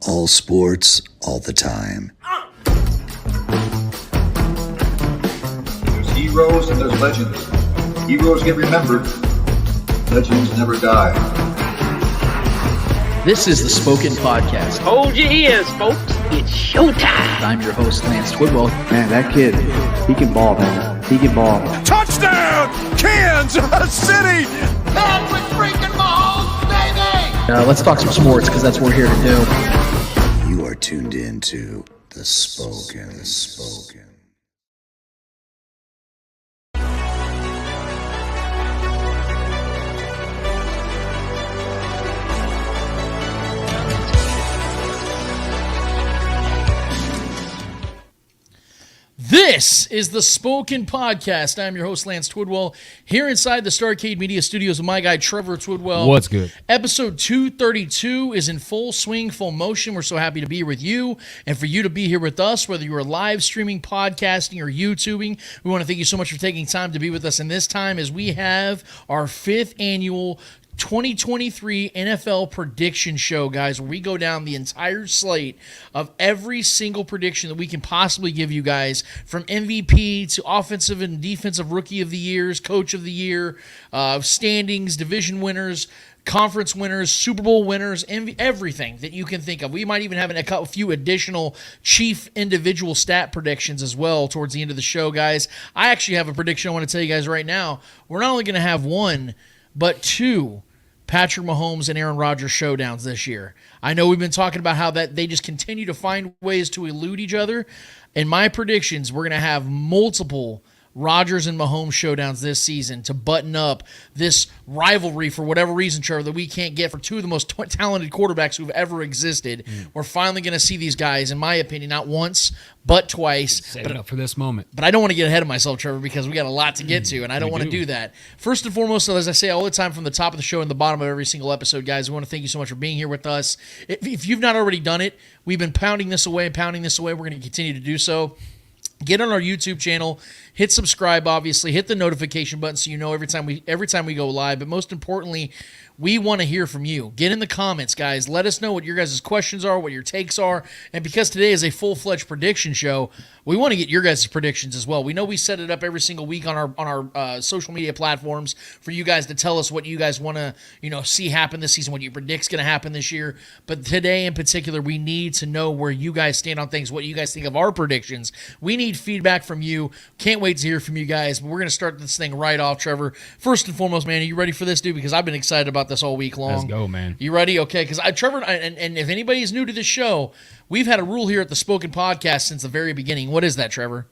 All sports, all the time. There's heroes and there's legends. Heroes get remembered. Legends never die. This is the Spoken Podcast. Hold your ears, folks. It's showtime. I'm your host, Lance Twidwell. Man, that kid, he can ball, man. He can ball. Touchdown, Kansas City! Patrick freaking Mahomes, baby! Let's talk some sports because that's what we're here to do. You are tuned in to The Spoken. This is the Spoken Podcast. I'm your host, Lance Twidwell, here inside the Starcade Media Studios with my guy, Trevor Twidwell. What's good? Episode 232 is in full swing, full motion. We're so happy to be here with you and for you to be here with us, whether you are live streaming, podcasting, or YouTubing. We want to thank you so much for taking time to be with us in this time as we have our 5th annual 2023 NFL prediction show, guys, where we go down the entire slate of every single prediction that we can possibly give you guys, from MVP to offensive and defensive rookie of the years, coach of the year, standings, division winners, conference winners, Super Bowl winners, everything that you can think of. We might even have a few additional chief individual stat predictions as well towards the end of the show, guys. I actually have a prediction I want to tell you guys right now. We're not only going to have one, but two Patrick Mahomes and Aaron Rodgers showdowns this year. I know we've been talking about how that they just continue to find ways to elude each other. In my predictions, we're going to have multiple Rodgers and Mahomes showdowns this season to button up this rivalry for whatever reason, Trevor, that we can't get for two of the most talented quarterbacks who've ever existed. We're finally going to see these guys, in my opinion, not once, but twice. Set it up for this moment. But I don't want to get ahead of myself, Trevor, because we got a lot to get to, and I don't want to do that. First and foremost, as I say all the time from the top of the show and the bottom of every single episode, guys, we want to thank you so much for being here with us. If you've not already done it, we've been pounding this away. We're going to continue to do so. Get on our YouTube channel, hit subscribe, obviously, hit the notification button so you know every time we go live. But most importantly, we want to hear from you. Get in the comments, guys. Let us know what your guys' questions are, what your takes are. And because today is a full-fledged prediction show, we want to get your guys' predictions as well. We know we set it up every single week on our social media platforms for you guys to tell us what you guys want to see happen this season, what you predict's going to happen this year. But today in particular, we need to know where you guys stand on things, what you guys think of our predictions. We need feedback from you. Can't wait to hear from you guys. But we're going to start this thing right off, Trevor. First and foremost, man, are you ready for this, dude? Because I've been excited about this all week long. Let's go, man. You ready? Okay, because Trevor, and if anybody is new to this show, we've had a rule here at the Spoken Podcast since the very beginning. What is that, Trevor?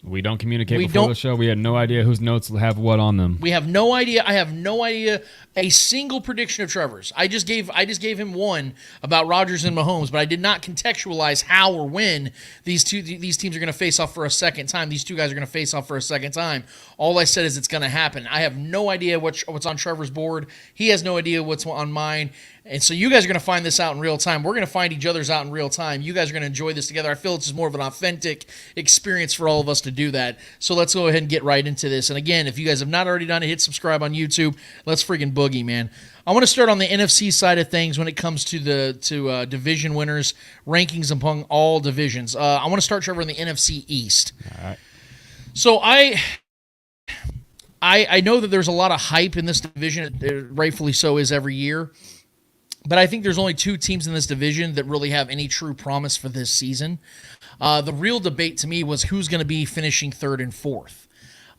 We don't communicate before the show. We had no idea whose notes have what on them. We have no idea. I have no idea a single prediction of Trevor's. I just gave him one about Rodgers and Mahomes, but I did not contextualize how or when these teams are going to face off for a second time. These two guys are going to face off for a second time. All I said is it's going to happen. I have no idea what's on Trevor's board. He has no idea what's on mine. And so you guys are going to find this out in real time. We're going to find each other's out in real time. You guys are going to enjoy this together. I feel it's just more of an authentic experience for all of us to do that. So let's go ahead and get right into this. And again, if you guys have not already done it, hit subscribe on YouTube. Let's freaking boogie, man. I want to start on the NFC side of things when it comes to the division winners, rankings among all divisions. I want to start, Trevor, in the NFC East. All right. So I know that there's a lot of hype in this division. Rightfully so is every year. But I think there's only two teams in this division that really have any true promise for this season. The real debate to me was who's going to be finishing third and fourth.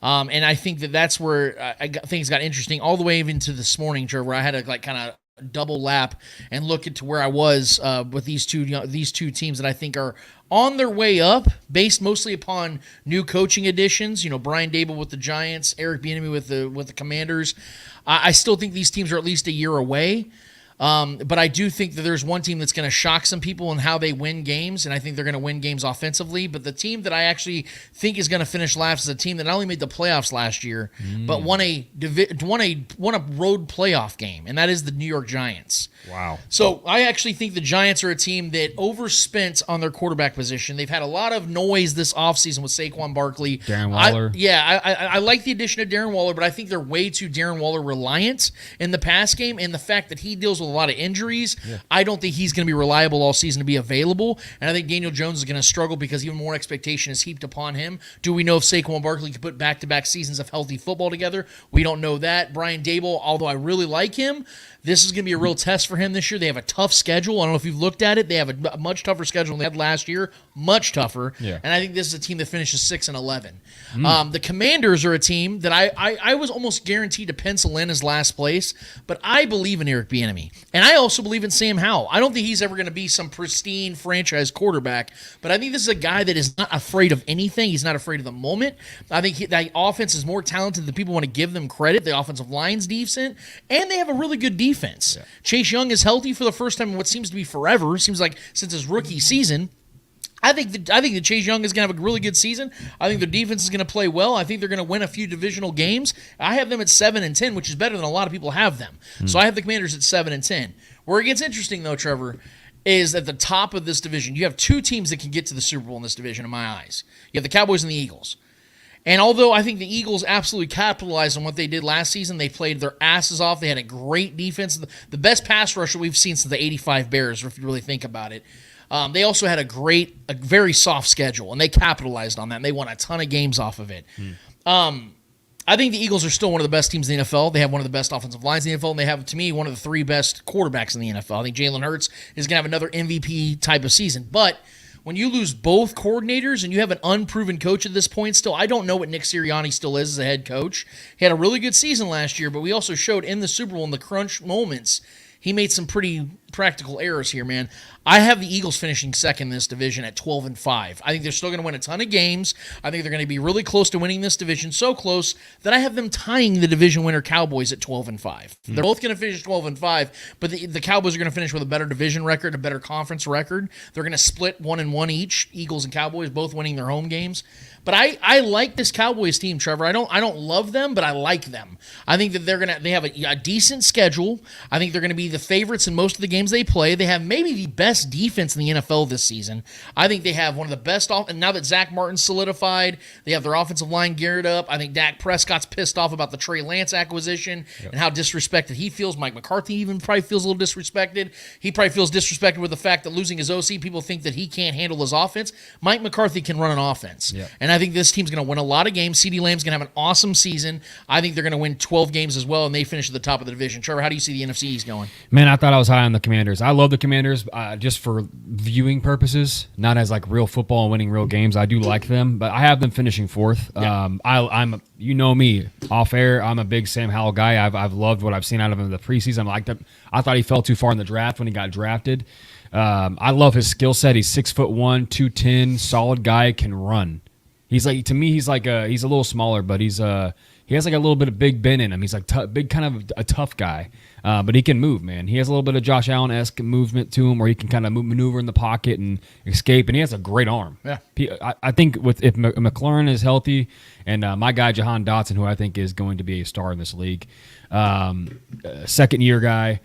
And I think that's where things got interesting all the way even to this morning, Trevor, where I had to kind of double lap and look into where I was with these two teams that I think are on their way up, based mostly upon new coaching additions. Brian Daboll with the Giants, Eric Bieniemy with the Commanders. I still think these teams are at least a year away. But I do think that there's one team that's going to shock some people in how they win games, and I think they're going to win games offensively. But the team that I actually think is going to finish last is a team that not only made the playoffs last year, but won a road playoff game, and that is the New York Giants. Wow. So I actually think the Giants are a team that overspent on their quarterback position. They've had a lot of noise this offseason with Saquon Barkley. Darren Waller. I like the addition of Darren Waller, but I think they're way too Darren Waller reliant in the pass game, and the fact that he deals with with a lot of injuries. Yeah. I don't think he's going to be reliable all season to be available, and I think Daniel Jones is going to struggle because even more expectation is heaped upon him. Do we know if Saquon Barkley can put back-to-back seasons of healthy football together? We don't know that. Brian Daboll, although I really like him, this is going to be a real test for him this year. They have a tough schedule. I don't know if you've looked at it. They have a much tougher schedule than they had last year. Much tougher. Yeah. And I think this is a team that finishes 6-11. The Commanders are a team that I was almost guaranteed to pencil in as last place, but I believe in Eric Bieniemy. And I also believe in Sam Howell. I don't think he's ever going to be some pristine franchise quarterback, but I think this is a guy that is not afraid of anything. He's not afraid of the moment. I think that offense is more talented than people want to give them credit. The offensive line's decent, and they have a really good defense. Yeah. Chase Young is healthy for the first time in what seems to be forever. Seems like since his rookie season. I think that Chase Young is going to have a really good season. I think their defense is going to play well. I think they're going to win a few divisional games. I have them at 7-10, which is better than a lot of people have them. So I have the Commanders at 7-10. Where it gets interesting, though, Trevor, is at the top of this division. You have two teams that can get to the Super Bowl in this division, in my eyes. You have the Cowboys and the Eagles. And although I think the Eagles absolutely capitalized on what they did last season, they played their asses off. They had a great defense. The best pass rusher we've seen since the 85 Bears, if you really think about it. They also had a very soft schedule, and they capitalized on that, and they won a ton of games off of it. I think the Eagles are still one of the best teams in the NFL. They have one of the best offensive lines in the NFL, and they have, to me, one of the three best quarterbacks in the NFL. I think Jalen Hurts is going to have another MVP type of season. But when you lose both coordinators and you have an unproven coach at this point still, I don't know what Nick Sirianni still is as a head coach. He had a really good season last year, but we also showed in the Super Bowl in the crunch moments, he made some pretty practical errors here, man. I have the Eagles finishing second in this division at 12-5. I think they're still going to win a ton of games. I think they're going to be really close to winning this division, so close that I have them tying the division winner Cowboys at 12-5. They're both going to finish 12-5, but the Cowboys are going to finish with a better division record, a better conference record. They're going to split 1-1 each, Eagles and Cowboys both winning their home games. But I like this Cowboys team, Trevor. I don't love them, but I like them. I think that they have a decent schedule. I think they're going to be the favorites in most of the games they play. They have maybe the best defense in the NFL this season. I think they have one of the best and now that Zach Martin's solidified, they have their offensive line geared up. I think Dak Prescott's pissed off about the Trey Lance acquisition and how disrespected he feels. Mike McCarthy even probably feels a little disrespected. He probably feels disrespected with the fact that losing his OC, people think that he can't handle his offense. Mike McCarthy can run an offense. Yeah. And I think this team's going to win a lot of games. CeeDee Lamb's going to have an awesome season. I think they're going to win 12 games as well, and they finish at the top of the division. Trevor, how do you see the NFC East going? Man, I thought I was high on the Commanders. I love the Commanders just for viewing purposes, not as like real football and winning real games. I do like them, but I have them finishing fourth. Yeah. I'm you know me, off air, I'm a big Sam Howell guy. I've loved what I've seen out of him in the preseason. I thought he fell too far in the draft when he got drafted. I love his skill set. He's 6'1", 210, solid guy, can run. He's like, to me, he's a little smaller, but he has like a little bit of Big Ben in him. He's like big, kind of a tough guy, but he can move, man. He has a little bit of Josh Allen-esque movement to him, where he can kind of maneuver in the pocket and escape, and he has a great arm. Yeah, I think if McLaurin is healthy, and my guy Jahan Dotson, who I think is going to be a star in this league, second-year guy.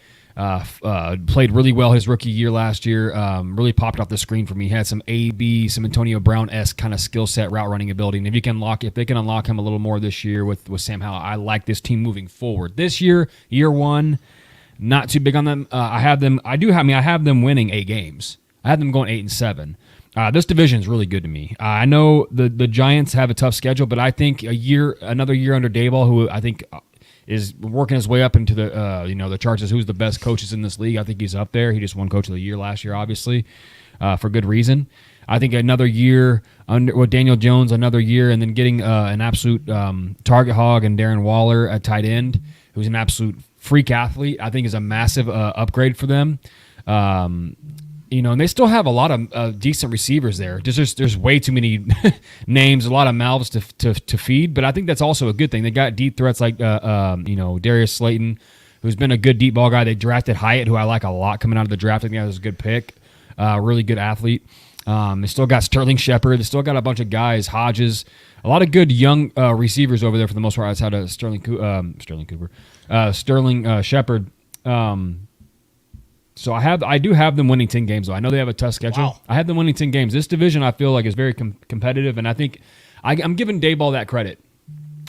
Played really well his rookie year last year. Really popped off the screen for me. He had some some Antonio Brown-esque kind of skill set, route running ability. And if they can unlock him a little more this year with Sam Howell, I like this team moving forward. This year one, not too big on them. I have them winning 8 games. I have them going 8-7. This division is really good to me. I know the Giants have a tough schedule, but I think another year under Daboll, who I think is working his way up into the charts as who's the best coaches in this league. I think he's up there. He just won Coach of the Year last year, obviously, for good reason. I think another year with Daniel Jones, another year, and then getting an absolute target hog and Darren Waller at tight end, who's an absolute freak athlete, I think is a massive upgrade for them. And they still have a lot of decent receivers there. There's way too many names, a lot of mouths to feed, but I think that's also a good thing. They got deep threats like Darius Slayton, who's been a good deep ball guy. They drafted Hyatt, who I like a lot coming out of the draft. I think that was a good pick, really good athlete. They still got Sterling Shepard. They still got a bunch of guys, Hodges, a lot of good young receivers over there for the most part. Outside of Sterling Shepard. So I do have them winning 10 games, though. I know they have a tough schedule. Wow. I have them winning 10 games. This division, I feel like, is very competitive, and I think I'm giving Daboll that credit.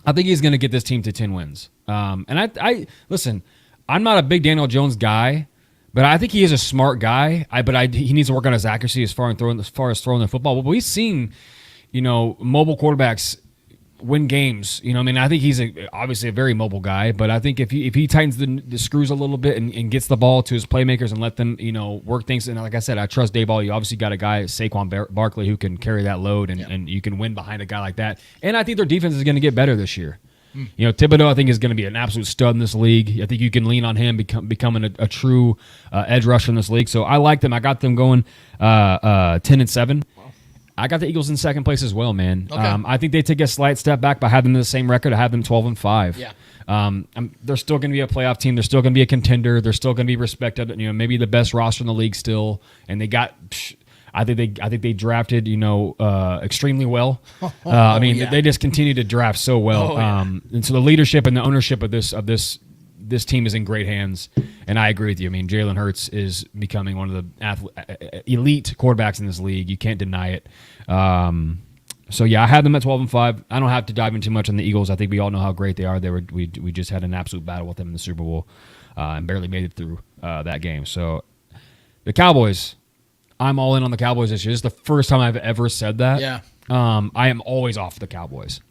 I think he's going to get this team to 10 wins. And I listen, I'm not a big Daniel Jones guy, But I think he is a smart guy. He needs to work on his accuracy as far as throwing the football. But we've seen, mobile quarterbacks win games. I think he's obviously a very mobile guy. But I think if he tightens the screws a little bit and gets the ball to his playmakers and let them, work things. And like I said, I trust Dayball. You obviously got a guy, Saquon Barkley, who can carry that load and you can win behind a guy like that. And I think their defense is going to get better this year. Thibodeau, I think, is going to be an absolute stud in this league. I think you can lean on him becoming a true edge rusher in this league. So I like them. I got them going 10-7. I got the Eagles in second place as well, man. Okay. I think they take a slight step back by having the same record. I have them 12-5. Yeah. They're still going to be a playoff team. They're still going to be a contender. They're still going to be respected. Maybe the best roster in the league still. And they got. I think they drafted, extremely well. They just continue to draft so well. And so the leadership and the ownership of this team is in great hands. And I agree with you. Jalen Hurts is becoming one of the elite quarterbacks in this league. You can't deny it. So yeah, I had them at 12-5. I don't have to dive into too much on the Eagles. I think we all know how great they are. We just had an absolute battle with them in the Super Bowl and barely made it through that game. So the Cowboys. I'm all in on the Cowboys this year. This is the first time I've ever said that. Yeah. I am always off the Cowboys.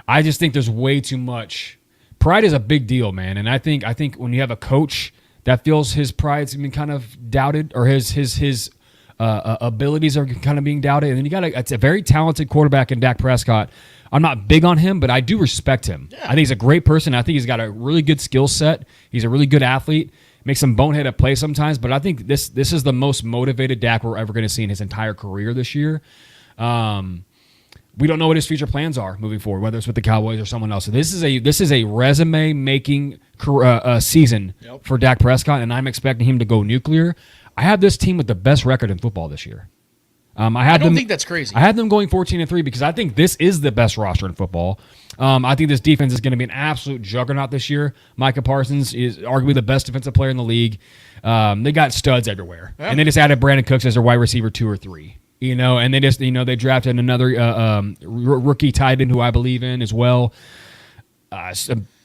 I just think there's way too much. Pride is a big deal, man. And I think when you have a coach that feels his pride's been kind of doubted or his abilities are kind of being doubted, and then you got it's a very talented quarterback in Dak Prescott. I'm not big on him, but I do respect him. Yeah. I think he's a great person. I think he's got a really good skill set. He's a really good athlete. Makes some boneheaded play sometimes, but I think this is the most motivated Dak we're ever going to see in his entire career this year. We don't know what his future plans are moving forward, whether it's with the Cowboys or someone else. So this is a resume making season for Dak Prescott, and I'm expecting him to go nuclear. I have this team with the best record in football this year. I don't think that's crazy. I had them going 14-3 because I think this is the best roster in football. I think this defense is going to be an absolute juggernaut this year. Micah Parsons is arguably the best defensive player in the league. They got studs everywhere, and they just added Brandon Cooks as their wide receiver 2 or 3. And they just they drafted another rookie tight end who I believe in as well.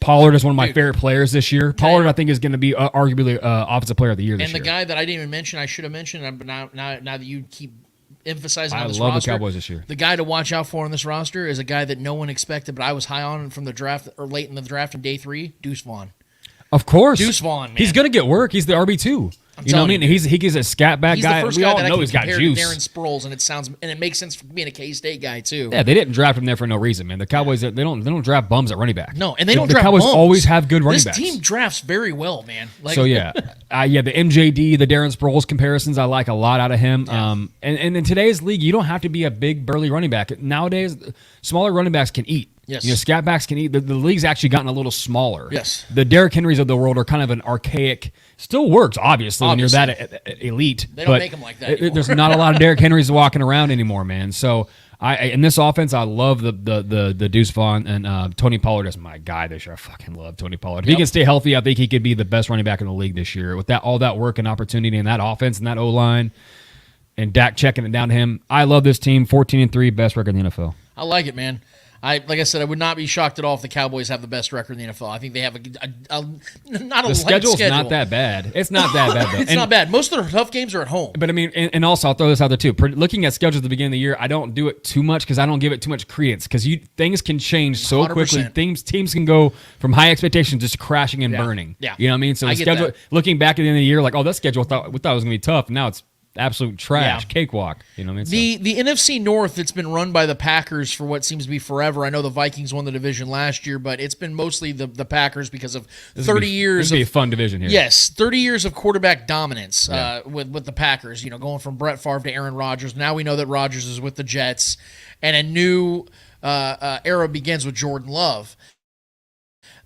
Pollard is one of my favorite players this year. Pollard, I think, is going to be arguably offensive player of the year this year. And the guy that I didn't even mention, I should have mentioned, but now that you keep emphasizing on this roster. I love the roster, Cowboys this year. The guy to watch out for on this roster is a guy that no one expected, but I was high on from the draft or late in the draft in day 3, Deuce Vaughn. Of course. Deuce Vaughn, man. He's going to get work. He's the RB2. You know what I mean? He's a scat back guy. The first we guy all that know he's got juice. Darren Sproles, and it makes sense for being a K-State guy too. Yeah, they didn't draft him there for no reason, man. The Cowboys they don't draft bums at running back. No, and they don't draft Cowboys bums. always have good running backs. This team drafts very well, man. So yeah, the MJD, the Darren Sproles comparisons, I like a lot out of him. Yeah. And in today's league, you don't have to be a big burly running back. Nowadays, smaller running backs can eat. Yes. Scat backs can eat. The league's actually gotten a little smaller. Yes. The Derrick Henrys of the world are kind of an archaic. Still works, obviously, when you're that elite. They don't make them like that anymore. There's not a lot of Derrick Henrys walking around anymore, man. So in this offense, I love the Deuce Vaughn and Tony Pollard is my guy this year. I fucking love Tony Pollard. If he can stay healthy, I think he could be the best running back in the league this year. With all that work and opportunity in that offense and that O-line and Dak checking it down to him. I love this team. 14-3, best record in the NFL. I like it, man. Like I said, I would not be shocked at all if the Cowboys have the best record in the NFL. I think they have not a the schedule's not that bad. It's not that bad, though. It's not bad. Most of their tough games are at home. But, and also, I'll throw this out there, too. Looking at schedules at the beginning of the year, I don't do it too much because I don't give it too much credence because things can change so 100%. quickly. Teams can go from high expectations just crashing and burning. Yeah. You know what I mean? So the schedule, looking back at the end of the year, like, that schedule, we thought it was going to be tough. Now it's absolute trash, cakewalk. You know what I mean? The NFC North, it's been run by the Packers for what seems to be forever. I know the Vikings won the division last year, but it's been mostly the Packers because of 30 years. This would be a fun division here. Yes, 30 years of quarterback dominance with the Packers. Going from Brett Favre to Aaron Rodgers. Now we know that Rodgers is with the Jets, and a new era begins with Jordan Love.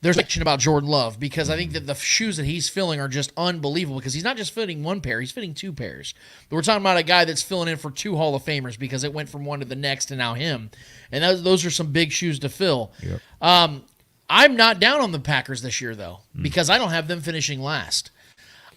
There's a question about Jordan Love because I think that the shoes that he's filling are just unbelievable because he's not just fitting one pair, he's fitting 2 pairs. But we're talking about a guy that's filling in for 2 Hall of Famers because it went from one to the next and now him. And those are some big shoes to fill. Yep. I'm not down on the Packers this year, though, because I don't have them finishing last.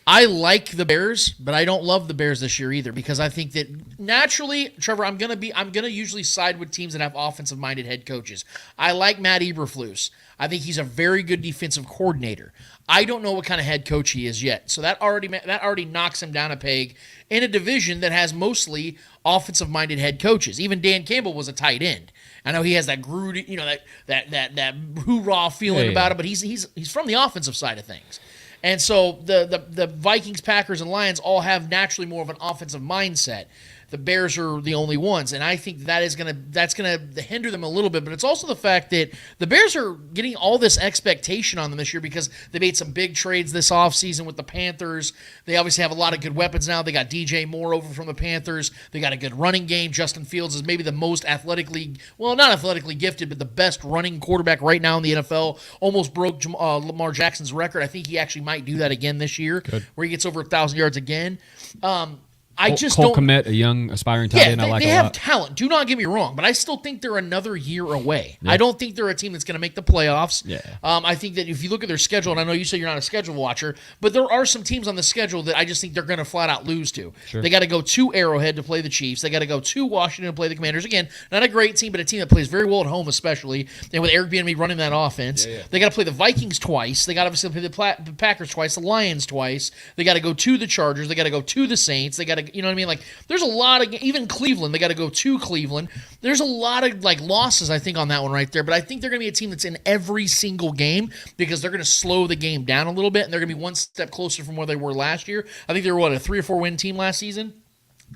I like the Bears, but I don't love the Bears this year either because I think that naturally, Trevor, I'm gonna usually side with teams that have offensive-minded head coaches. I like Matt Eberflus. I think he's a very good defensive coordinator. I don't know what kind of head coach he is yet, so that already knocks him down a peg in a division that has mostly offensive-minded head coaches. Even Dan Campbell was a tight end. I know he has that that hoorah feeling about it, but he's from the offensive side of things. And so the Vikings, Packers, and Lions all have naturally more of an offensive mindset. The Bears are the only ones, and I think that's gonna hinder them a little bit. But it's also the fact that the Bears are getting all this expectation on them this year because they made some big trades this offseason with the Panthers. They obviously have a lot of good weapons now. They got DJ Moore over from the Panthers. They got a good running game. Justin Fields is maybe the most not athletically gifted, but the best running quarterback right now in the NFL. Almost broke Lamar Jackson's record. I think he actually might do that again this year, where he gets over 1,000 yards again. Cole Kmet, a young aspiring tight end. They have talent. Do not get me wrong, but I still think they're another year away. Yeah. I don't think they're a team that's going to make the playoffs. Yeah. I think that if you look at their schedule, and I know you say you're not a schedule watcher, but there are some teams on the schedule that I just think they're going to flat out lose to. Sure. They got to go to Arrowhead to play the Chiefs. They got to go to Washington to play the Commanders. Again, not a great team, but a team that plays very well at home, especially, and with Eric Bieniemy running that offense. Yeah. They got to play the Vikings twice. They got to obviously play the Packers twice, the Lions twice. They got to go to the Chargers. They got to go to the Saints. They got to, you know what I mean? Like, there's a lot of, even Cleveland, they got to go to Cleveland. There's a lot of losses, I think, on that one right there. But I think they're going to be a team that's in every single game because they're going to slow the game down a little bit, and they're going to be one step closer from where they were last year. I think they were, a 3 or 4 win team last season?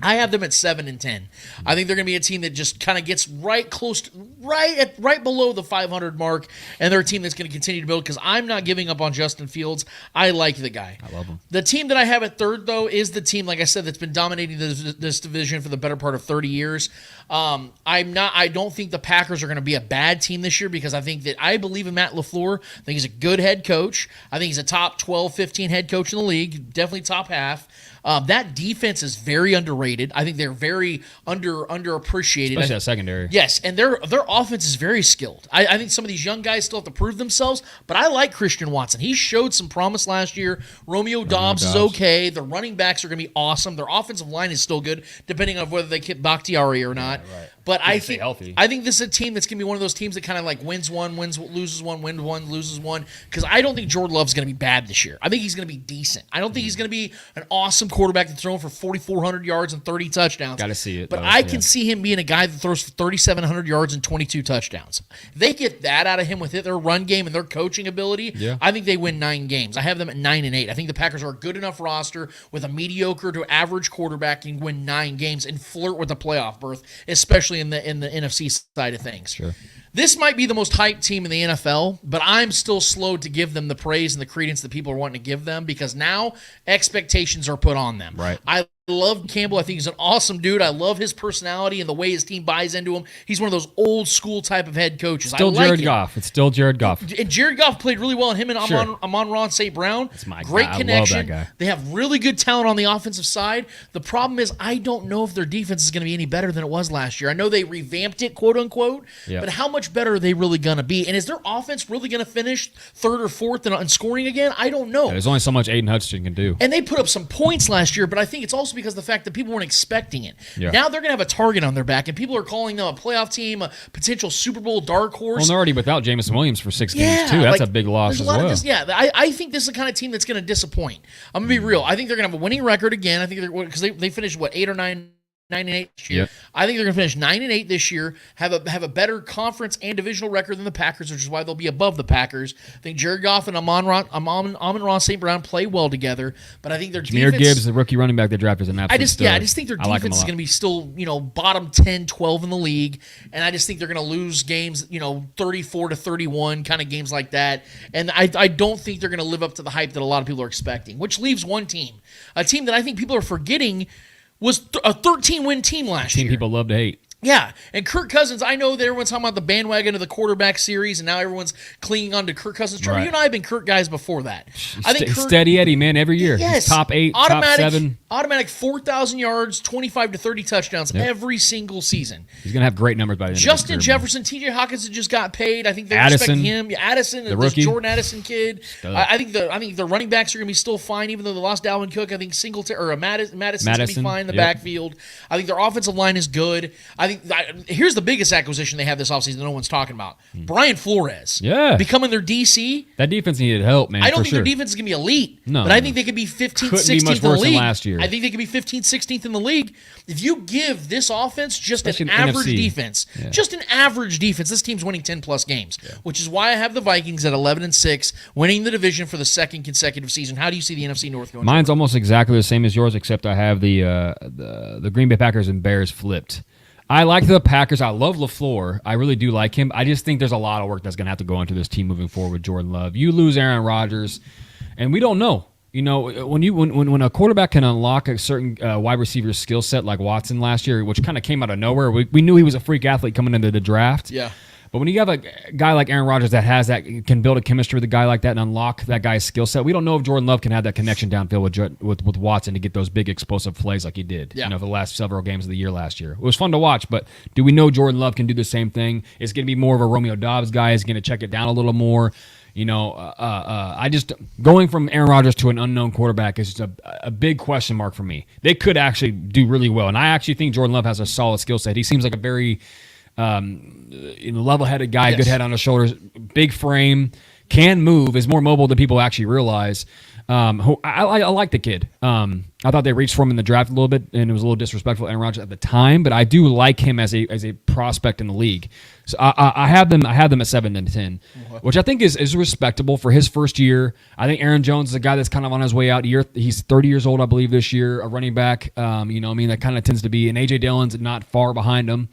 I have them at 7-10. I think they're going to be a team that just kind of gets right below the 500 mark, and they're a team that's going to continue to build because I'm not giving up on Justin Fields. I like the guy. I love him. The team that I have at third, though, is the team, like I said, that's been dominating this division for the better part of 30 years. I don't think the Packers are going to be a bad team this year because I believe in Matt LaFleur. I think he's a good head coach. I think he's a top 12, 15 head coach in the league, definitely top half. That defense is very underrated. I think they're very underappreciated. Especially that secondary. Yes, and their offense is very skilled. I think some of these young guys still have to prove themselves, but I like Christian Watson. He showed some promise last year. Romeo Doubs is okay. The running backs are going to be awesome. Their offensive line is still good, depending on whether they keep Bakhtiari or not. Yeah, right. But I think this is a team that's going to be one of those teams that kind of wins one, loses one, wins one, loses one. Because I don't think Jordan Love's going to be bad this year. I think he's going to be decent. I don't think he's going to be an awesome quarterback that's throwing for 4,400 yards and 30 touchdowns. Got to see it. But I can see him being a guy that throws for 3,700 yards and 22 touchdowns. If they get that out of him with their run game and their coaching ability, I think they win 9 games. I have them at 9-8. I think the Packers are a good enough roster with a mediocre to average quarterback and win 9 games and flirt with a playoff berth, especially in the NFC side of things. Sure. This might be the most hyped team in the NFL, but I'm still slow to give them the praise and the credence that people are wanting to give them because now expectations are put on them. Right. I love Campbell. I think he's an awesome dude. I love his personality and the way his team buys into him. He's one of those old school type of head coaches. Still Jared Goff. It's still Jared Goff. And Jared Goff played really well. And him and Amon-Ra St. Brown, that's my great guy. connection. I love that guy. They have really good talent on the offensive side. The problem is I don't know if their defense is going to be any better than it was last year. I know they revamped it, quote unquote, but how much better are they really going to be? And is their offense really going to finish third or fourth in scoring again? I don't know. Yeah, there's only so much Aiden Hutchinson can do. And they put up some points last year, but I think it's also because of the fact that people weren't expecting it. Yeah. Now they're going to have a target on their back, and people are calling them a playoff team, a potential Super Bowl dark horse. Well, they're already without Jameson Williams for 6 games, too. That's a big loss as well. I think this is the kind of team that's going to disappoint. I'm going to be real. I think they're going to have a winning record again. I think they're because they finished, 8 or 9 9-8 this year. Yep. I think they're going to finish 9-8 this year, have a better conference and divisional record than the Packers, which is why they'll be above the Packers. I think Jared Goff and Amon-Ra St. Brown play well together, but I think their Jahmyr defense... Gibbs, the rookie running back they drafted, is an absolute stud. I just think their defense is going to be still, bottom 10, 12 in the league, and I just think they're going to lose games, 34-31, kind of games like that, and I don't think they're going to live up to the hype that a lot of people are expecting, which leaves one team, a team that I think people are forgetting was a 13-win team last year. People love to hate. Yeah, and Kirk Cousins, I know that everyone's talking about the bandwagon of the quarterback series, and now everyone's clinging on to Kirk Cousins. Trevor, Right. you and I have been Kirk guys before that. I think Kirk, Steady Eddie, man, every year. yes, He's top 8, automatic, top 7. automatic 4,000 yards, 25 to 30 touchdowns every single season. He's going to have great numbers by the end of Justin his career, man. Jefferson, T.J. Hawkinson just got paid. I think they Addison, respect him. Yeah, Addison, the this rookie. Jordan Addison kid. I think the running backs are going to be still fine, even though they lost Dalvin Cook. I think Singletary or Madison's going to be fine in the backfield. I think their offensive line is good. I think here's the biggest acquisition they have this offseason that no one's talking about: Brian Flores. Yeah. Becoming their DC. That defense needed help, man. I don't for think sure. their defense is going to be elite, No, but I no. think they could be 15th, Couldn't be 16th much in the worse than league. last year. I think they could be 15th, 16th in the league. If you give this offense just Especially an in average NFC. defense, Yeah. just an average defense, this team's winning 10-plus games, which is why I have the Vikings at 11-6, winning the division for the second consecutive season. How do you see the NFC North going? Mine's almost exactly the same as yours, except I have the Green Bay Packers and Bears flipped. I like the Packers. I love LaFleur. I really do like him. I just think there's a lot of work that's going to have to go into this team moving forward with Jordan Love. You lose Aaron Rodgers, and we don't know. You know, when a quarterback can unlock a certain wide receiver skill set like Watson last year, which kind of came out of nowhere, we knew he was a freak athlete coming into the draft. Yeah. But when you have a guy like Aaron Rodgers that has that, can build a chemistry with a guy like that and unlock that guy's skill set, we don't know if Jordan Love can have that connection downfield with Watson to get those big explosive plays like he did. Yeah. You know, for the last several games of the year last year. It was fun to watch, but do we know Jordan Love can do the same thing? Is it going to be more of a Romeo Dobbs guy? Is he going to check it down a little more? You know, I just going from Aaron Rodgers to an unknown quarterback is just a big question mark for me. They could actually do really well, and I actually think Jordan Love has a solid skill set. He seems like a very level-headed guy, good head on his shoulders, big frame, can move, is more mobile than people actually realize. I like the kid. I thought they reached for him in the draft a little bit, and it was a little disrespectful to Aaron Rodgers at the time. But I do like him as a prospect in the league. So I have them at 7-10, which I think is respectable for his first year. I think Aaron Jones is a guy that's kind of on his way out. He's 30 years old, I believe, this year. A running back. That kind of tends to be. And AJ Dillon's not far behind him.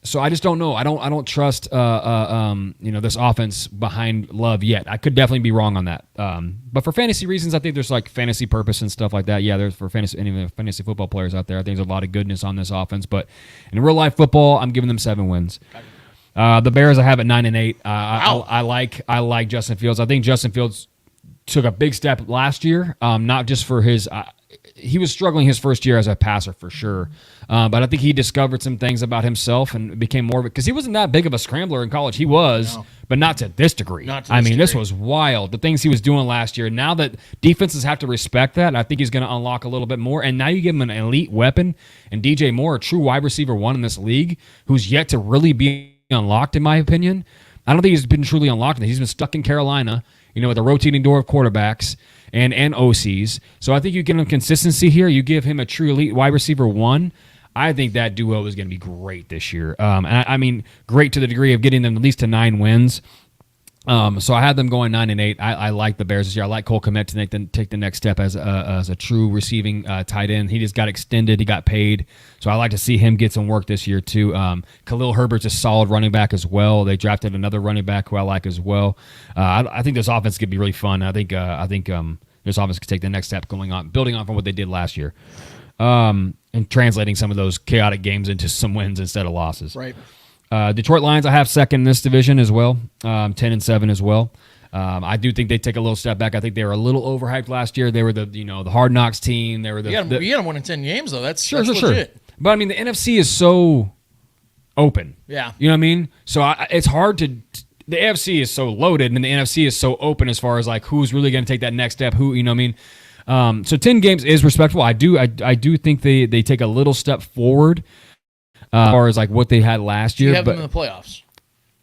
So I just don't know. I don't trust this offense behind Love yet. I could definitely be wrong on that. But for fantasy reasons, I think there's like fantasy purpose and stuff like that. Yeah, there's for fantasy football players out there. I think there's a lot of goodness on this offense. But in real life football, I'm giving them 7 wins. The Bears I have at 9-8. I like Justin Fields. I think Justin Fields took a big step last year. Not just for his. He was struggling his first year as a passer for sure. But I think he discovered some things about himself and became more of it because he wasn't that big of a scrambler in college. He was, but not to this degree. This was wild. The things he was doing last year. Now that defenses have to respect that, I think he's going to unlock a little bit more. And now you give him an elite weapon and DJ Moore, a true wide receiver 1 in this league, who's yet to really be unlocked, in my opinion. I don't think he's been truly unlocked. He's been stuck in Carolina, with a rotating door of quarterbacks and OCs. So I think you give him consistency here. You give him a true elite wide receiver 1. I think that duo is going to be great this year. Great to the degree of getting them at least to 9 wins. So I had them going 9-8. I like the Bears this year. I like Cole Kmet to take the next step as a true receiving tight end. He just got extended. He got paid. So I like to see him get some work this year too. Khalil Herbert's a solid running back as well. They drafted another running back who I like as well. I think this offense could be really fun. I think this offense could take the next step building on from what they did last year. And translating some of those chaotic games into some wins instead of losses. Right. Detroit Lions I have second in this division as well, 10-7 as well. I do think they take a little step back. I think they were a little overhyped last year. They were the Hard Knocks team. They were you got them winning 10 games though. That's sure. legit. But the NFC is so open. Yeah. You know what I mean? So it's hard to. The AFC is so loaded, and the NFC is so open as far as like who's really going to take that next step. Who, you know what I mean? So 10 games is respectable. I do think they take a little step forward as far as like what they had last year. You have them in the playoffs.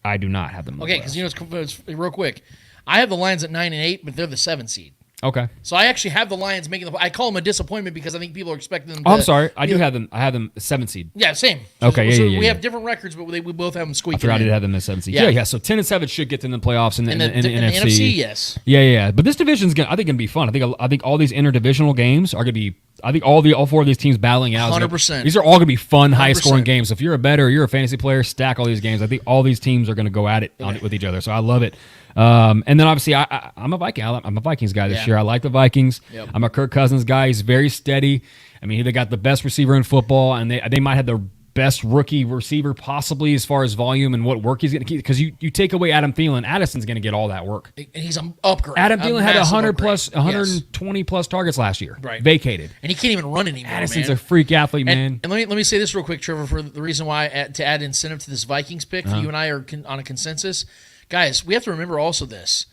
I do not have them. Okay, because it's real quick. I have the Lions at 9-8, but they're the 7 seed. Okay. So I actually have the Lions making I call them a disappointment because I think people are expecting them. I'm sorry. I do have them. I have them 7 seed. Yeah, same. Okay. So yeah. We have different records, but we both have them squeaking. I forgot I did have them as 7 seed. Yeah. So 10-7 should get them in the playoffs in the NFC. Yes. Yeah. But this division's I think gonna be fun. I think all these interdivisional games are gonna be. I think all 4 of these teams battling out. 100%. These are all gonna be fun, 100%. high scoring games. So if you're a bettor, or you're a fantasy player, stack all these games. I think all these teams are gonna go at it with each other. So I love it. And then obviously I'm a Viking. I'm a Vikings guy this year. I like the Vikings. Yep. I'm a Kirk Cousins guy. He's very steady. They got the best receiver in football, and they might have the best rookie receiver possibly as far as volume and what work he's going to keep. Because you take away Adam Thielen, Addison's going to get all that work. And he's an upgrade. Adam Thielen had 100 upgrade. plus, 120 plus targets last year. Right. Vacated. And he can't even run anymore, Addison's man. a freak athlete, man. And let me say this real quick, Trevor, for the reason why to add incentive to this Vikings pick, that you and I are on a consensus. Guys, we have to remember also this.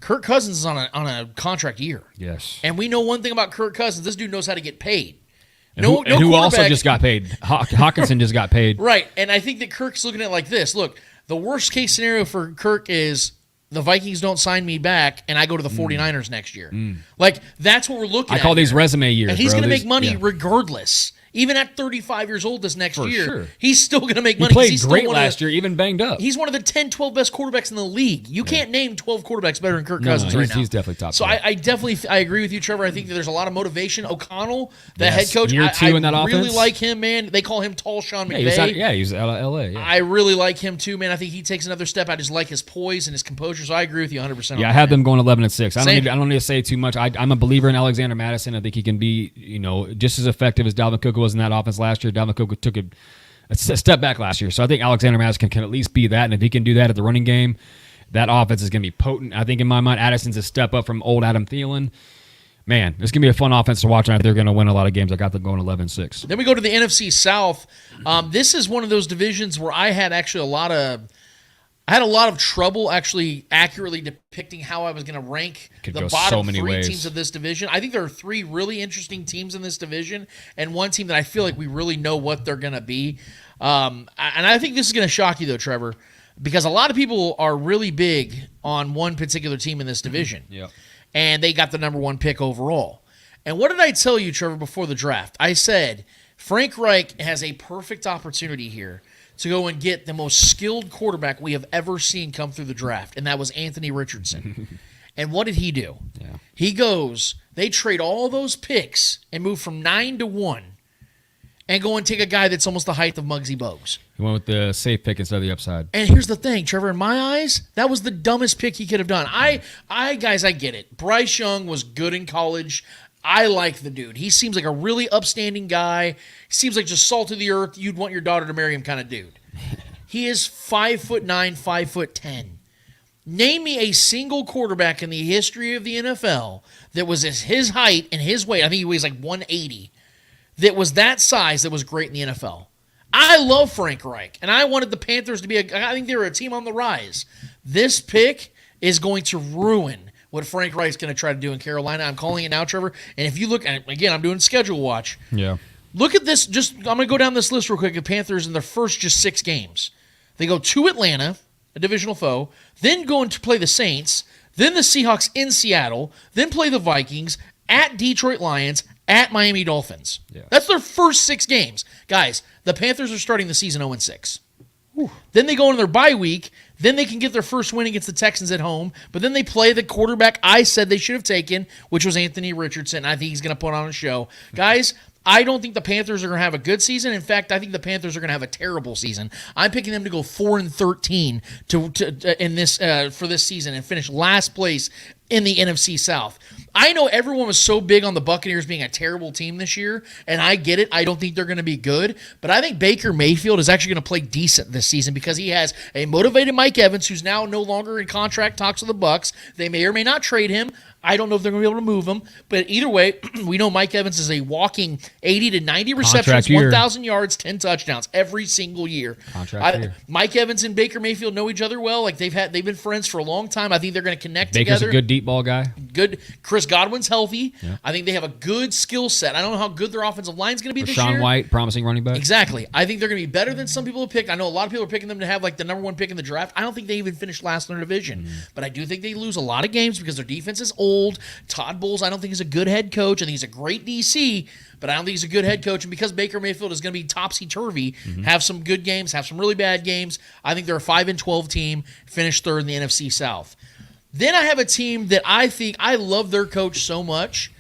Kirk Cousins is on a contract year. Yes. And we know one thing about Kirk Cousins. This dude knows how to get paid. And who also quarterback- just got paid. Hawkinson just got paid. Right. And I think that Kirk's looking at it like this. Look, the worst case scenario for Kirk is the Vikings don't sign me back and I go to the 49ers next year. Like, that's what we're looking at. I call these here. resume years, And he's bro. going to make These- money yeah. regardless. Even at 35 years old this next For year, sure. he's still going to make He money. 'cause played he's still great one of the- last year, even banged up. He's one of the 10, 12 best quarterbacks in the league. You can't name 12 quarterbacks better than Kirk No, Cousins right now. he's definitely top So 10. I definitely I agree with you, Trevor. I think that there's a lot of motivation. O'Connell, the Yes, head coach, year two in that really offense. like him, man. They call him Tall Sean McVay. He was out of L.A. Yeah. I really like him too, man. I think he takes another step. I just like his poise and his composure. So I agree with you 100%. Yeah, I on have that, them going 11-6. I Same. don't need to say too much. I'm a believer in Alexander Madison. I think he can be, just as effective as Dalvin Cook was in that offense last year. Dalvin Cook took a step back last year, so I think Alexander Madison can at least be that. And if he can do that at the running game, that offense is going to be potent. I think in my mind, Addison's a step up from old Adam Thielen. Man, this is going to be a fun offense to watch, and I think they're going to win a lot of games. I got them going 11-6. Then we go to the NFC South. This is one of those divisions where I had actually I had a lot of trouble actually accurately depicting how I was going to rank Could the go bottom so many three ways. teams of this division. I think there are three really interesting teams in this division and one team that I feel like we really know what they're going to be. And I think this is going to shock you, though, Trevor, because a lot of people are really big on one particular team in this division. Yep. And they got the number one pick overall. And what did I tell you, Trevor, before the draft? I said Frank Reich has a perfect opportunity here to go and get the most skilled quarterback we have ever seen come through the draft, and that was Anthony Richardson. And what did he do? Yeah. They trade all those picks and move from 9 to 1 and go and take a guy that's almost the height of Muggsy Bogues. He went with the safe pick instead of the upside. And here's the thing, Trevor, in my eyes, that was the dumbest pick he could have done. Guys, I get it. Bryce Young was good in college. I like the dude. He seems like a really upstanding guy. He seems like just salt of the earth. You'd want your daughter to marry him kind of dude. He is 5'9", 5'10". Name me a single quarterback in the history of the NFL that was his height and his weight. I think he weighs like 180. That was that size that was great in the NFL. I love Frank Reich, and I wanted the Panthers to be I think they were a team on the rise. This pick is going to ruin what Frank Reich's going to try to do in Carolina. I'm calling it now, Trevor. And if you look, and again, I'm doing schedule watch. Yeah. Look at this. I'm going to go down this list real quick of Panthers in their first just 6 games. They go to Atlanta, a divisional foe, then go and play the Saints, then the Seahawks in Seattle, then play the Vikings, at Detroit Lions, at Miami Dolphins. Yeah. That's their first 6 games. Guys, the Panthers are starting the season 0-6. Then they go into their bye week. Then they can get their first win against the Texans at home. But then they play the quarterback I said they should have taken, which was Anthony Richardson. I think he's going to put on a show. Guys, I don't think the Panthers are going to have a good season. In fact, I think the Panthers are going to have a terrible season. I'm picking them to go 4-13 in this for this season and finish last place in the NFC South. I know everyone was so big on the Buccaneers being a terrible team this year, and I get it. I don't think they're going to be good, but I think Baker Mayfield is actually going to play decent this season because he has a motivated Mike Evans who's now no longer in contract talks with the Bucs. They may or may not trade him. I don't know if they're going to be able to move him, but either way, we know Mike Evans is a walking 80 to 90 receptions, 1,000 yards, 10 touchdowns every single year. Mike Evans and Baker Mayfield know each other well. Like they've been friends for a long time. I think they're going to connect Baker's together. a good deep ball guy. Good. Chris Godwin's healthy. Yeah. I think they have a good skill set. I don't know how good their offensive line is going to be this year. Rashawn White, promising running back. Exactly. I think they're going to be better than some people have picked. I know a lot of people are picking them to have like the number 1 pick in the draft. I don't think they even finished last in their division. But I do think they lose a lot of games because their defense is old. Todd Bowles, I don't think, is a good head coach. I think he's a great DC, but I don't think he's a good head coach. And because Baker Mayfield is going to be topsy-turvy, have some good games, have some really bad games, I think they're a 5-12 team, finish third in the NFC South. Then I have a team that I think I love their coach so much,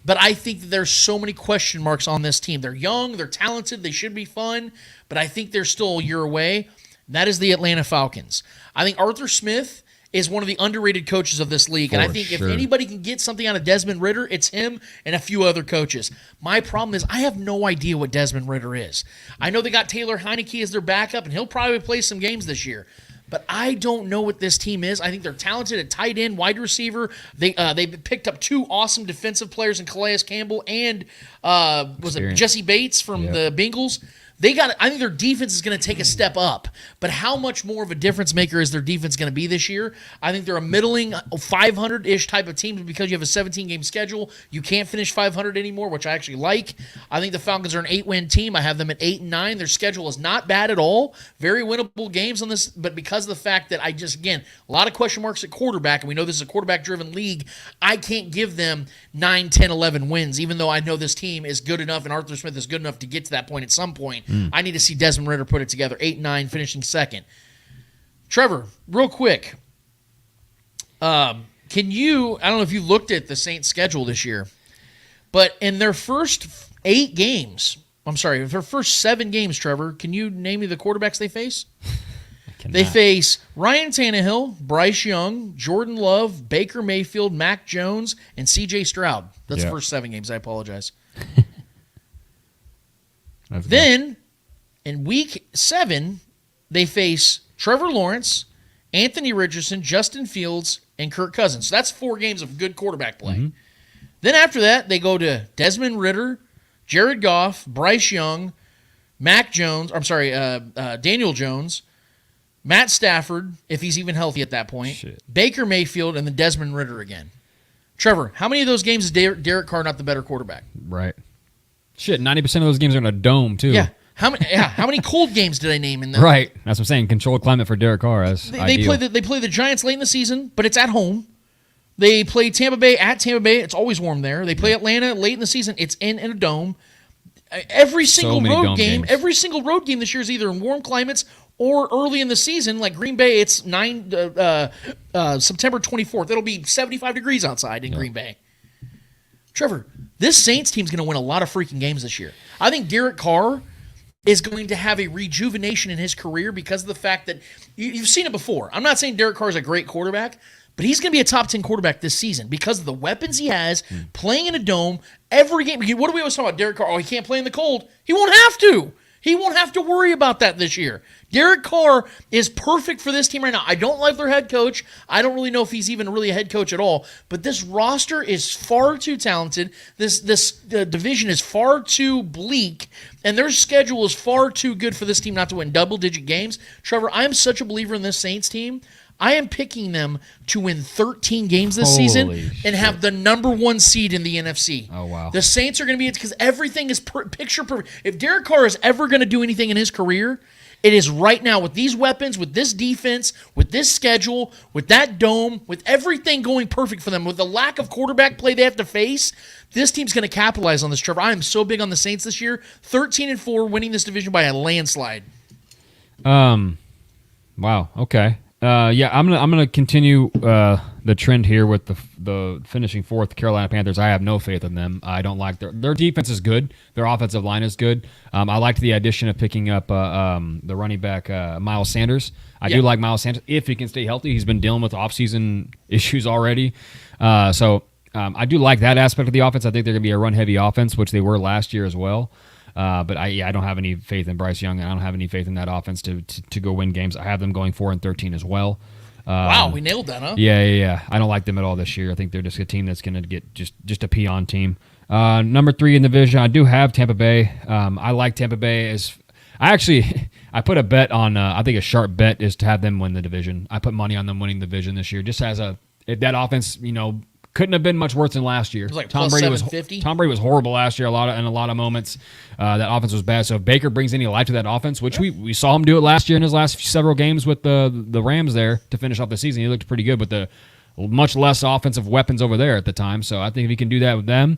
but I think that there's so many question marks on this team. They're young, they're talented, they should be fun, but I think they're still a year away. That is the Atlanta Falcons. I think Arthur Smith is one of the underrated coaches of this league. And I think if anybody can get something out of Desmond Ridder, it's him and a few other coaches. My problem is I have no idea what Desmond Ridder is. I know they got Taylor Heineke as their backup, and he'll probably play some games this year. But I don't know what this team is. I think they're talented at tight end, wide receiver. They picked up 2 awesome defensive players in Calais Campbell and Jesse Bates from the Bengals. I think their defense is going to take a step up, but how much more of a difference maker is their defense going to be this year? I think they're a middling 500-ish type of team because you have a 17-game schedule. You can't finish 500 anymore, which I actually like. I think the Falcons are an 8-win team. I have them at 8-9. Their schedule is not bad at all. Very winnable games on this, but because of the fact that again, a lot of question marks at quarterback, and we know this is a quarterback-driven league, I can't give them 9, 10, 11 wins, even though I know this team is good enough and Arthur Smith is good enough to get to that point at some point. I need to see Desmond Ridder put it together. 8-9, finishing second. Trevor, real quick. Can you, I don't know if you looked at the Saints' schedule this year, but in their first 8 games, their first 7 games, Trevor, can you name me the quarterbacks they face? They face Ryan Tannehill, Bryce Young, Jordan Love, Baker Mayfield, Mac Jones, and C.J. Stroud. That's the first 7 games. I apologize. Then, in week 7, they face Trevor Lawrence, Anthony Richardson, Justin Fields, and Kirk Cousins. So that's 4 games of good quarterback play. Mm-hmm. Then after that, they go to Desmond Ridder, Jared Goff, Bryce Young, Daniel Jones, Matt Stafford, if he's even healthy at that point, Baker Mayfield, and then Desmond Ridder again. Trevor, how many of those games is Derek Carr not the better quarterback? Right. 90% of those games are in a dome, too. Yeah. How many cold games did I name in there? Right. That's what I'm saying. Controlled climate for Derek Carr. They play the Giants late in the season, but it's at home. They play Tampa Bay at Tampa Bay. It's always warm there. They play Atlanta late in the season. It's in a dome. Every single road game this year is either in warm climates or early in the season, like Green Bay. It's September 24th. It'll be 75 degrees outside in Green Bay. Trevor, this Saints team's going to win a lot of freaking games this year. I think Derek Carr is going to have a rejuvenation in his career because of the fact that you've seen it before. I'm not saying Derek Carr is a great quarterback, but he's going to be a top 10 quarterback this season because of the weapons he has, playing in a dome every game. What do we always talk about Derek Carr? Oh, he can't play in the cold. He won't have to. He won't have to worry about that this year. Derek Carr is perfect for this team right now. I don't like their head coach. I don't really know if he's even really a head coach at all. But this roster is far too talented. This division is far too bleak. And their schedule is far too good for this team not to win double-digit games. Trevor, I am such a believer in this Saints team. I am picking them to win 13 games this season and have the number 1 seed in the NFC. Oh, wow. The Saints are going to be, because everything is picture perfect. If Derek Carr is ever going to do anything in his career, it is right now with these weapons, with this defense, with this schedule, with that dome, with everything going perfect for them, with the lack of quarterback play they have to face. This team's going to capitalize on this, Trevor. I am so big on the Saints this year. 13-4, winning this division by a landslide. Wow. Okay. I'm gonna continue the trend here with the finishing 4th Carolina Panthers. I have no faith in them. I don't like their defense is good. Their offensive line is good. I liked the addition of picking up the running back Miles Sanders. I do like Miles Sanders if he can stay healthy. He's been dealing with offseason issues already. So I do like that aspect of the offense. I think they're gonna be a run-heavy offense, which they were last year as well. But I don't have any faith in Bryce Young, and I don't have any faith in that offense to go win games. I have them going 4-13 as well. Wow, we nailed that, huh? Yeah. I don't like them at all this year. I think they're just a team that's going to get just a peon team. Number 3 in the division, I do have Tampa Bay. I like Tampa Bay I put a bet on. I think a sharp bet is to have them win the division. I put money on them winning the division this year, just as if that offense, couldn't have been much worse than last year. It was like Tom Brady was horrible last year in a lot of moments. That offense was bad. So if Baker brings any life to that offense, which we saw him do it last year in his last several games with the Rams there to finish off the season. He looked pretty good with the much less offensive weapons over there at the time. So I think if he can do that with them,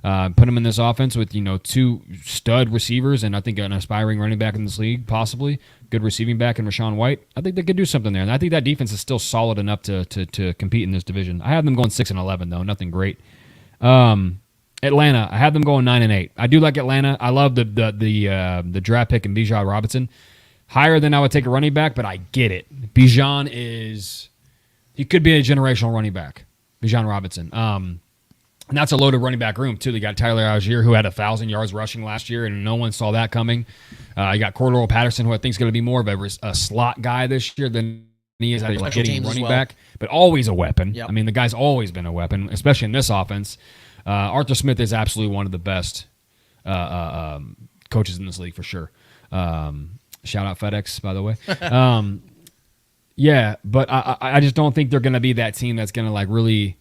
put him in this offense with 2 stud receivers and I think an aspiring running back in this league, possibly good receiving back in Rashawn White, I think they could do something there. And I think that defense is still solid enough to compete in this division. I have them going 6-11 though, nothing great. Atlanta, I have them going 9-8. I do like Atlanta. I love the draft pick in Bijan Robinson. Higher than I would take a running back, but I get it. Bijan He could be a generational running back, Bijan Robinson. And that's a loaded running back room, too. They got Tyler Algier, who had 1,000 yards rushing last year, and no one saw that coming. You got Cordero Patterson, who I think is going to be more of a slot guy this year than he is a hitting running back, but always a weapon. Yep. I mean, the guy's always been a weapon, especially in this offense. Arthur Smith is absolutely one of the best coaches in this league for sure. Shout out FedEx, by the way. Yeah, but I just don't think they're going to be that team that's going to like really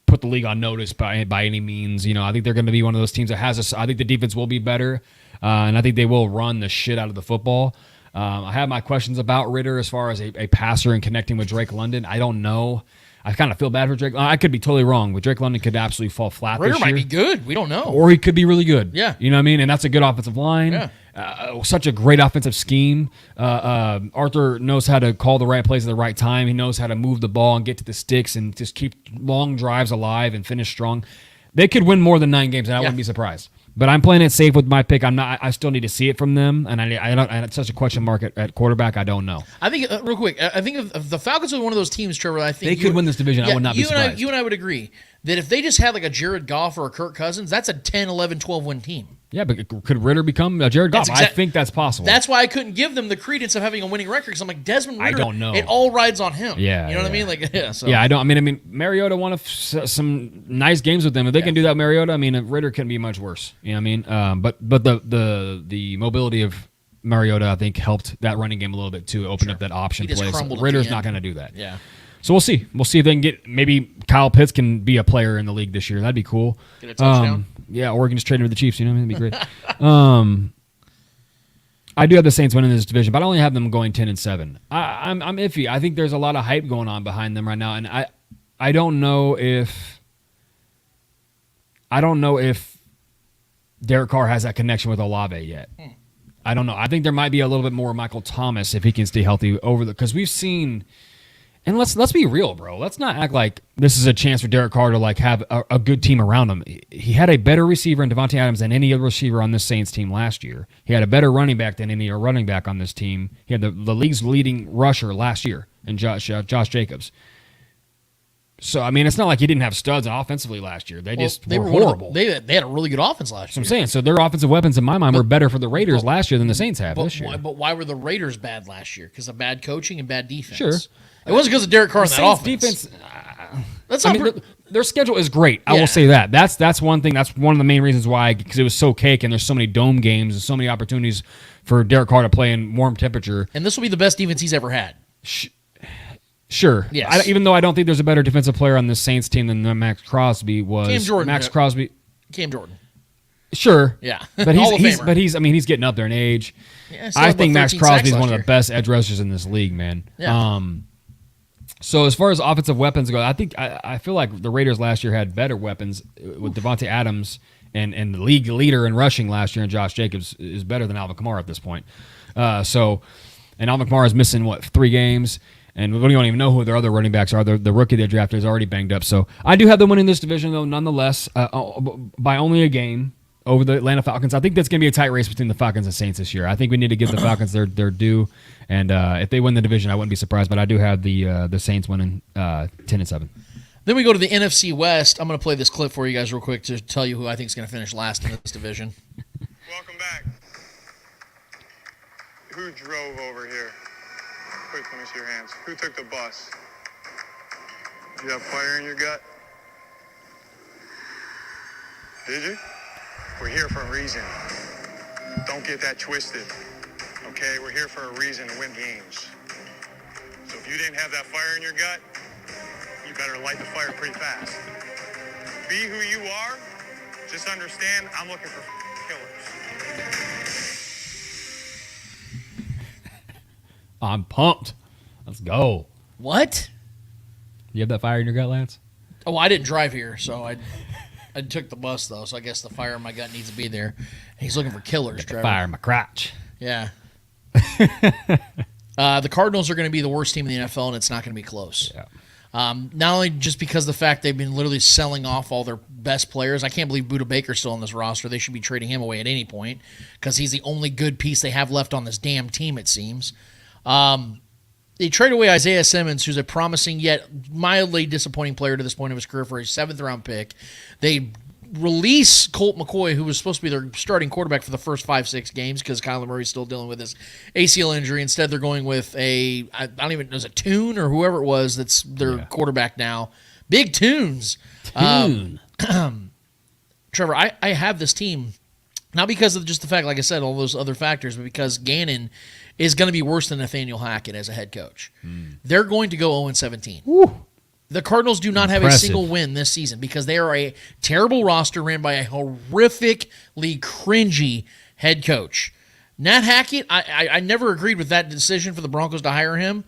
put the league on notice by any means. I think they're going to be one of those teams that I think the defense will be better, and I think they will run the shit out of the football. I have my questions about Ritter as far as a passer and connecting with Drake London. I don't know. I kind of feel bad for Drake. I could be totally wrong, but Drake London could absolutely fall flat Ritter this year. might be good. We don't know. Or he could be really good. Yeah. You know what I mean? And that's a good offensive line. Yeah. Such a great offensive scheme. Arthur knows how to call the right plays at the right time. He knows how to move the ball and get to the sticks and just keep long drives alive and finish strong. They could win more than 9 games, and I wouldn't be surprised. But I'm playing it safe with my pick. I still need to see it from them, and I don't. And it's such a question mark at quarterback. I don't know. I think real quick. I think if the Falcons are one of those teams, Trevor. I think they could win this division. I would not be surprised. You and I would agree that if they just had like a Jared Goff or a Kirk Cousins, that's a 10, 11, 12-win team. Yeah, but could Ritter become a Jared Goff? I think that's possible. That's why I couldn't give them the credence of having a winning record because I'm like Desmond Ritter. I don't know. It all rides on him. Yeah, you know what I mean? Like, So. Yeah, I don't. I mean, Mariota won some nice games with them. If they can do that, with Mariota. I mean, Ritter can be much worse. You know what I mean? But the mobility of Mariota, I think, helped that running game a little bit too. Opened up that option play. So Ritter's not going to do that. Yeah. So we'll see. We'll see if they can get maybe Kyle Pitts can be a player in the league this year. That'd be cool. Get a touchdown. Yeah, or we can just trade him to the Chiefs. You know what I mean? That'd be great. I do have the Saints winning this division, but I only have them going 10-7. I'm iffy. I think there's a lot of hype going on behind them right now, and I don't know if Derek Carr has that connection with Olave yet. I don't know. I think there might be a little bit more Michael Thomas if he can stay healthy because we've seen. And let's be real, bro. Let's not act like this is a chance for Derek Carr to like have a good team around him. He had a better receiver in Devontae Adams than any other receiver on this Saints team last year. He had a better running back than any other running back on this team. He had the league's leading rusher last year in Josh Jacobs. So, I mean, it's not like he didn't have studs offensively last year. They were horrible. They had a really good offense last year. I'm saying. So their offensive weapons, in my mind, were better for the Raiders last year than the Saints have this year. But why were the Raiders bad last year? Because of bad coaching and bad defense. Sure. It wasn't because of Derek Carr in that Saints offense. Defense. Their schedule is great. I will say that. That's one thing. That's one of the main reasons why, because it was so cake and there's so many dome games and so many opportunities for Derek Carr to play in warm temperature. And this will be the best defense he's ever had. Sure. Yes. Even though I don't think there's a better defensive player on the Saints team than Max Crosby was. Cam Jordan. Cam Jordan. Sure. Yeah. But he's getting up there in age. Yeah, I think Max Crosby is one of the best edge rushers in this league, man. Yeah. So as far as offensive weapons go, I feel like the Raiders last year had better weapons with Devontae Adams and the league leader in rushing last year, and Josh Jacobs is better than Alvin Kamara at this point. And Alvin Kamara is missing 3 games, and we don't even know who their other running backs are. The rookie they drafted is already banged up. So I do have them winning this division though, nonetheless, by only a game over the Atlanta Falcons. I think that's going to be a tight race between the Falcons and Saints this year. I think we need to give the Falcons their due, and if they win the division, I wouldn't be surprised. But I do have the Saints winning 10-7. Then we go to the NFC West. I'm going to play this clip for you guys real quick to tell you who I think is going to finish last in this division. Welcome back. Who drove over here? Quick, let me see your hands. Who took the bus? Do you have fire in your gut? Did you? We're here for a reason. Don't get that twisted. Okay? We're here for a reason to win games. So if you didn't have that fire in your gut, you better light the fire pretty fast. Be who you are. Just understand, I'm looking for killers. I'm pumped. Let's go. What? You have that fire in your gut, Lance? Oh, I didn't drive here, so I took the bus, though, so I guess the fire in my gut needs to be there. He's looking for killers, Trevor. Fire in my crotch. Yeah. The Cardinals are going to be the worst team in the NFL, and it's not going to be close. Yeah. Not only just because of the fact they've been literally selling off all their best players. I can't believe Budda Baker's still on this roster. They should be trading him away at any point because he's the only good piece they have left on this damn team, it seems. They trade away Isaiah Simmons, who's a promising yet mildly disappointing player to this point of his career for a 7th-round pick. They release Colt McCoy, who was supposed to be their starting quarterback for the first 5-6 games because Kyler Murray's still dealing with his ACL injury. Instead, they're going with I don't even know, is it Tune or whoever it was that's their quarterback now. Big Tunes. Trevor, I have this team, not because of just the fact, like I said, all those other factors, but because Gannon is going to be worse than Nathaniel Hackett as a head coach. They're going to go 0-17. The Cardinals do not have a single win this season because they are a terrible roster ran by a horrifically cringy head coach. Nat Hackett, I never agreed with that decision for the Broncos to hire him.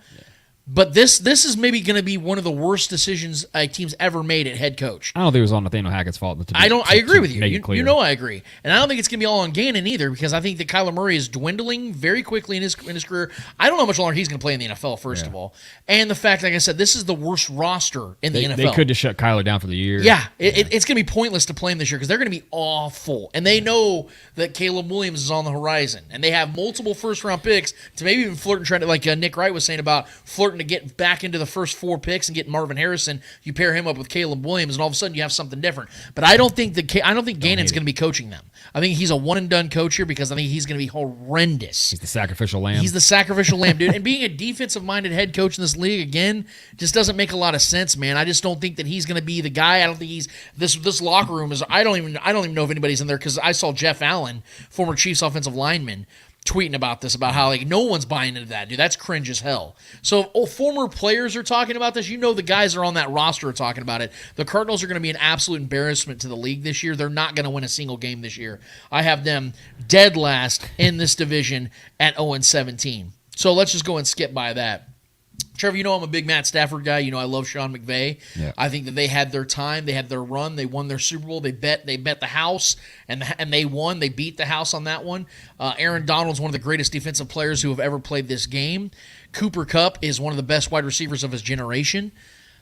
But this is maybe going to be one of the worst decisions a team's ever made at head coach. I don't think it was on Nathaniel Hackett's fault. I agree with you. You know I agree. And I don't think it's going to be all on Gannon either because I think that Kyler Murray is dwindling very quickly in his career. I don't know how much longer he's going to play in the NFL, first of all. And the fact, like I said, this is the worst roster in the NFL. They could just shut Kyler down for the year. Yeah, it's going to be pointless to play him this year because they're going to be awful. And they know that Caleb Williams is on the horizon. And they have multiple first-round picks to maybe even flirt and try to, like Nick Wright was saying about flirting to get back into the first 4 picks and get Marvin Harrison. You pair him up with Caleb Williams, and all of a sudden you have something different. But I don't think Gannon's going to be coaching them. I think he's a one-and-done coach here because I think he's going to be horrendous. He's the sacrificial lamb. He's the sacrificial lamb, dude. And being a defensive-minded head coach in this league, again, just doesn't make a lot of sense, man. I just don't think that he's going to be the guy. I don't think he's this locker room is. I don't even know if anybody's in there because I saw Jeff Allen, former Chiefs offensive lineman, tweeting about this, about how no one's buying into that, dude. That's cringe as hell. So former players are talking about this. The guys are on that roster are talking about it. The Cardinals are going to be an absolute embarrassment to the league this year. They're not going to win a single game this year. I have them dead last in this division at 0-17. So let's just go and skip by that. Trevor, I'm a big Matt Stafford guy. I love Sean McVay. Yeah. I think that they had their time. They had their run. They won their Super Bowl. They bet the house, and they won. They beat the house on that one. Aaron Donald's one of the greatest defensive players who have ever played this game. Cooper Kupp is one of the best wide receivers of his generation.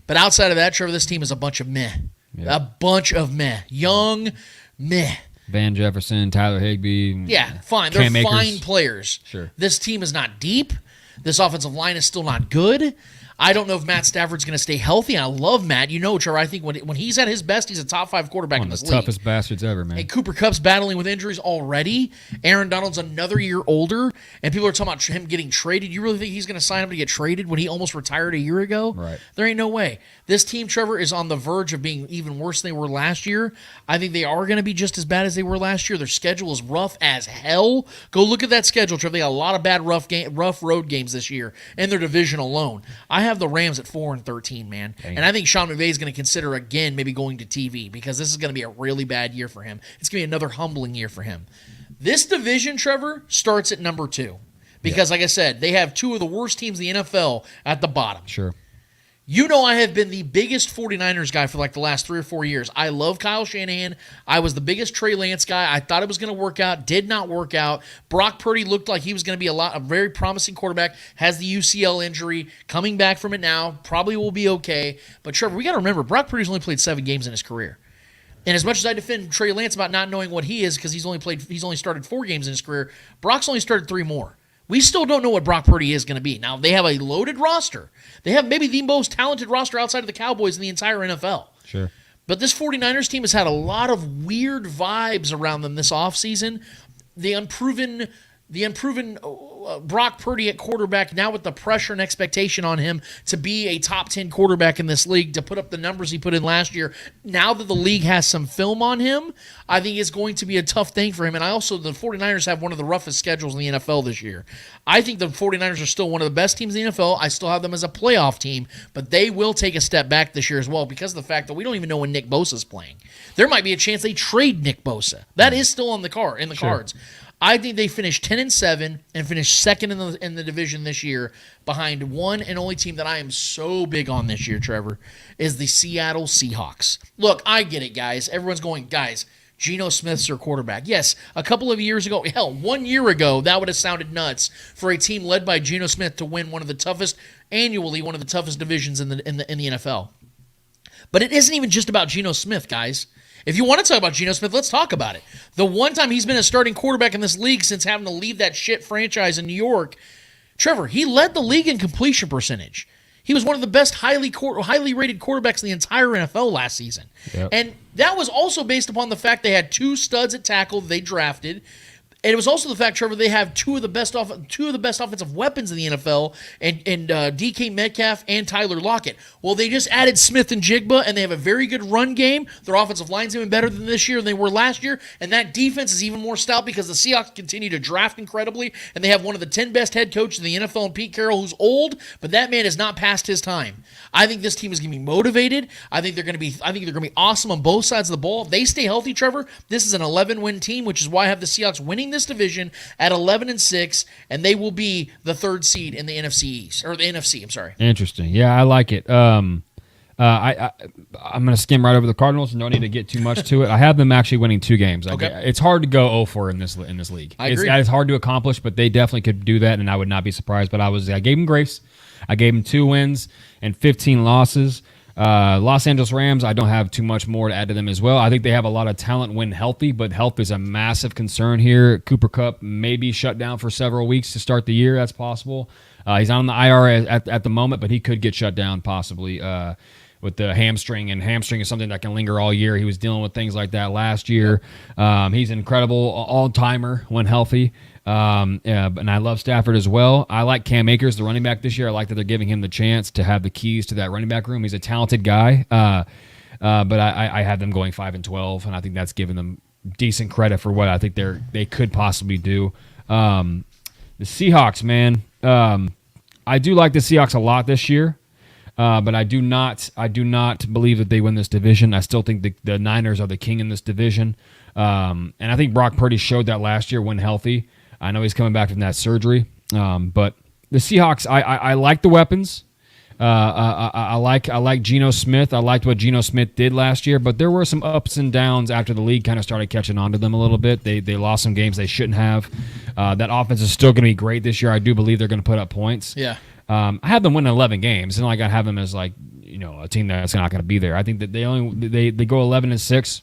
But outside of that, Trevor, this team is a bunch of meh. Yeah. A bunch of meh. Young meh. Van Jefferson, Tyler Higbee. Yeah, fine. They're fine players. Sure. This team is not deep. This offensive line is still not good. I don't know if Matt Stafford's going to stay healthy. I love Matt. Trevor, I think when he's at his best, he's a top 5 quarterback in this league. One of the toughest bastards ever, man. And Cooper Kupp's battling with injuries already. Aaron Donald's another year older, and people are talking about him getting traded. You really think he's going to sign up to get traded when he almost retired a year ago? Right. There ain't no way. This team, Trevor, is on the verge of being even worse than they were last year. I think they are going to be just as bad as they were last year. Their schedule is rough as hell. Go look at that schedule, Trevor. They got a lot of bad rough road games this year in their division alone. I have the Rams at 4-13, man. Dang. And I think Sean McVay is going to consider again maybe going to TV because this is going to be a really bad year for him. It's going to be another humbling year for him. This division, Trevor, starts at number 2 because, like I said, they have 2 of the worst teams in the NFL at the bottom. Sure. I have been the biggest 49ers guy for the last 3 or 4 years. I love Kyle Shanahan. I was the biggest Trey Lance guy. I thought it was going to work out. Did not work out. Brock Purdy looked like he was going to be a very promising quarterback. Has the UCL injury. Coming back from it now. Probably will be okay. But Trevor, we got to remember, Brock Purdy's only played 7 games in his career. And as much as I defend Trey Lance about not knowing what he is because he's only started 4 games in his career, Brock's only started 3 more. We still don't know what Brock Purdy is going to be. Now, they have a loaded roster. They have maybe the most talented roster outside of the Cowboys in the entire NFL. Sure. But this 49ers team has had a lot of weird vibes around them this offseason. The unproven Brock Purdy at quarterback, now with the pressure and expectation on him to be a top 10 quarterback in this league, to put up the numbers he put in last year. Now that the league has some film on him, I think it's going to be a tough thing for him. And the 49ers have one of the roughest schedules in the NFL this year. I think the 49ers are still one of the best teams in the NFL. I still have them as a playoff team, but they will take a step back this year as well because of the fact that we don't even know when Nick Bosa is playing. There might be a chance they trade Nick Bosa. That is still on the cards. I think they finished 10-7 and finished second in the division this year behind one and only team that I am so big on this year, Trevor, is the Seattle Seahawks. Look, I get it, guys. Everyone's going, guys, Geno Smith's their quarterback. Yes, a couple of years ago, 1 year ago, that would have sounded nuts for a team led by Geno Smith to win one of the toughest divisions in the NFL. But it isn't even just about Geno Smith, guys. If you want to talk about Geno Smith, let's talk about it. The one time he's been a starting quarterback in this league since having to leave that shit franchise in New York, Trevor, he led the league in completion percentage. He was one of the best highly rated quarterbacks in the entire NFL last season. Yep. And that was also based upon the fact they had 2 studs at tackle that they drafted. And it was also the fact, Trevor, they have two of the best offensive weapons in the NFL, and DK Metcalf and Tyler Lockett. Well, they just added Smith and Jigba, and they have a very good run game. Their offensive line's even better than this year than they were last year, and that defense is even more stout because the Seahawks continue to draft incredibly, and they have one of the 10 best head coaches in the NFL, in Pete Carroll, who's old, but that man has not passed his time. I think this team is going to be motivated. I think they're going to be awesome on both sides of the ball. If they stay healthy, Trevor, this is an 11-win team, which is why I have the Seahawks winning this division at 11-6, and they will be the 3rd seed in the NFC East, or the NFC. I'm sorry. Interesting. Yeah, I like it. I'm going to skim right over the Cardinals and don't need to get too much to it. I have them actually winning 2 games. Okay. It's hard to go 0-4 in this league. I agree. It's hard to accomplish, but they definitely could do that, and I would not be surprised. But I gave them grace. I gave them 2 wins and 15 losses. Los Angeles Rams, I don't have too much more to add to them as well. I think they have a lot of talent when healthy, but health is a massive concern here. Cooper Kupp may be shut down for several weeks to start the year. That's possible. He's on the IR at the moment, but he could get shut down possibly with the hamstring, and hamstring is something that can linger all year. He was dealing with things like that last year. He's an incredible all-timer when healthy. And I love Stafford as well. I like Cam Akers, the running back this year. I like that they're giving him the chance to have the keys to that running back room. He's a talented guy, but I have them going 5-12, and I think that's giving them decent credit for what I think they could possibly do. The Seahawks, man, I do like the Seahawks a lot this year. But I do not believe that they win this division. I still think the Niners are the king in this division. And I think Brock Purdy showed that last year when healthy. I know he's coming back from that surgery. But the Seahawks, I like the weapons. I like Geno Smith. I liked what Geno Smith did last year, but there were some ups and downs after the league kind of started catching on to them a little bit. They lost some games they shouldn't have. That offense is still going to be great this year. I do believe they're going to put up points. Yeah. I have them winning 11 games, and I have them as a team that's not going to be there. I think that they go 11-6.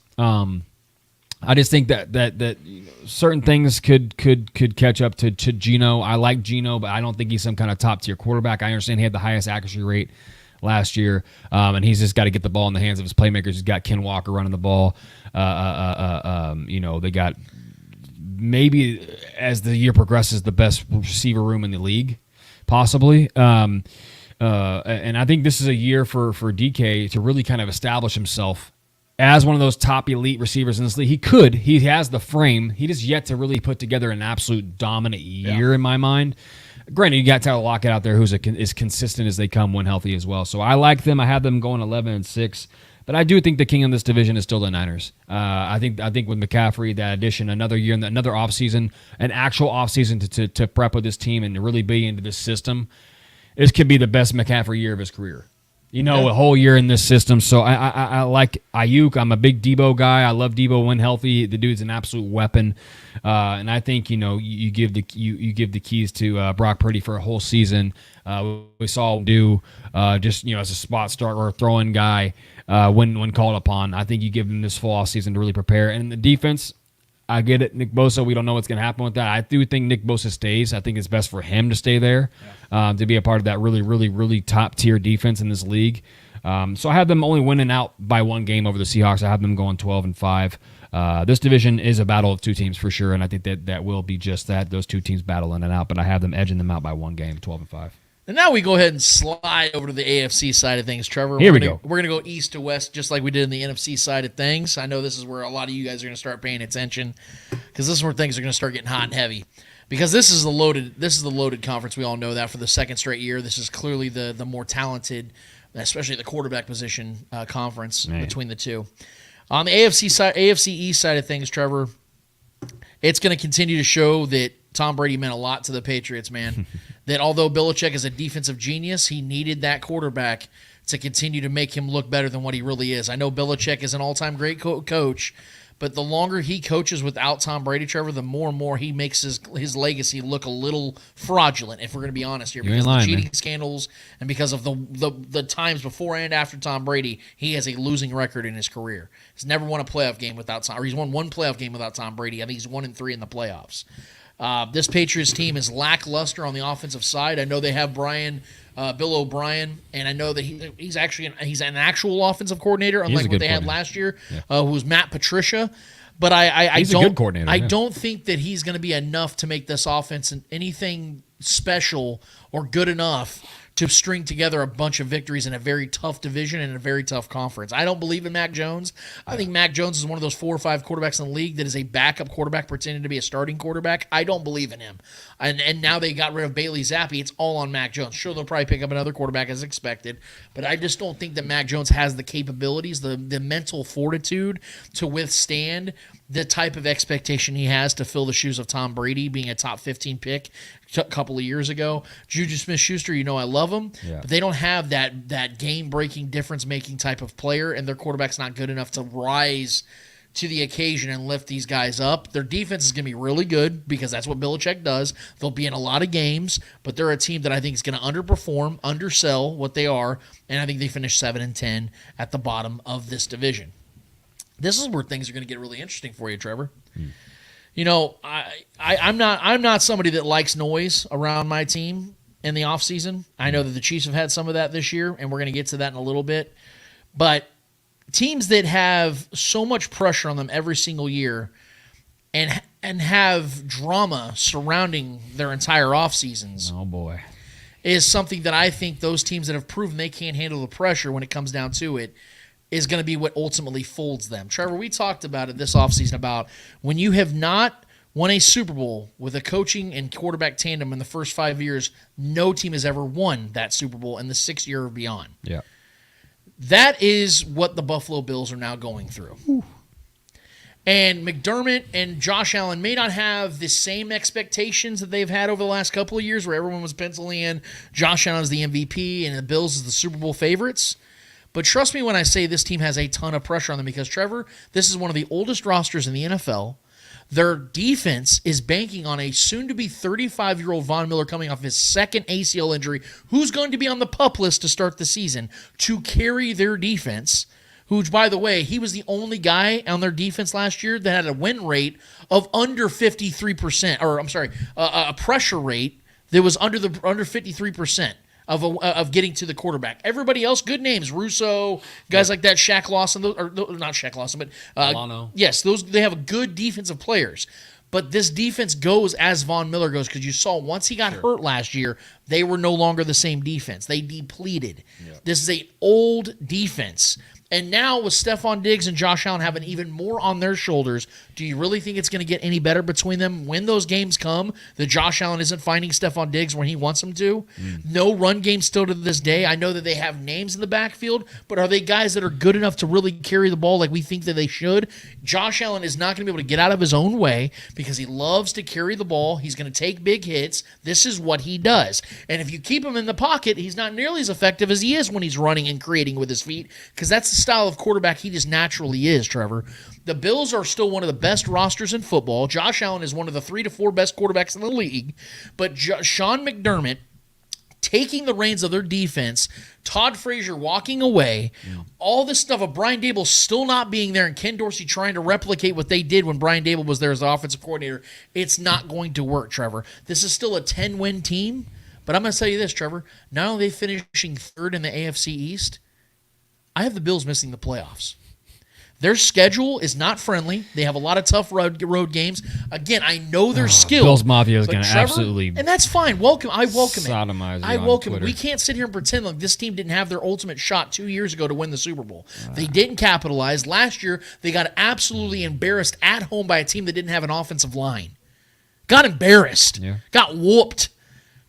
I just think that certain things could catch up to Geno. I like Geno, but I don't think he's some kind of top tier quarterback. I understand he had the highest accuracy rate last year, and he's just got to get the ball in the hands of his playmakers. He's got Ken Walker running the ball. They got maybe as the year progresses the best receiver room in the league. Possibly. And I think this is a year for DK to really kind of establish himself as one of those top elite receivers in this league. He has the frame. He just yet to really put together an absolute dominant year in my mind. Granted, you got Tyler Lockett out there who's as consistent as they come when healthy as well. So I like them. I have them going 11-6. But I do think the king of this division is still the Niners. I think with McCaffrey, that addition, another year, another offseason, an actual offseason to prep with this team and to really be into this system, this could be the best McCaffrey year of his career. A whole year in this system. So I like Ayuk. I'm a big Debo guy. I love Debo when healthy. The dude's an absolute weapon. And I think you give the keys to Brock Purdy for a whole season. We saw him do as a spot start or a throw-in guy when called upon. I think you give him this full off season to really prepare. And the defense, I get it. Nick Bosa, we don't know what's going to happen with that. I do think Nick Bosa stays. I think it's best for him to stay there, to be a part of that really, really, really top-tier defense in this league. So I have them only winning out by 1 game over the Seahawks. I have them going 12-5. This division is a battle of 2 teams for sure, and I think that will be just that, those 2 teams battling it out. But I have them edging them out by 1 game, 12-5. And now we go ahead and slide over to the AFC side of things, Trevor. Here we go. We're going to go east to west just like we did in the NFC side of things. I know this is where a lot of you guys are going to start paying attention because this is where things are going to start getting hot and heavy. Because this is the loaded conference. We all know that for the 2nd straight year. This is clearly the more talented, especially the quarterback position conference between the two. On the AFC East side of things, Trevor, it's going to continue to show that Tom Brady meant a lot to the Patriots, man. That although Belichick is a defensive genius, he needed that quarterback to continue to make him look better than what he really is. I know Belichick is an all-time great coach, but the longer he coaches without Tom Brady, Trevor, the more and more he makes his legacy look a little fraudulent, if we're going to be honest here. Because of the cheating scandals and because of the times before and after Tom Brady, he has a losing record in his career. He's never won a playoff game without Tom, or he's won 1 playoff game without Tom Brady. I think he's 1-3 in the playoffs. This Patriots team is lackluster on the offensive side. I know they have Bill O'Brien, and I know that he's an actual offensive coordinator, unlike what they had last year, who was Matt Patricia. But He's a good coordinator. I don't think that he's going to be enough to make this offense anything special or good enough to string together a bunch of victories in a very tough division and a very tough conference. I don't believe in Mac Jones. I think Mac Jones is one of those 4 or 5 quarterbacks in the league that is a backup quarterback pretending to be a starting quarterback. I don't believe in him. And now they got rid of Bailey Zappi. It's all on Mac Jones. Sure, they'll probably pick up another quarterback as expected, but I just don't think that Mac Jones has the capabilities, the mental fortitude to withstand the type of expectation he has to fill the shoes of Tom Brady being a top 15 pick a couple of years ago. Juju Smith-Schuster, I love him, but they don't have that game-breaking, difference-making type of player, and their quarterback's not good enough to rise to the occasion and lift these guys up. Their defense is going to be really good because that's what Belichick does. They'll be in a lot of games, but they're a team that I think is going to underperform, undersell what they are, and I think they finish 7-10 at the bottom of this division. This is where things are going to get really interesting for you, Trevor. I'm not somebody that likes noise around my team in the offseason. I know that the Chiefs have had some of that this year, and we're going to get to that in a little bit. But teams that have so much pressure on them every single year and have drama surrounding their entire offseasons. Oh, boy. Is something that I think those teams that have proven they can't handle the pressure when it comes down to it is going to be what ultimately folds them. Trevor, we talked about it this offseason about when you have not won a Super Bowl with a coaching and quarterback tandem in the first 5 years, no team has ever won that Super Bowl in the 6th year or beyond. Yeah. That is what the Buffalo Bills are now going through. Whew. And McDermott and Josh Allen may not have the same expectations that they've had over the last couple of years where everyone was penciling in Josh Allen as the MVP and the Bills as the Super Bowl favorites. But trust me when I say this team has a ton of pressure on them because, Trevor, this is one of the oldest rosters in the NFL. Their defense is banking on a soon-to-be 35-year-old Von Miller coming off his second ACL injury, who's going to be on the PUP list to start the season, to carry their defense, who, by the way, he was the only guy on their defense last year that had a win rate of under 53%, or I'm sorry, a pressure rate that was under 53%. Of getting to the quarterback. Everybody else, good names. Russo, guys like that, Shaq Lawson, or not Shaq Lawson, but Milano. Yes, they have good defensive players. But this defense goes as Von Miller goes because you saw once he got hurt last year, they were no longer the same defense. They depleted. Yep. This is an old defense. And now with Stephon Diggs and Josh Allen having even more on their shoulders, do you really think it's going to get any better between them when those games come that Josh Allen isn't finding Stephon Diggs when he wants him to? No run game still to this day. I know that they have names in the backfield, but are they guys that are good enough to really carry the ball like we think that they should? Josh Allen is not going to be able to get out of his own way because he loves to carry the ball. He's going to take big hits. This is what he does. And if you keep him in the pocket, he's not nearly as effective as he is when he's running and creating with his feet because that's the style of quarterback he just naturally is, Trevor. The Bills are still one of the best rosters in football. Josh Allen is one of the 3 to 4 best quarterbacks in the league. But Sean McDermott taking the reins of their defense, Todd Frazier walking away, all this stuff of Brian Daboll still not being there and Ken Dorsey trying to replicate what they did when Brian Daboll was there as the offensive coordinator, it's not going to work, Trevor. This is still a 10-win team, but I'm going to tell you this, Trevor. Not only are they finishing 3rd in the AFC East, I have the Bills missing the playoffs. Their schedule is not friendly. They have a lot of tough road games. Again, I know their skill. Bills Mafia is going to absolutely, and that's fine. I welcome it. I welcome it. We can't sit here and pretend like this team didn't have their ultimate shot 2 years ago to win the Super Bowl. They didn't capitalize. Last year, they got absolutely embarrassed at home by a team that didn't have an offensive line. Got embarrassed. Got whooped.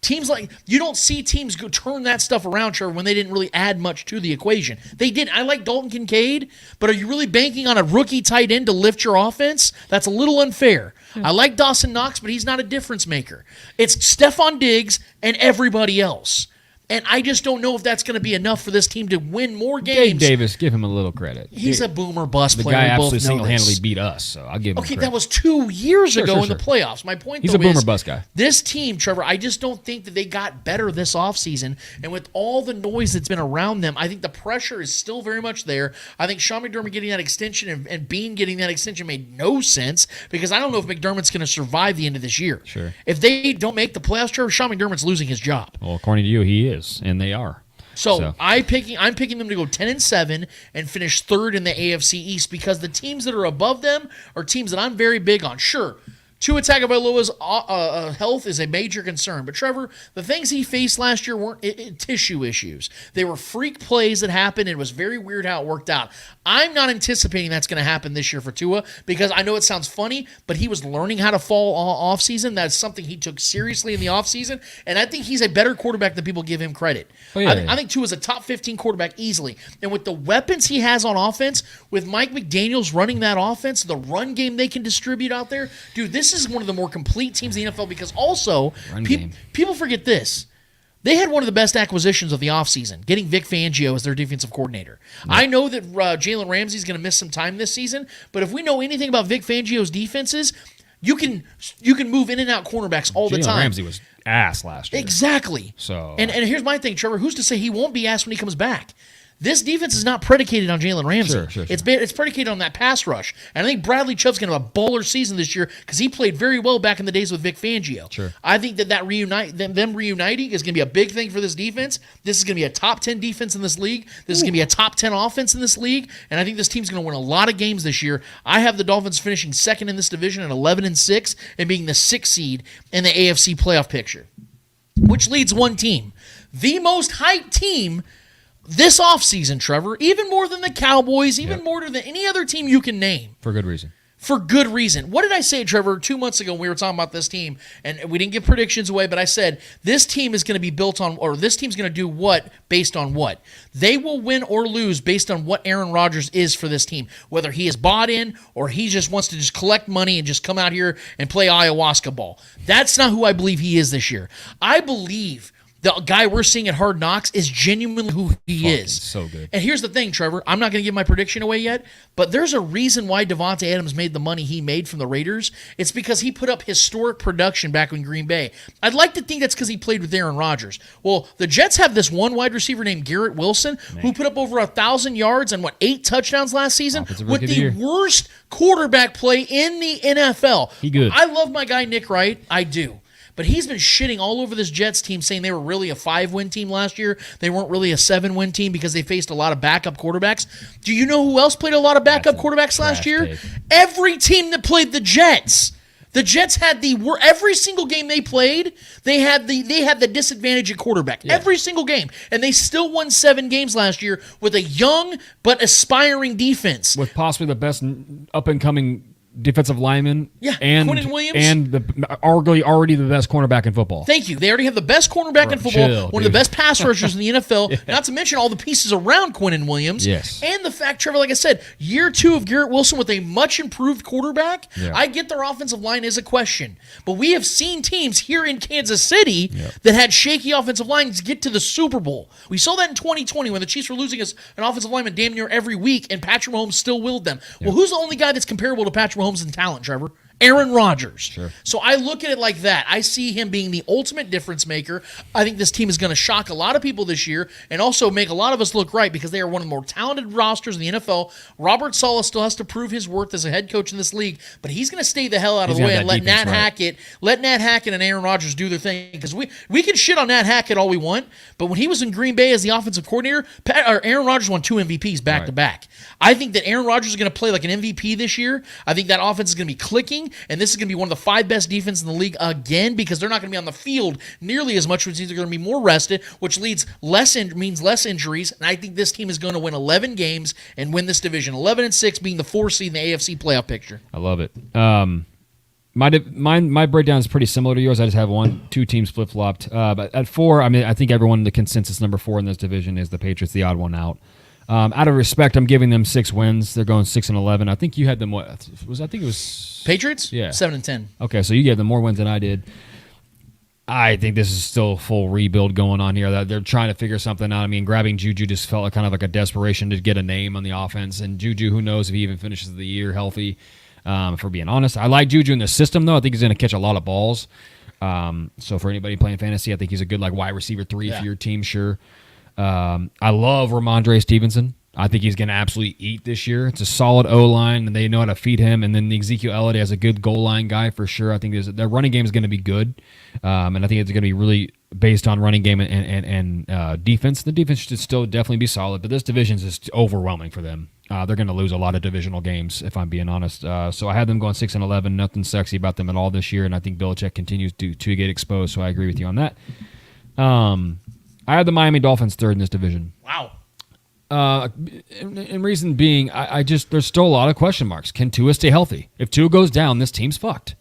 Teams like, you don't see teams go turn that stuff around, Trevor, when they didn't really add much to the equation. They did. I like Dalton Kincaid, but are you really banking on a rookie tight end to lift your offense? That's a little unfair. I like Dawson Knox, but he's not a difference maker. It's Stephon Diggs and everybody else. And I just don't know if that's going to be enough for this team to win more Gabe games. Davis, give him a little credit. He's a boomer bust The player. guy We both absolutely know single-handedly this. beat us, so I'll give him Okay, credit. that was 2 years ago Sure, in the playoffs. My point, He's though, a boomer is bust guy. this team, Trevor, I just don't think that they got better this offseason. And with all the noise that's been around them, I think the pressure is still very much there. I think Sean McDermott getting that extension and Bean getting that extension made no sense because I don't know if McDermott's going to survive the end of this year. Sure. If they don't make the playoffs, Trevor, Sean McDermott's losing his job. Well, according to you, he is, and they are. So I'm picking them to go 10-7 and finish third in the AFC East because the teams that are above them are teams that I'm very big on. Sure, Tua Tagovailoa's health is a major concern, but Trevor, the things he faced last year weren't tissue issues. They were freak plays that happened, and it was very weird how it worked out. I'm not anticipating that's going to happen this year for Tua because I know it sounds funny, but he was learning how to fall off season. That's something he took seriously in the off season, and I think he's a better quarterback than people give him credit. I think Tua's a top 15 quarterback easily, and with the weapons he has on offense, with Mike McDaniels running that offense, the run game they can distribute out there, dude, this is one of the more complete teams in the NFL because also people forget this. They had one of the best acquisitions of the offseason, getting Vic Fangio as their defensive coordinator. Yeah. I know that Jalen Ramsey's going to miss some time this season, but if we know anything about Vic Fangio's defenses, you can move in and out cornerbacks all the time. Jalen Ramsey was ass last year. Exactly. So and here's my thing, Trevor. Who's to say he won't be ass when he comes back? This defense is not predicated on Jalen Ramsey. Sure. It's predicated on that pass rush. And I think Bradley Chubb's going to have a baller season this year because he played very well back in the days with Vic Fangio. Sure. I think that them reuniting is going to be a big thing for this defense. This is going to be a top 10 defense in this league. This is going to be a top 10 offense in this league. And I think this team's going to win a lot of games this year. I have the Dolphins finishing second in this division at 11-6 and being the 6th seed in the AFC playoff picture, which leads one team. The most hyped team this offseason, Trevor, even more than the Cowboys, even more than any other team you can name. For good reason. For good reason. What did I say, Trevor, 2 months ago when we were talking about this team? And we didn't give predictions away, but I said this team is going to be built on, or this team's going to do what based on what? They will win or lose based on what Aaron Rodgers is for this team, whether he is bought in or he just wants to just collect money and just come out here and play ayahuasca ball. That's not who I believe he is this year. I believe the guy we're seeing at Hard Knocks is genuinely who he is. So good. And here's the thing, Trevor. I'm not going to give my prediction away yet, but there's a reason why Devontae Adams made the money he made from the Raiders. It's because he put up historic production back in Green Bay. I'd like to think that's because he played with Aaron Rodgers. Well, the Jets have this one wide receiver named Garrett Wilson who put up over 1,000 yards and 8 touchdowns last season with the worst quarterback play in the NFL. He good. I love my guy Nick Wright. I do. But he's been shitting all over this Jets team, saying they were really a 5-win team last year. They weren't really a 7-win team because they faced a lot of backup quarterbacks. Do you know who else played a lot of backup quarterbacks last year? Take. Every team that played the Jets. The Jets had every single game they played, they had the disadvantage at quarterback. Yeah. Every single game. And they still won 7 games last year with a young but aspiring defense. With possibly the best up-and-coming defensive lineman, and Quinnen Williams, and arguably already the best cornerback in football. Thank you. They already have the best cornerback in football, one of the best pass rushers in the NFL. Not to mention all the pieces around Quinnen Williams. Yes, and the fact, Trevor, like I said, year 2 of Garrett Wilson with a much improved quarterback. Yeah. I get their offensive line is a question, but we have seen teams here in Kansas City that had shaky offensive lines get to the Super Bowl. We saw that in 2020 when the Chiefs were losing an offensive lineman damn near every week, and Patrick Mahomes still willed them. Well, who's the only guy that's comparable to Patrick Mahomes in talent, Trevor? Aaron Rodgers. Sure. So I look at it like that. I see him being the ultimate difference maker. I think this team is going to shock a lot of people this year and also make a lot of us look right because they are one of the more talented rosters in the NFL. Robert Saleh still has to prove his worth as a head coach in this league, but he's going to stay the hell out of the way and let Nat Hackett and Aaron Rodgers do their thing because we can shit on Nat Hackett all we want, but when he was in Green Bay as the offensive coordinator, Aaron Rodgers won 2 MVPs back to back. I think that Aaron Rodgers is going to play like an MVP this year. I think that offense is going to be clicking. And this is going to be one of the 5 best defenses in the league again because they're not going to be on the field nearly as much, which means they're going to be more rested, which means less injuries. And I think this team is going to win 11 games and win this division. 11-6 being the 4th seed in the AFC playoff picture. I love it. My breakdown is pretty similar to yours. I just have 2 teams flip-flopped. But at 4, I think everyone, the consensus number 4 in this division is the Patriots, the odd one out. Out of respect, I'm giving them 6 wins. They're going 6-11. I think you had them. I think it was Patriots. Yeah, 7-10. Okay, so you gave them more wins than I did. I think this is still a full rebuild going on here. That they're trying to figure something out. I mean, grabbing Juju just felt like kind of like a desperation to get a name on the offense. And Juju, who knows if he even finishes the year healthy, for being honest. I like Juju in the system, though. I think he's going to catch a lot of balls. So for anybody playing fantasy, I think he's a good like wide receiver 3 for your team, sure. I love Ramondre Stevenson. I think he's going to absolutely eat this year. It's a solid O-line, and they know how to feed him. And then Ezekiel Elliott as a good goal line guy for sure. I think their running game is going to be good, and I think it's going to be really based on running game and defense. The defense should still definitely be solid, but this division is just overwhelming for them. They're going to lose a lot of divisional games, if I'm being honest. So I had them going 6-11. Nothing sexy about them at all this year, and I think Belichick continues to get exposed. So I agree with you on that. I had the Miami Dolphins third in this division. Wow. And reason being, I just there's still a lot of question marks. Can Tua stay healthy? If Tua goes down, this team's fucked.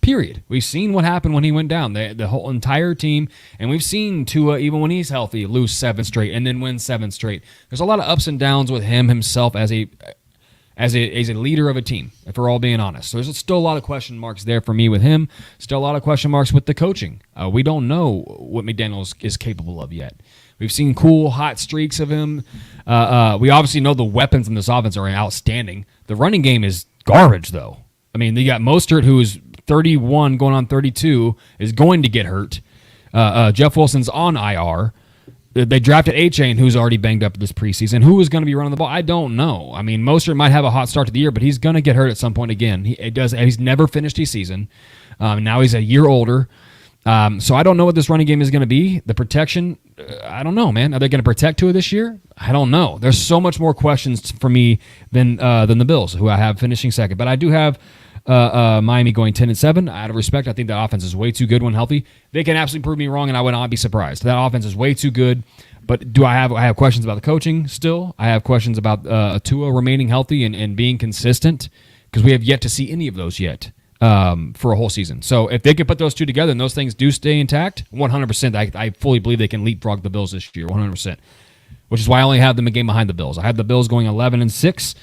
Period. We've seen what happened when he went down. The whole entire team, and we've seen Tua, even when he's healthy, lose 7 straight and then win 7 straight. There's a lot of ups and downs with himself as a leader of a team, if we're all being honest. So there's still a lot of question marks there for me with him. Still a lot of question marks with the coaching. We don't know what McDaniels is capable of yet. We've seen cool, hot streaks of him. We obviously know the weapons in this offense are outstanding. The running game is garbage, though. I mean, they got Mostert, who is 31 going on 32, is going to get hurt. Jeff Wilson's on IR. They drafted A-Chain, who's already banged up this preseason. Who is going to be running the ball? I don't know. I mean, Mostert might have a hot start to the year, but he's going to get hurt at some point again. He's never finished his season. Now he's a year older. So I don't know what this running game is going to be. The protection, I don't know, man. Are they going to protect Tua this year? I don't know. There's so much more questions for me than the Bills, who I have finishing second. But I do have Miami going 10-7. Out of respect, I think that offense is way too good when healthy. They can absolutely prove me wrong, and I would not be surprised. That offense is way too good. But I have questions about the coaching still. I have questions about Tua remaining healthy and being consistent, because we have yet to see any of those yet. For a whole season. So if they can put those two together and those things do stay intact, 100%, I fully believe they can leapfrog the Bills this year, 100%. Which is why I only have them a game behind the Bills. I have the Bills going 11-6.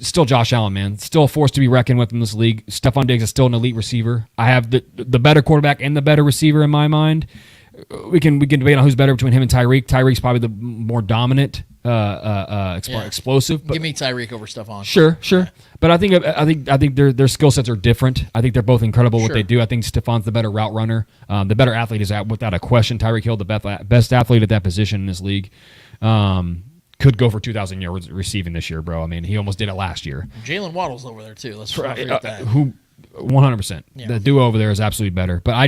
Still Josh Allen, man. Still a force to be reckoned with in this league. Stephon Diggs is still an elite receiver. I have the better quarterback and the better receiver in my mind. We can debate on who's better between him and Tyreek. Tyreek's probably the more dominant, explosive. But give me Tyreek over Stephon. Sure. But I think their skill sets are different. I think they're both incredible what they do. I think Stephon's the better route runner. The better athlete is without a question. Tyreek Hill, the best athlete at that position in this league. Could go for 2,000 yards receiving this year, bro. I mean, he almost did it last year. Jalen Waddle's over there too. Let's not forget that. Who 100%. Yeah. The duo over there is absolutely better. But I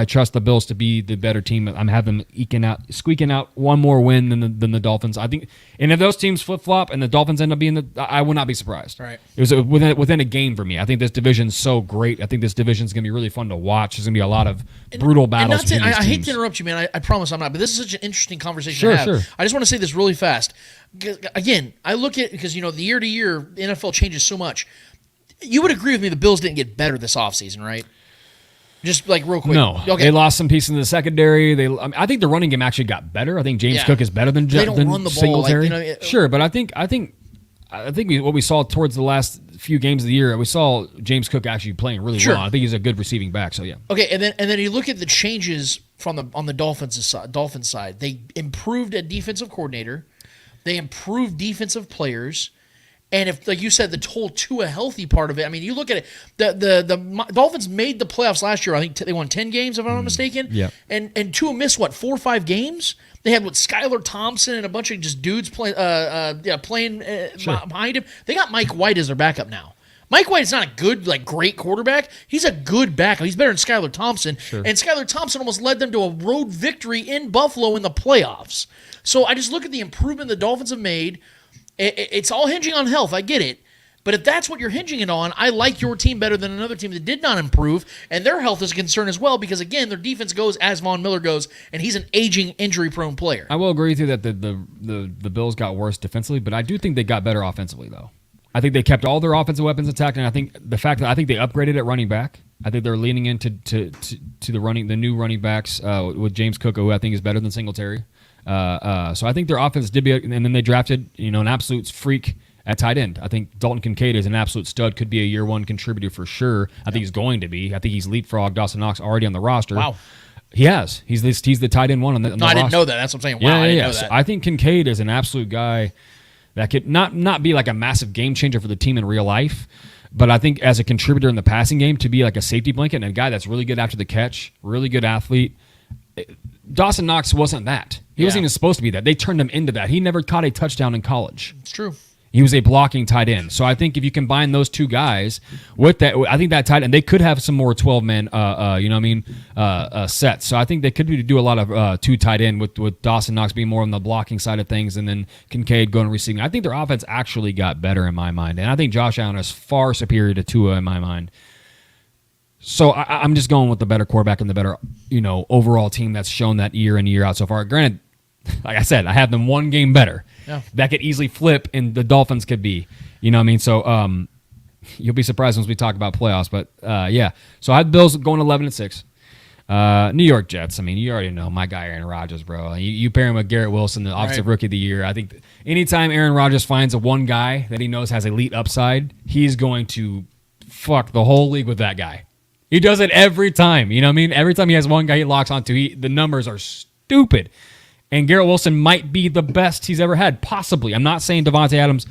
trust the Bills to be the better team. I'm having them squeaking out one more win than the Dolphins. I think, and if those teams flip flop and the Dolphins end up being I would not be surprised. Right. It was within a game for me. I think this division's so great. I think this division's gonna be really fun to watch. There's gonna be a lot of brutal battles. And I hate to interrupt you, man. I promise I'm not. But this is such an interesting conversation to have. Sure. I just want to say this really fast. Again, I look at because the year to year the NFL changes so much. You would agree with me the Bills didn't get better this offseason, right? Just like real quick. No, okay. They lost some pieces in the secondary. I think the running game actually got better. I think James Cook is better than run the Singletary. ball, sure, but I think what we saw towards the last few games of the year, we saw James Cook actually playing really well. I think he's a good receiving back. So yeah. Okay, and then you look at the changes on the Dolphins side. They improved a defensive coordinator. They improved defensive players. And if, like you said, the whole Tua healthy part of it, I mean, you look at it, the Dolphins made the playoffs last year. I think they won 10 games, if I'm not mistaken. Yeah. And Tua missed, 4 or 5 games? They had, Skylar Thompson and a bunch of just dudes playing behind him. They got Mike White as their backup now. Mike White is not a good, great quarterback. He's a good backup. He's better than Skylar Thompson. Sure. And Skylar Thompson almost led them to a road victory in Buffalo in the playoffs. So I just look at the improvement the Dolphins have made. It's all hinging on health. I get it. But if that's what you're hinging it on, I like your team better than another team that did not improve, and their health is a concern as well because, again, their defense goes as Von Miller goes, and he's an aging, injury-prone player. I will agree with you that the Bills got worse defensively, but I do think they got better offensively, though. I think they kept all their offensive weapons intact, and I think the fact that I think they upgraded at running back. I think they're leaning into the new running backs with James Cook, who I think is better than Singletary. So I think their offense did be, and then they drafted an absolute freak at tight end. I think Dalton Kincaid is an absolute stud, could be a year one contributor for sure. I think he's going to be. I think he's leapfrogged Dawson Knox already on the roster. Wow. He has. He's the tight end one on the No, I didn't know that. That's what I'm saying. Wow, I didn't know So that. I think Kincaid is an absolute guy that could not be like a massive game changer for the team in real life, but I think as a contributor in the passing game to be like a safety blanket and a guy that's really good after the catch, really good athlete. Dawson Knox wasn't that. He wasn't even supposed to be that. They turned him into that. He never caught a touchdown in college. It's true. He was a blocking tight end. So I think if you combine those two guys with that, I think that tight end, they could have some more 12-man, sets. So I think they could do a lot of two tight end with Dawson Knox being more on the blocking side of things and then Kincaid going receiving. I think their offense actually got better in my mind. And I think Josh Allen is far superior to Tua in my mind. So I'm just going with the better quarterback and the better, overall team that's shown that year in, year out so far. Granted, like I said, I have them one game better. Yeah. That could easily flip, and the Dolphins could be. You know what I mean? So you'll be surprised once we talk about playoffs. But, yeah. So I have the Bills going 11-6. New York Jets, I mean, you already know my guy Aaron Rodgers, bro. You pair him with Garrett Wilson, the offensive rookie of the year. I think anytime Aaron Rodgers finds one guy that he knows has elite upside, he's going to fuck the whole league with that guy. He does it every time. You know what I mean? Every time he has one guy he locks onto, the numbers are stupid. And Garrett Wilson might be the best he's ever had, possibly. I'm not saying Devontae Adams,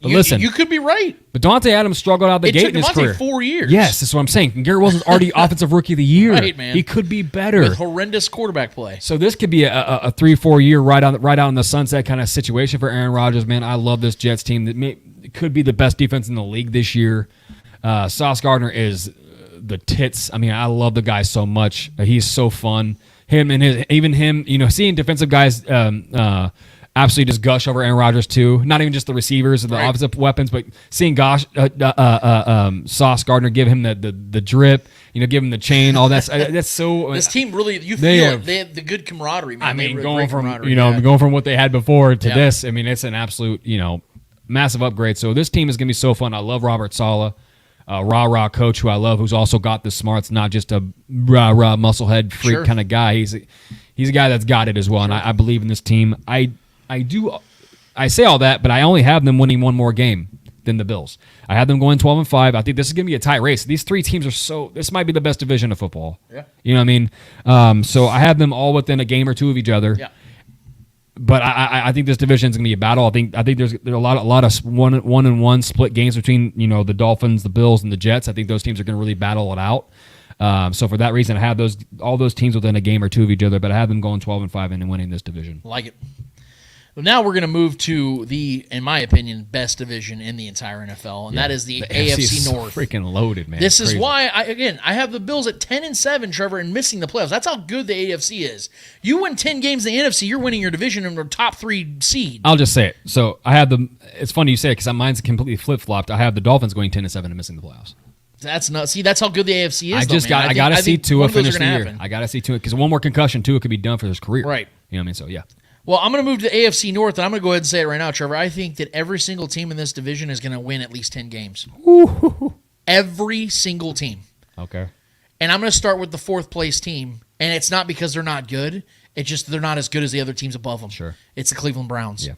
but listen. You could be right. But Devontae Adams struggled out the gate in his career. It took Devontae 4 years. Yes, that's what I'm saying. And Garrett Wilson's already offensive rookie of the year. Right, man. He could be better. With horrendous quarterback play. So this could be a 3-4 year right out in the sunset kind of situation for Aaron Rodgers, man. I love this Jets team. It could be the best defense in the league this year. Sauce Gardner is the tits. I mean, I love the guy so much. He's so fun. Seeing defensive guys absolutely just gush over Aaron Rodgers too. Not even just the receivers and the offensive weapons, but seeing Sauce Gardner give him the drip, give him the chain, all that. That's so. This team really, they have the good camaraderie. Man. I mean, going going from what they had before to this. I mean, it's an absolute massive upgrade. So this team is going to be so fun. I love Robert Saleh. Rah coach who I love, who's also got the smarts, not just a rah musclehead freak kind of guy. He's a guy that's got it as well, and I believe in this team. I say all that, but I only have them winning one more game than the Bills. I have them going 12-5. I think this is going to be a tight race. These three teams this might be the best division of football. Yeah. You know what I mean? So I have them all within a game or two of each other. Yeah. But I think this division is going to be a battle. I think there's a lot of 1-1 split games between the Dolphins, the Bills, and the Jets. I think those teams are going to really battle it out. So for that reason, I have all those teams within a game or two of each other. But I have them going 12-5 and winning this division. Like it. Well, now we're going to move to the, in my opinion, best division in the entire NFL, and that is the AFC North. So freaking loaded, man. This is why I have the Bills at 10-7, Trevor, and missing the playoffs. That's how good the AFC is. You win 10 games in the NFC, you're winning your division and the top 3 seed. I'll just say it. So I have them. It's funny you say it because mine's completely flip flopped. I have the Dolphins going 10-7 and missing the playoffs. That's not. See, that's how good the AFC is. I got to see Tua finish the year. I got to see Tua because one more concussion, Tua could be done for his career. Right. You know what I mean? So yeah. Well, I'm going to move to the AFC North, and I'm going to go ahead and say it right now, Trevor. I think that every single team in this division is going to win at least 10 games. Ooh. Every single team. Okay. And I'm going to start with the 4th place team, and it's not because they're not good. It's just they're not as good as the other teams above them. Sure. It's the Cleveland Browns. Yeah.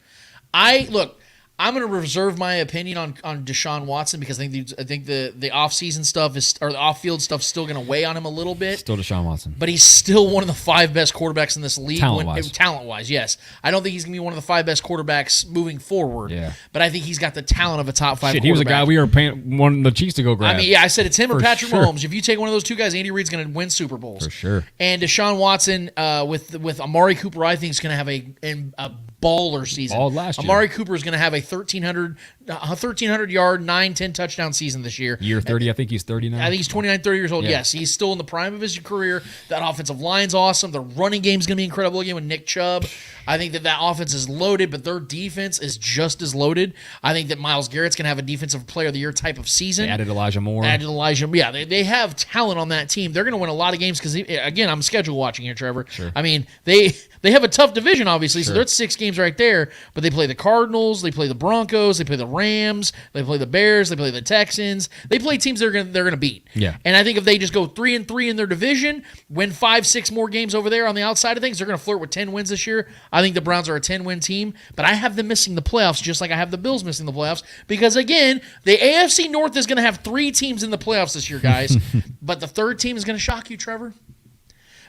I'm going to reserve my opinion on Deshaun Watson because I think the off-season stuff or the off-field stuff is still going to weigh on him a little bit. Still Deshaun Watson. But he's still one of the 5 best quarterbacks in this league. Talent-wise, yes. I don't think he's going to be one of the 5 best quarterbacks moving forward. Yeah. But I think he's got the talent of a top 5 quarterback. He was a guy we were wanting the Chiefs to go grab. I mean, I said it's him or Patrick sure. Mahomes. If you take one of those two guys, Andy Reid's going to win Super Bowls. For sure. And Deshaun Watson with Amari Cooper, I think is going to have a baller season. Balled last year. Amari Cooper is going to have a 1,300 yard, 9-10 touchdown season this year. Year 30, I think he's 30 now. I think he's 29, 30 years old. Yeah. Yes, he's still in the prime of his career. That offensive line's awesome. The running game's going to be incredible again with Nick Chubb. I think that offense is loaded, but their defense is just as loaded. I think that Myles Garrett's going to have a defensive player of the year type of season. They added Elijah Moore. Yeah, they have talent on that team. They're going to win a lot of games because, again, I'm schedule watching here, Trevor. Sure. I mean, they have a tough division, obviously, sure. so they're 6 games games right there, but they play the Cardinals, they play the Broncos, they play the Rams, they play the Bears, they play the Texans. They play teams they're gonna beat. Yeah. And I think if they just go 3-3 in their division, win 5-6 more games over there on the outside of things, they're gonna flirt with 10 wins this year. I think the Browns are a 10-win team, but I have them missing the playoffs just like I have the Bills missing the playoffs because, again, the AFC North is going to have 3 teams in the playoffs this year, guys, but the third team is going to shock you, Trevor,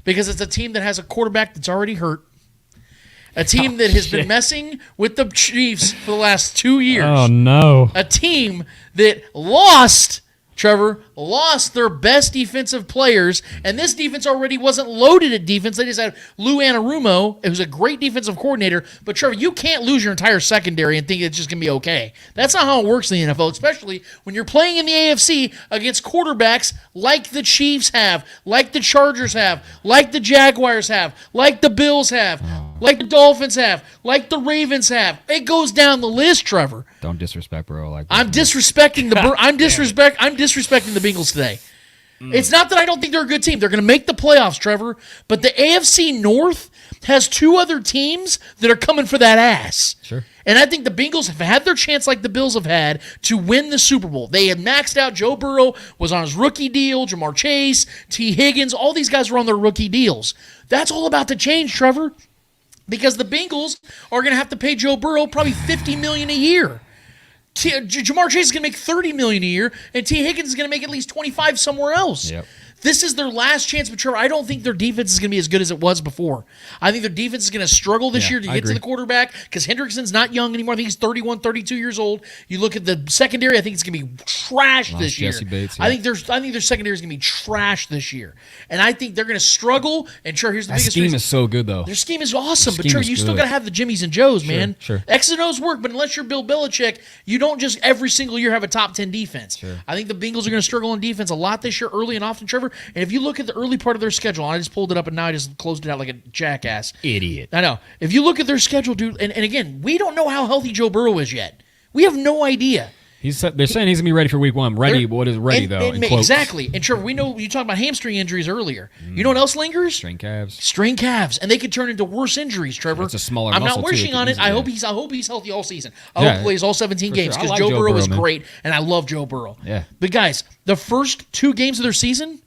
because it's a team that has a quarterback that's already hurt, a team that has been messing with the Chiefs for the last 2 years. Oh, no. A team that lost their best defensive players, and this defense already wasn't loaded at defense. They just had Lou Anarumo, who's a great defensive coordinator, but Trevor, you can't lose your entire secondary and think it's just going to be okay. That's not how it works in the NFL, especially when you're playing in the AFC against quarterbacks like the Chiefs have, like the Chargers have, like the Jaguars have, like the Bills have, like the Dolphins have, like the Ravens have. It goes down the list, Trevor. Don't disrespect Burrow like that. I'm disrespecting the I'm disrespecting the Bengals today. It's not that I don't think they're a good team. They're going to make the playoffs, Trevor. But the AFC North has 2 other teams that are coming for that ass. Sure. And I think the Bengals have had their chance like the Bills have had to win the Super Bowl. They had maxed out. Joe Burrow was on his rookie deal. Jamar Chase, T. Higgins, all these guys were on their rookie deals. That's all about to change, Trevor, because the Bengals are going to have to pay Joe Burrow probably $50 million a year. Jamar Chase is going to make $30 million a year, and T. Higgins is going to make at least $25 somewhere else. Yep. This is their last chance, but Trevor, I don't think their defense is going to be as good as it was before. I think their defense is going to struggle this year to get to the quarterback because Hendrickson's not young anymore. I think he's 31, 32 years old. You look at the secondary, I think it's going to be trash this year. Jesse Bates, I think their secondary is going to be trash this year. And I think they're going to struggle. And Trevor, here's the biggest scheme reason. is so good, though. Their scheme is awesome, but scheme Trevor, is you still good. got to have the Jimmies and Joes, man. Sure. X's and O's work, but unless you're Bill Belichick, you don't just every single year have a top 10 defense. Sure. I think the Bengals are going to struggle on defense a lot this year, early and often, Trevor. And if you look at the early part of their schedule, I just pulled it up and now I just closed it out like a jackass. Idiot. I know. If you look at their schedule, dude, and again, we don't know how healthy Joe Burrow is yet. We have no idea. They're saying he's going to be ready for week 1. Ready, but what is ready, though? in quotes. Exactly. And Trevor, we know you talked about hamstring injuries earlier. You know what else lingers? Strained calves. Strained calves, and they could turn into worse injuries, Trevor. It's a smaller I'm muscle, not too. wishing on it. Easily, I yeah. hope he's healthy all season. I hope he plays all 17 For games sure. I because like Joe Joe Burrow Burrow, is man. great, and I love Joe Burrow. Yeah. But guys, the first 2 games of their season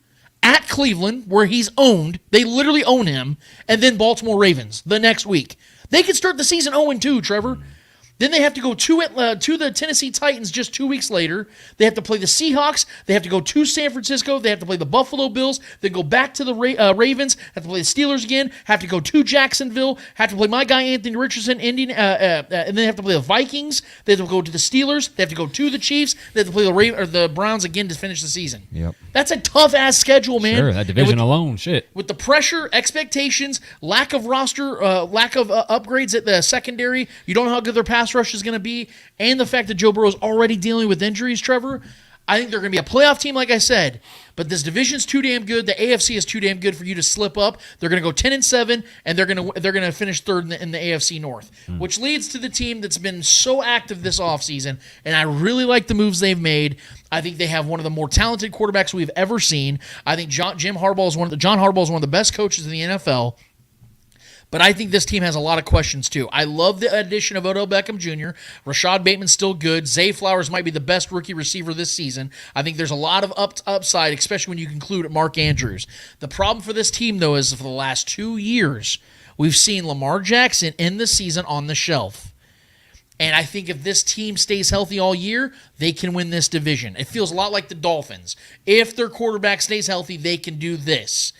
at Cleveland, where he's owned, they literally own him, and then Baltimore Ravens the next week. They could start the season 0-2, Trevor. Then they have to go to the Tennessee Titans just 2 weeks later. They have to play the Seahawks. They have to go to San Francisco. They have to play the Buffalo Bills. Then go back to the Ravens. Have to play the Steelers again. Have to go to Jacksonville. Have to play my guy Anthony Richardson, and then they have to play the Vikings. They have to go to the Steelers. They have to go to the Chiefs. They have to play the Browns again to finish the season. Yep. That's a tough ass schedule, man. Sure, that division alone, shit. With the pressure, expectations, lack of roster, lack of upgrades at the secondary, you don't know how good their pass rush is going to be, and the fact that Joe Burrow is already dealing with injuries, Trevor, I think they're going to be a playoff team, like I said. But this division's too damn good. The AFC is too damn good for you to slip up. They're going to go 10-7, and they're going to finish third in the AFC North, which leads to the team that's been so active this offseason. And I really like the moves they've made. I think they have one of the more talented quarterbacks we've ever seen. I think John Harbaugh is one of the best coaches in the NFL. But I think this team has a lot of questions, too. I love the addition of Odell Beckham Jr. Rashad Bateman's still good. Zay Flowers might be the best rookie receiver this season. I think there's a lot of upside, especially when you conclude Mark Andrews. The problem for this team, though, is for the last 2 years, we've seen Lamar Jackson end the season on the shelf. And I think if this team stays healthy all year, they can win this division. It feels a lot like the Dolphins. If their quarterback stays healthy, they can do this.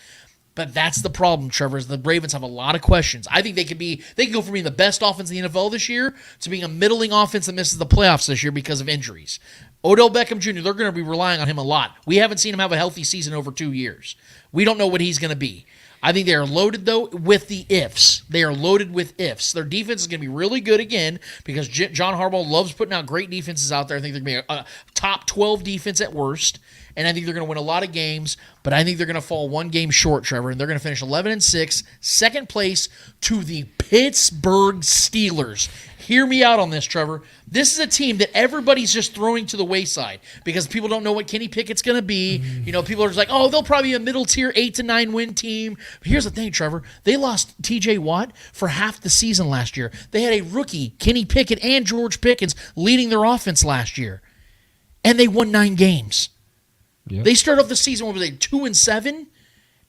But that's the problem, Trevor, is the Ravens have a lot of questions. I think they can go from being the best offense in the NFL this year to being a middling offense that misses the playoffs this year because of injuries. Odell Beckham Jr., they're going to be relying on him a lot. We haven't seen him have a healthy season over 2 years. We don't know what he's going to be. I think they are loaded, though, with the ifs. They are loaded with ifs. Their defense is going to be really good again because John Harbaugh loves putting out great defenses out there. I think they're going to be a top 12 defense at worst. and I think they're going to win a lot of games, but I think they're going to fall one game short, Trevor, and they're going to finish 11-6, second place to the Pittsburgh Steelers. Hear me out on this, Trevor. This is a team that everybody's just throwing to the wayside because people don't know what Kenny Pickett's going to be. You know, people are just like, oh, they'll probably be a middle tier 8 to 9 win team. But here's the thing, Trevor. They lost TJ Watt for half the season last year. They had a rookie, Kenny Pickett and George Pickens, leading their offense last year. And they won 9 games. Yep. They started off the season, what were they, 2-7?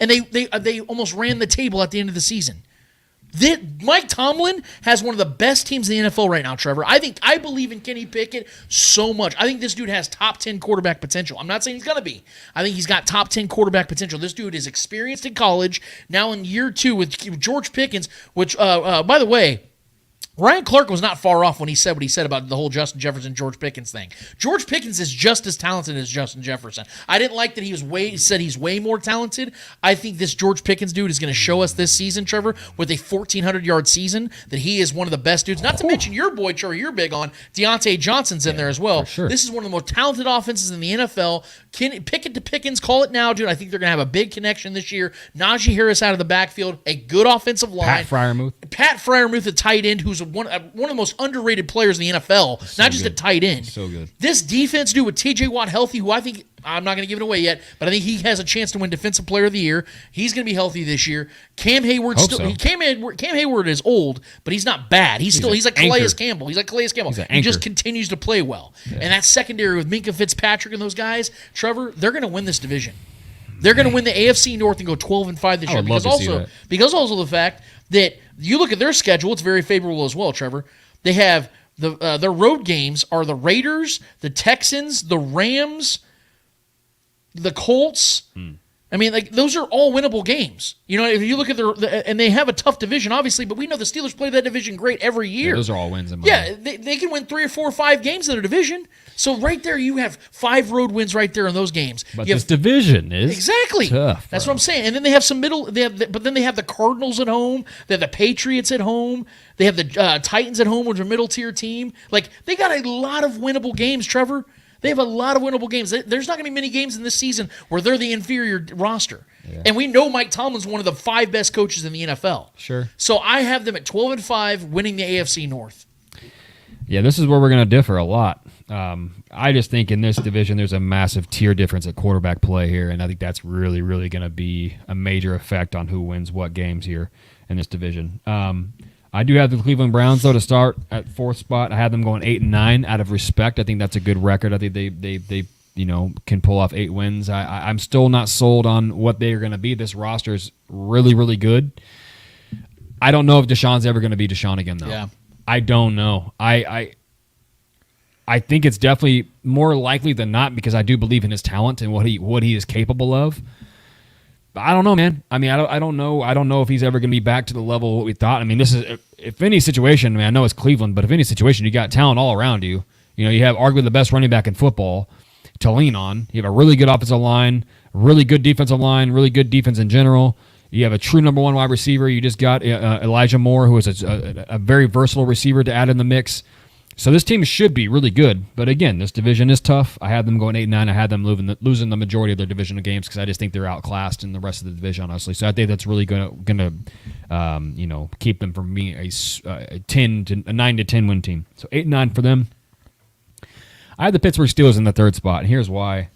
And they almost ran the table at the end of the season. Mike Tomlin has one of the best teams in the NFL right now, Trevor. I believe in Kenny Pickett so much. I think this dude has top 10 quarterback potential. I'm not saying he's going to be. I think he's got top 10 quarterback potential. This dude is experienced in college, now in year 2 with George Pickens, which, by the way, Ryan Clark was not far off when he said what he said about the whole Justin Jefferson, George Pickens thing. George Pickens is just as talented as Justin Jefferson. I didn't like that he said he's way more talented. I think this George Pickens dude is going to show us this season, Trevor, with a 1,400-yard season, that he is one of the best dudes. Not to mention your boy, Trevor, you're big on, Deontay Johnson's in there as well. Sure. This is one of the most talented offenses in the NFL. Pickett to Pickens, call it now, dude. I think they're going to have a big connection this year. Najee Harris out of the backfield, a good offensive line. Pat Freiermuth, a tight end, who's one of the most underrated players in the NFL, not just a tight end. So good. This defense, dude, with TJ Watt healthy, who I think, I'm not going to give it away yet, but I think he has a chance to win Defensive Player of the Year. He's going to be healthy this year. Cam Hayward Cam Hayward is old, but he's not bad. He's like Calais Campbell. He's like Calais Campbell. He just continues to play well. Yeah. And that secondary with Minkah Fitzpatrick and those guys, Trevor, they're going to win this division. They're going to win the AFC North and go 12-5 this year because also the fact that you look at their schedule, it's very favorable as well, Trevor. They have their road games are the Raiders, the Texans, the Rams, the Colts. I mean, like, those are all winnable games. You know, if you look at and they have a tough division, obviously, but we know the Steelers play that division great every year. Yeah, those are all wins in my mind. They can win 3 or 4 or 5 games in their division. So right there, you have 5 road wins right there in those games. But this division is exactly tough. That's what I'm saying. And then they have some but then they have the Cardinals at home. They have the Patriots at home. They have the Titans at home, which are a middle tier team. Like, they got a lot of winnable games, Trevor. They have a lot of winnable games. There's not going to be many games in this season where they're the inferior roster. Yeah. And we know Mike Tomlin's one of the 5 best coaches in the NFL. Sure. So I have them at 12-5, winning the AFC North. Yeah, this is where we're going to differ a lot. I just think in this division there's a massive tier difference at quarterback play here, and I think that's really, really going to be a major effect on who wins what games here in this division. I do have the Cleveland Browns, though, to start at 4th spot. I had them going 8-9 out of respect. I think that's a good record. I think they can pull off 8 wins. I'm still not sold on what they're going to be. This roster is really, really good. I don't know if Deshaun's ever going to be Deshaun again, though. Yeah. I don't know. I think it's definitely more likely than not because I do believe in his talent and what he is capable of. I don't know, man. I mean, I don't know. I don't know if he's ever going to be back to the level of what we thought. I mean, this is if any situation. I mean, I know it's Cleveland, but if any situation, you got talent all around you. You know, you have arguably the best running back in football to lean on. You have a really good offensive line, really good defensive line, really good defense in general. You have a true number 1 wide receiver. You just got Elijah Moore, who is a very versatile receiver to add in the mix. So this team should be really good. But again, this division is tough. I had them going 8-9. I had them losing the majority of their divisional games because I just think they're outclassed in the rest of the division, honestly. So I think that's really going to keep them from being a 9-10 win team. So 8-9 for them. I had the Pittsburgh Steelers in the 3rd spot, and here's why.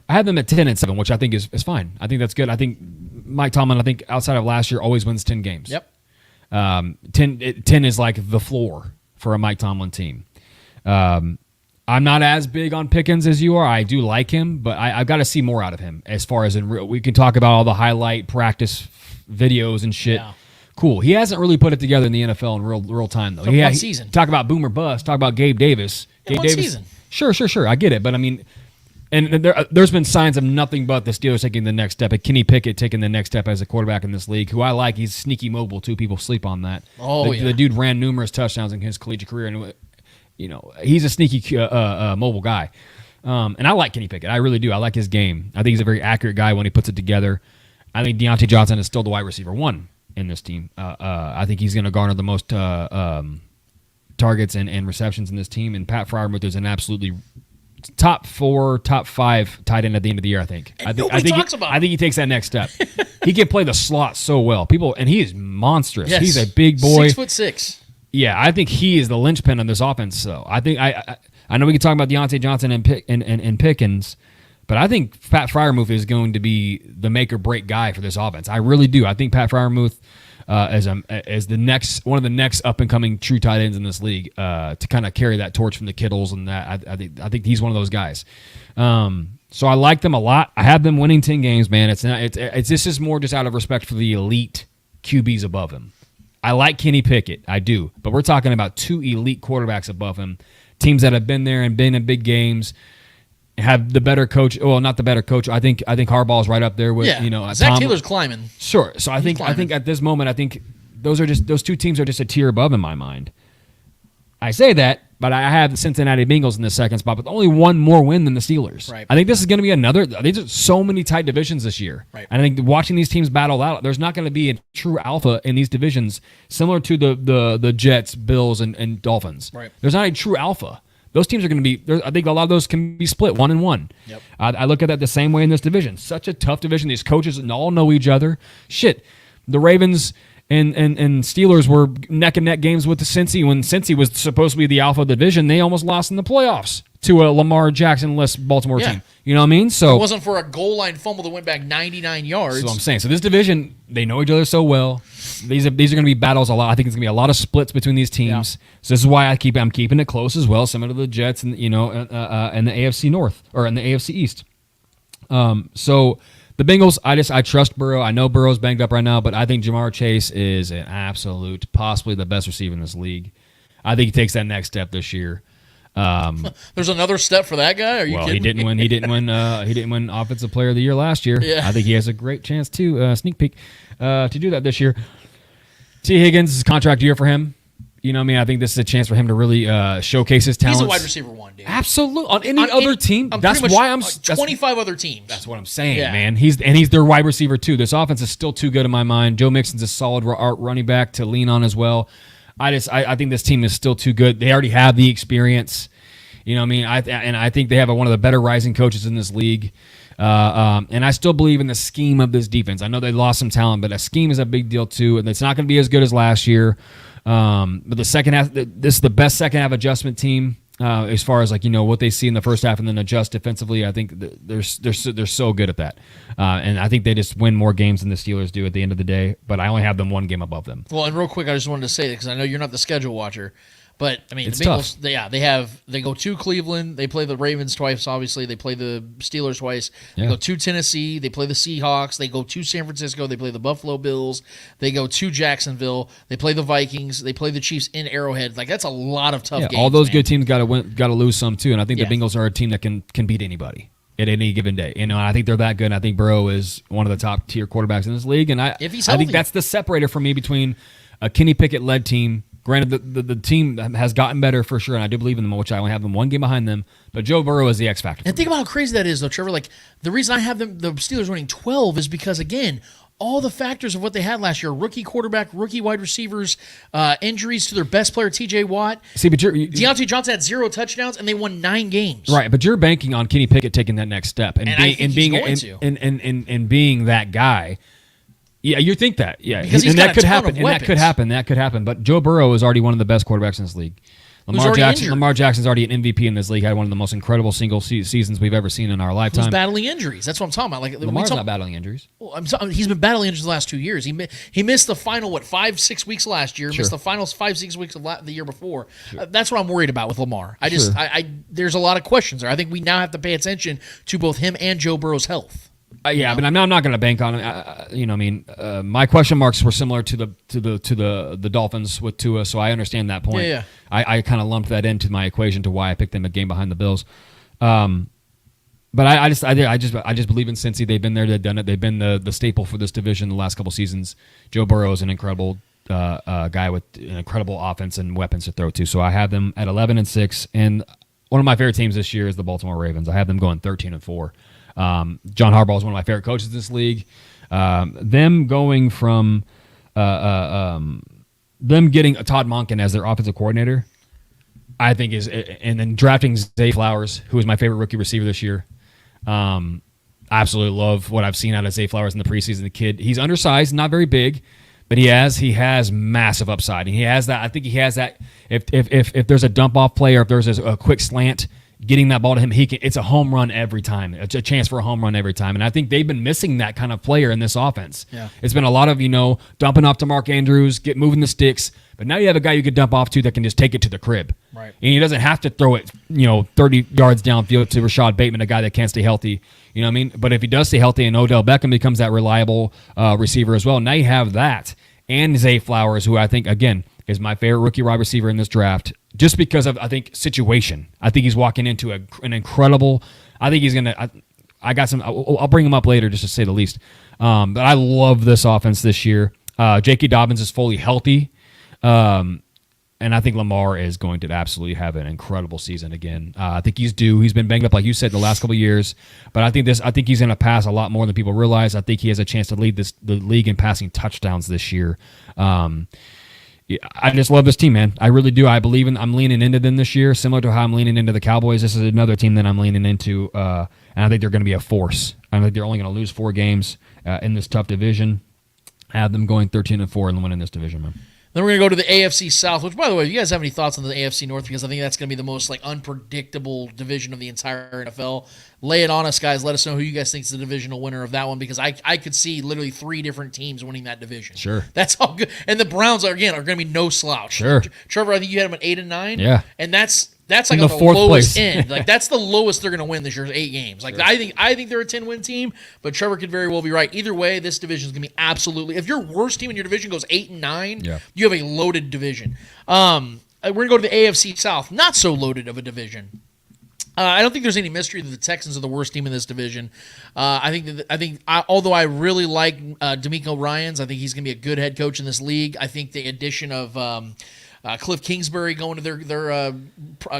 I had them at 10-7, which I think is fine. I think that's good. I think Mike Tomlin, outside of last year, always wins 10 games. Yep. 10 is like the floor for a Mike Tomlin team. I'm not as big on Pickens as you are. I do like him, but I've got to see more out of him as far as in real. We can talk about all the highlight practice videos and shit. Yeah. Cool. He hasn't really put it together in the NFL in real time, though. One season. Talk about boomer bust. Talk about Gabe Davis. One season. Sure. I get it, but I mean, and there's been signs of nothing but the Steelers taking the next step. Kenny Pickett taking the next step as a quarterback in this league, who I like. He's sneaky mobile, too. People sleep on that. The dude ran numerous touchdowns in his collegiate career, and he's a sneaky mobile guy. And I like Kenny Pickett. I really do. I like his game. I think he's a very accurate guy when he puts it together. I think Deontay Johnson is still the wide receiver 1 in this team. I think he's going to garner the most targets and receptions in this team. And Pat Freiermuth is an absolutely top 4, top 5 tight end at the end of the year. I think. Nobody talks about him. I think he takes that next step. He can play the slot so well. And he is monstrous. Yes. He's a big boy. 6'6". Yeah, I think he is the linchpin of this offense. Though I think I know we can talk about Deontay Johnson and Pickens, but I think Pat Freiermuth is going to be the make or break guy for this offense. I really do. I think Pat Freiermuth as one of the next up and coming true tight ends in this league to kind of carry that torch from the Kittles and that. I think he's one of those guys. So I like them a lot. I have them winning 10 games, man. This is more just out of respect for the elite QBs above him. I like Kenny Pickett, I do, but we're talking about 2 elite quarterbacks above him, teams that have been there and been in big games, have the better coach. Well, not the better coach. I think Harbaugh's right up there with Zach Taylor's climbing. Sure. So I think at this moment, I think those 2 teams are just a tier above in my mind. I say that, but I have the Cincinnati Bengals in the second spot, but only one more win than the Steelers. Right. I think this is going to be another. There's so many tight divisions this year. Right. And I think watching these teams battle out, there's not going to be a true alpha in these divisions, similar to the Jets, Bills, and Dolphins. Right. There's not a true alpha. Those teams are going to be. I think a lot of those can be split 1-1. Yep. I look at that the same way in this division. Such a tough division. These coaches all know each other. Shit, the Ravens and Steelers were neck and neck games with the Cincy. When Cincy was supposed to be the alpha of the division, they almost lost in the playoffs to a Lamar Jackson-less Baltimore team. You know what I mean? So it wasn't for a goal line fumble that went back 99 yards. That's what I'm saying. So this division, they know each other so well. These are going to be battles a lot. I think it's going to be a lot of splits between these teams. Yeah. So this is why I'm keeping it close as well, similar to the Jets and and the AFC North or in the AFC East. So the Bengals, I trust Burrow. I know Burrow's banged up right now, but I think Jamar Chase is an absolute, possibly the best receiver in this league. I think he takes that next step this year. There's another step for that guy. Are you kidding? He didn't win Offensive Player of the Year last year. Yeah. I think he has a great chance to sneak peek to do that this year. T. Higgins is contract year for him. You know what I mean? I think this is a chance for him to really showcase his talents. He's a wide receiver 1, dude. Absolutely. On any other team. That's why I'm 25 other teams. That's what I'm saying, man. He's their wide receiver too. This offense is still too good in my mind. Joe Mixon's a solid running back to lean on as well. I think this team is still too good. They already have the experience. You know what I mean? I think they have one of the better rising coaches in this league. And I still believe in the scheme of this defense. I know they lost some talent, but a scheme is a big deal too, and it's not going to be as good as last year. But the second half, this is the best second half adjustment team as far as what they see in the first half and then adjust defensively. I think they're so good at that, and I think they just win more games than the Steelers do at the end of the day. But I only have them one game above them. Well, and real quick, I just wanted to say that because I know you're not the schedule watcher. But I mean, it's the Bengals, tough. they go to Cleveland, they play the Ravens twice, obviously, they play the Steelers twice. They go to Tennessee, they play the Seahawks, they go to San Francisco, they play the Buffalo Bills, they go to Jacksonville, they play the Vikings, they play the Chiefs in Arrowhead. That's a lot of tough games. All those good teams got to lose some too, and I think the Bengals are a team that can beat anybody at any given day. I think they're that good. And I think Burrow is one of the top tier quarterbacks in this league, and I think that's the separator for me between a Kenny Pickett led team. Granted, the team has gotten better for sure, and I do believe in them, which I only have them one game behind them. But Joe Burrow is the X factor. And think about how crazy that is, though, Trevor. The reason I have the Steelers winning 12 is because, again, all the factors of what they had last year: rookie quarterback, rookie wide receivers, injuries to their best player, T.J. Watt. See, but Deontay Johnson had 0 touchdowns, and they won 9 games. Right, but you're banking on Kenny Pickett taking that next step and being that guy. Yeah, you think that. Yeah, because that could happen. That could happen. But Joe Burrow is already one of the best quarterbacks in this league. Lamar Jackson's already an MVP in this league. Had one of the most incredible single seasons we've ever seen in our lifetime. He's battling injuries. That's what I'm talking about. Lamar's not battling injuries. Well, he's been battling injuries the last 2 years. He missed the final 5-6 weeks last year. Missed the final 5-6 weeks of the year before. Sure. That's what I'm worried about with Lamar. There's a lot of questions there. I think we now have to pay attention to both him and Joe Burrow's health. But I'm not going to bank on it. My question marks were similar to the Dolphins with Tua, so I understand that point. Yeah. I kind of lumped that into my equation to why I picked them a game behind the Bills. But I just believe in Cincy. They've been there, they've done it. They've been the staple for this division the last couple seasons. Joe Burrow is an incredible guy with an incredible offense and weapons to throw to. So I have them at 11-6, and one of my favorite teams this year is the Baltimore Ravens. I have them going 13-4. John Harbaugh is one of my favorite coaches in this league. Them going from them getting Todd Monken as their offensive coordinator, I think is, and then drafting Zay Flowers, who is my favorite rookie receiver this year. Absolutely love what I've seen out of Zay Flowers in the preseason. The kid, he's undersized, not very big, but he has massive upside. And he has that. I think he has that. If there's a dump off play or if there's a quick slant, getting that ball to him, it's a home run every time. It's a chance for a home run every time. And I think they've been missing that kind of player in this offense. Yeah. It's been a lot of, dumping off to Mark Andrews, moving the sticks. But now you have a guy you could dump off to that can just take it to the crib. Right. And he doesn't have to throw it, 30 yards downfield to Rashad Bateman, a guy that can't stay healthy. You know what I mean? But if he does stay healthy and Odell Beckham becomes that reliable receiver as well, now you have that. And Zay Flowers, who I think, again, is my favorite rookie wide receiver in this draft, just because of, I think, situation. I think he's walking into an incredible – I think he's going to – I got some – I'll bring him up later just to say the least. But I love this offense this year. J.K. Dobbins is fully healthy. And I think Lamar is going to absolutely have an incredible season again. I think he's due. He's been banged up, like you said, the last couple of years. But I think he's going to pass a lot more than people realize. I think he has a chance to lead the league in passing touchdowns this year. I just love this team, man. I really do. I'm leaning into them this year, similar to how I'm leaning into the Cowboys. This is another team that I'm leaning into, and I think they're going to be a force. I think they're only going to lose 4 games in this tough division. I have them going 13-4 and winning this division, man. Then we're going to go to the AFC South, which, by the way, if you guys have any thoughts on the AFC North, because I think that's going to be the most unpredictable division of the entire NFL. Lay it on us, guys. Let us know who you guys think is the divisional winner of that one, because I could see literally 3 different teams winning that division. Sure. That's all good. And the Browns, are going to be no slouch. Sure. Trevor, I think you had them at 8-9. Yeah. And that's like in on the the 4th lowest place. end. That's the lowest they're going to win this year, 8 games. Sure. I think they're a 10-win team, but Trevor could very well be right. Either way, this division is going to be absolutely. If your worst team in your division goes 8-9, you have a loaded division. We're going to go to the AFC South. Not so loaded of a division. I don't think there's any mystery that the Texans are the worst team in this division. Although I really like DeMeco Ryans, I think he's going to be a good head coach in this league. I think the addition of Cliff Kingsbury going to their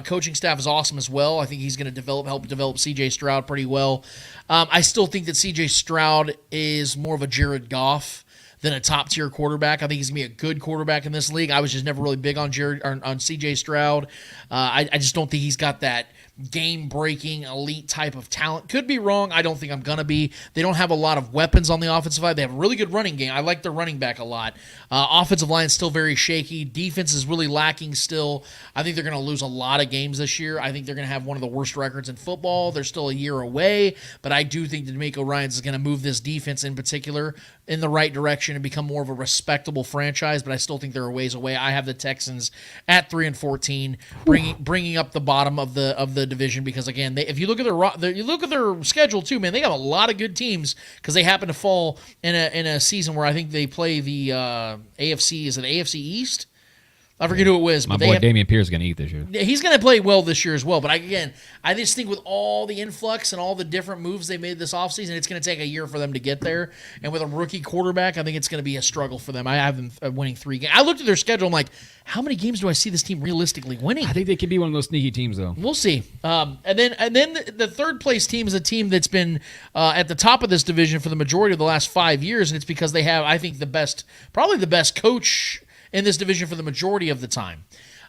coaching staff is awesome as well. I think he's going to help develop C.J. Stroud pretty well. I still think that C.J. Stroud is more of a Jared Goff than a top-tier quarterback. I think he's going to be a good quarterback in this league. I was just never really big on C.J. Stroud. I just don't think he's got that game-breaking, elite type of talent. Could be wrong. I don't think I'm going to be. They don't have a lot of weapons on the offensive side. They have a really good running game. I like their running back a lot. Offensive line is still very shaky. Defense is really lacking still. I think they're going to lose a lot of games this year. I think they're going to have one of the worst records in football. They're still a year away, but I do think that DeMeco Ryans is going to move this defense in particular in the right direction and become more of a respectable franchise, but I still think they're a ways away. I have the Texans at 3-14, bringing up the bottom of the division, because again, if you look at their schedule too, man, they got a lot of good teams because they happen to fall in a season where I think they play the AFC. Is it AFC East? I forget who it was. My boy Dameon Pierce is going to eat this year. He's going to play well this year as well. But I just think with all the influx and all the different moves they made this offseason, it's going to take a year for them to get there. And with a rookie quarterback, I think it's going to be a struggle for them. I have them winning 3 games. I looked at their schedule. I'm like, how many games do I see this team realistically winning? I think they could be one of those sneaky teams, though. We'll see. And then the third place team is a team that's been at the top of this division for the majority of the last 5 years, and it's because they have, I think, probably the best coach in this division for the majority of the time.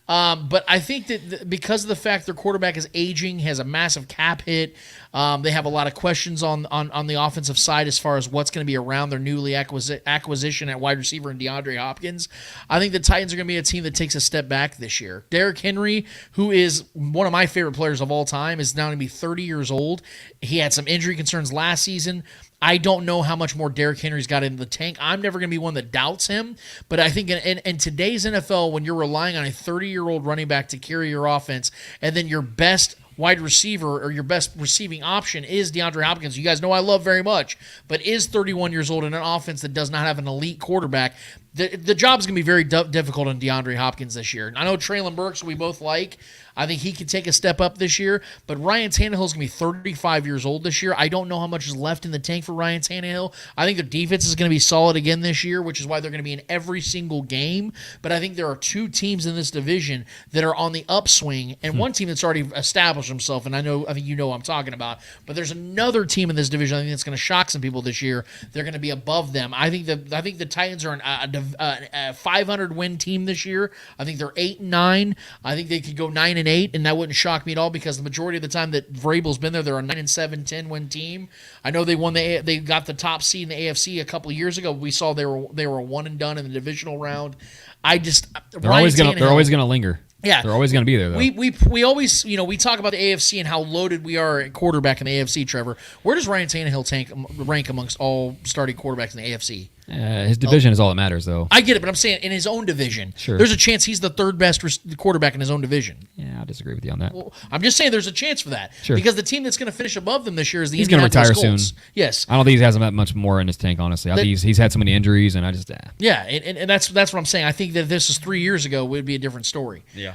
But I think that because of the fact their quarterback is aging, has a massive cap hit, they have a lot of questions on the offensive side as far as what's going to be around their newly acquisition at wide receiver in DeAndre Hopkins. I think the Titans are going to be a team that takes a step back this year. Derrick Henry, who is one of my favorite players of all time, is now going to be 30 years old. He had some injury concerns last season. I don't know how much more Derrick Henry's got in the tank. I'm never going to be one that doubts him, but I think in today's NFL, when you're relying on a 30-year-old running back to carry your offense, and then your best wide receiver or your best receiving option is DeAndre Hopkins, you guys know I love very much, but is 31 years old in an offense that does not have an elite quarterback, the job is going to be very difficult on DeAndre Hopkins this year. I know Treylon Burks, we both like. I think he could take a step up this year, but Ryan Tannehill is going to be 35 years old this year. I don't know how much is left in the tank for Ryan Tannehill. I think their defense is going to be solid again this year, which is why they're going to be in every single game. But I think there are 2 teams in this division that are on the upswing, and one team that's already established himself, and I think you know what I'm talking about. But there's another team in this division I think that's going to shock some people this year. They're going to be above them. I think the Titans are a a 500 win team this year. I think they're 8-9. I think they could go 9-8, and that wouldn't shock me at all because the majority of the time that Vrabel's been there, they're a 9-7, 10-win team. I know they got the top seed in the AFC a couple of years ago. We saw they were a one and done in the divisional round. They're always gonna linger. Yeah, they're always going to be there, though. We always, we talk about the AFC and how loaded we are at quarterback in the AFC, Trevor. Where does Ryan Tannehill rank amongst all starting quarterbacks in the AFC? His division is all that matters, though. I get it, but I'm saying in his own division. Sure. There's a chance he's the third best quarterback in his own division. Yeah, I disagree with you on that. Well, I'm just saying there's a chance for that. Sure. Because the team that's going to finish above them this year is the He's going to retire soon. Yes. I don't think he has that much more in his tank, honestly. I think he's had so many injuries, and I just... Yeah, and that's what I'm saying. I think that if this is 3 years ago, it would be a different story. Yeah.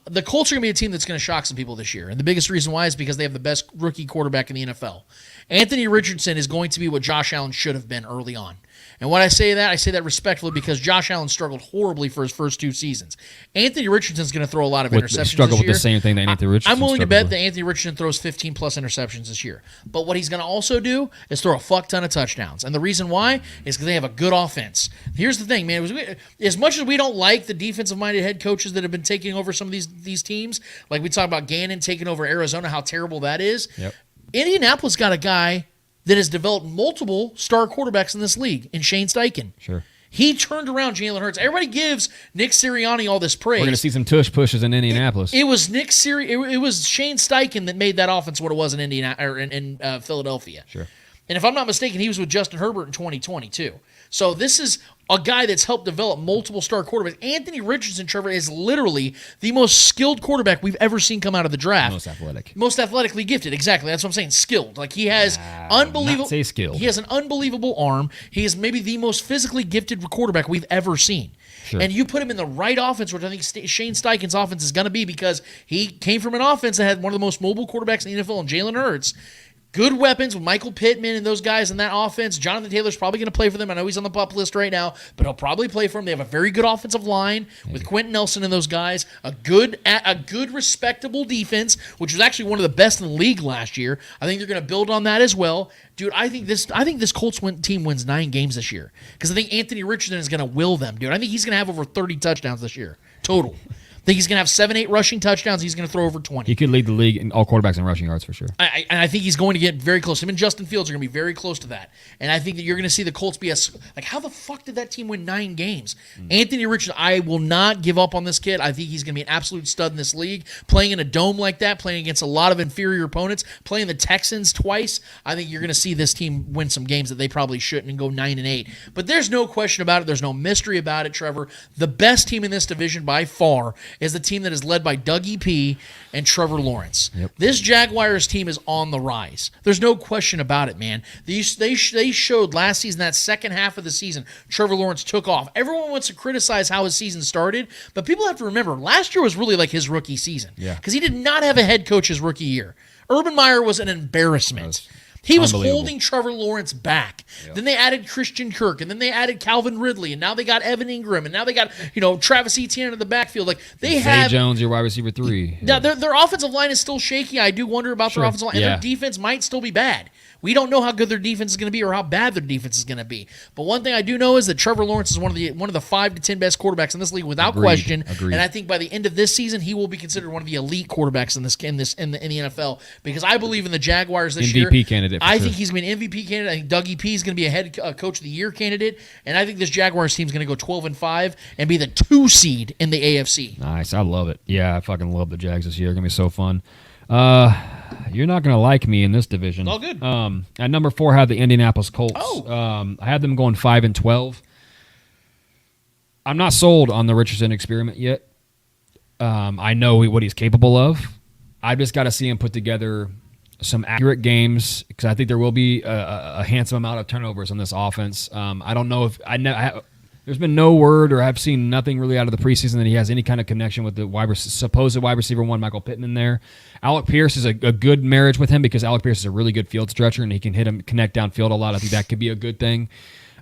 The Colts are going to be a team that's going to shock some people this year. And the biggest reason why is because they have the best rookie quarterback in the NFL. Anthony Richardson is going to be what Josh Allen should have been early on. And when I say that respectfully because Josh Allen struggled horribly for his first 2 seasons. Anthony Richardson's going to throw a lot of interceptions struggle this year. with the same thing that Anthony Richardson I'm willing to struggled bet that Anthony Richardson throws 15-plus interceptions this year. But what he's going to also do is throw a fuck ton of touchdowns. And the reason why is because they have a good offense. Here's the thing, man. As much as we don't like the defensive-minded head coaches that have been taking over some of these teams, like we talk about Gannon taking over Arizona, how terrible that is. Yep. Indianapolis got a guy that has developed multiple star quarterbacks in this league in Shane Steichen. Sure. He turned around Jalen Hurts. Everybody gives Nick Sirianni all this praise. We're going to see some tush pushes in Indianapolis. It was it was Shane Steichen that made that offense what it was in in Philadelphia. Sure. And if I'm not mistaken, he was with Justin Herbert in 2020 too. So this is a guy that's helped develop multiple star quarterbacks. Anthony Richardson, Trevor, is literally the most skilled quarterback we've ever seen come out of the draft. Most athletic. Most athletically gifted, exactly. That's what I'm saying. Skilled. Like he has unbelievable. Not say skilled. He has an unbelievable arm. He is maybe the most physically gifted quarterback we've ever seen. Sure. And you put him in the right offense, which I think Shane Steichen's offense is going to be because he came from an offense that had one of the most mobile quarterbacks in the NFL, and Jalen Hurts. Good weapons with Michael Pittman and those guys in that offense. Jonathan Taylor's probably going to play for them. I know he's on the PUP list right now, but he'll probably play for them. They have a very good offensive line with Quentin Nelson and those guys. A good, respectable defense, which was actually one of the best in the league last year. I think they're going to build on that as well. Dude, I think this Colts team wins 9 games this year because I think Anthony Richardson is going to will them, dude. I think he's going to have over 30 touchdowns this year total. I think he's going to have 7-8 rushing touchdowns. He's going to throw over 20. He could lead the league in all quarterbacks in rushing yards for sure. And I think he's going to get very close. Him and Justin Fields are going to be very close to that. And I think that you're going to see the Colts be how the fuck did that team win 9 games? Anthony Richardson, I will not give up on this kid. I think he's going to be an absolute stud in this league. Playing in a dome like that, playing against a lot of inferior opponents, playing the Texans twice, I think you're going to see this team win some games that they probably shouldn't and go 9-8. But there's no question about it. There's no mystery about it, Trevor. The best team in this division by far is the team that is led by Dougie P. and Trevor Lawrence. Yep. This Jaguars team is on the rise. There's no question about it, man. They showed last season, that second half of the season, Trevor Lawrence took off. Everyone wants to criticize how his season started, but people have to remember, last year was really like his rookie season. Yeah. Because he did not have a head coach his rookie year. Urban Meyer was an embarrassment. He was holding Trevor Lawrence back. Yep. Then they added Christian Kirk, and then they added Calvin Ridley, and now they got Evan Ingram, and now they got Travis Etienne in the backfield. Like they have Zay Jones, your wide receiver 3. Now their offensive line is still shaky. I do wonder about their offensive line, and their defense might still be bad. We don't know how good their defense is going to be or how bad their defense is going to be. But one thing I do know is that Trevor Lawrence is one of the 5 to 10 best quarterbacks in this league without question. Agreed. And I think by the end of this season, he will be considered one of the elite quarterbacks in the NFL because I believe in the Jaguars this year. MVP candidate. I think he's going to be an MVP candidate. I think Dougie P is going to be a head coach of the year candidate, and I think this Jaguars team is going to go 12-5 and be the 2 seed in the AFC. Nice, I love it. Yeah, I fucking love the Jags this year. It's gonna be so fun. You're not gonna like me in this division. All good. At number 4, I have the Indianapolis Colts. Oh. I had them going 5-12. I'm not sold on the Richardson experiment yet. I know what he's capable of. I've just got to see him put together some accurate games because I think there will be a handsome amount of turnovers on this offense. I don't know if there's been no word or I've seen nothing really out of the preseason that he has any kind of connection with the supposed wide receiver 1, Michael Pittman there. Alec Pierce is a good marriage with him because Alec Pierce is a really good field stretcher and he can hit him, connect downfield a lot. I think that could be a good thing.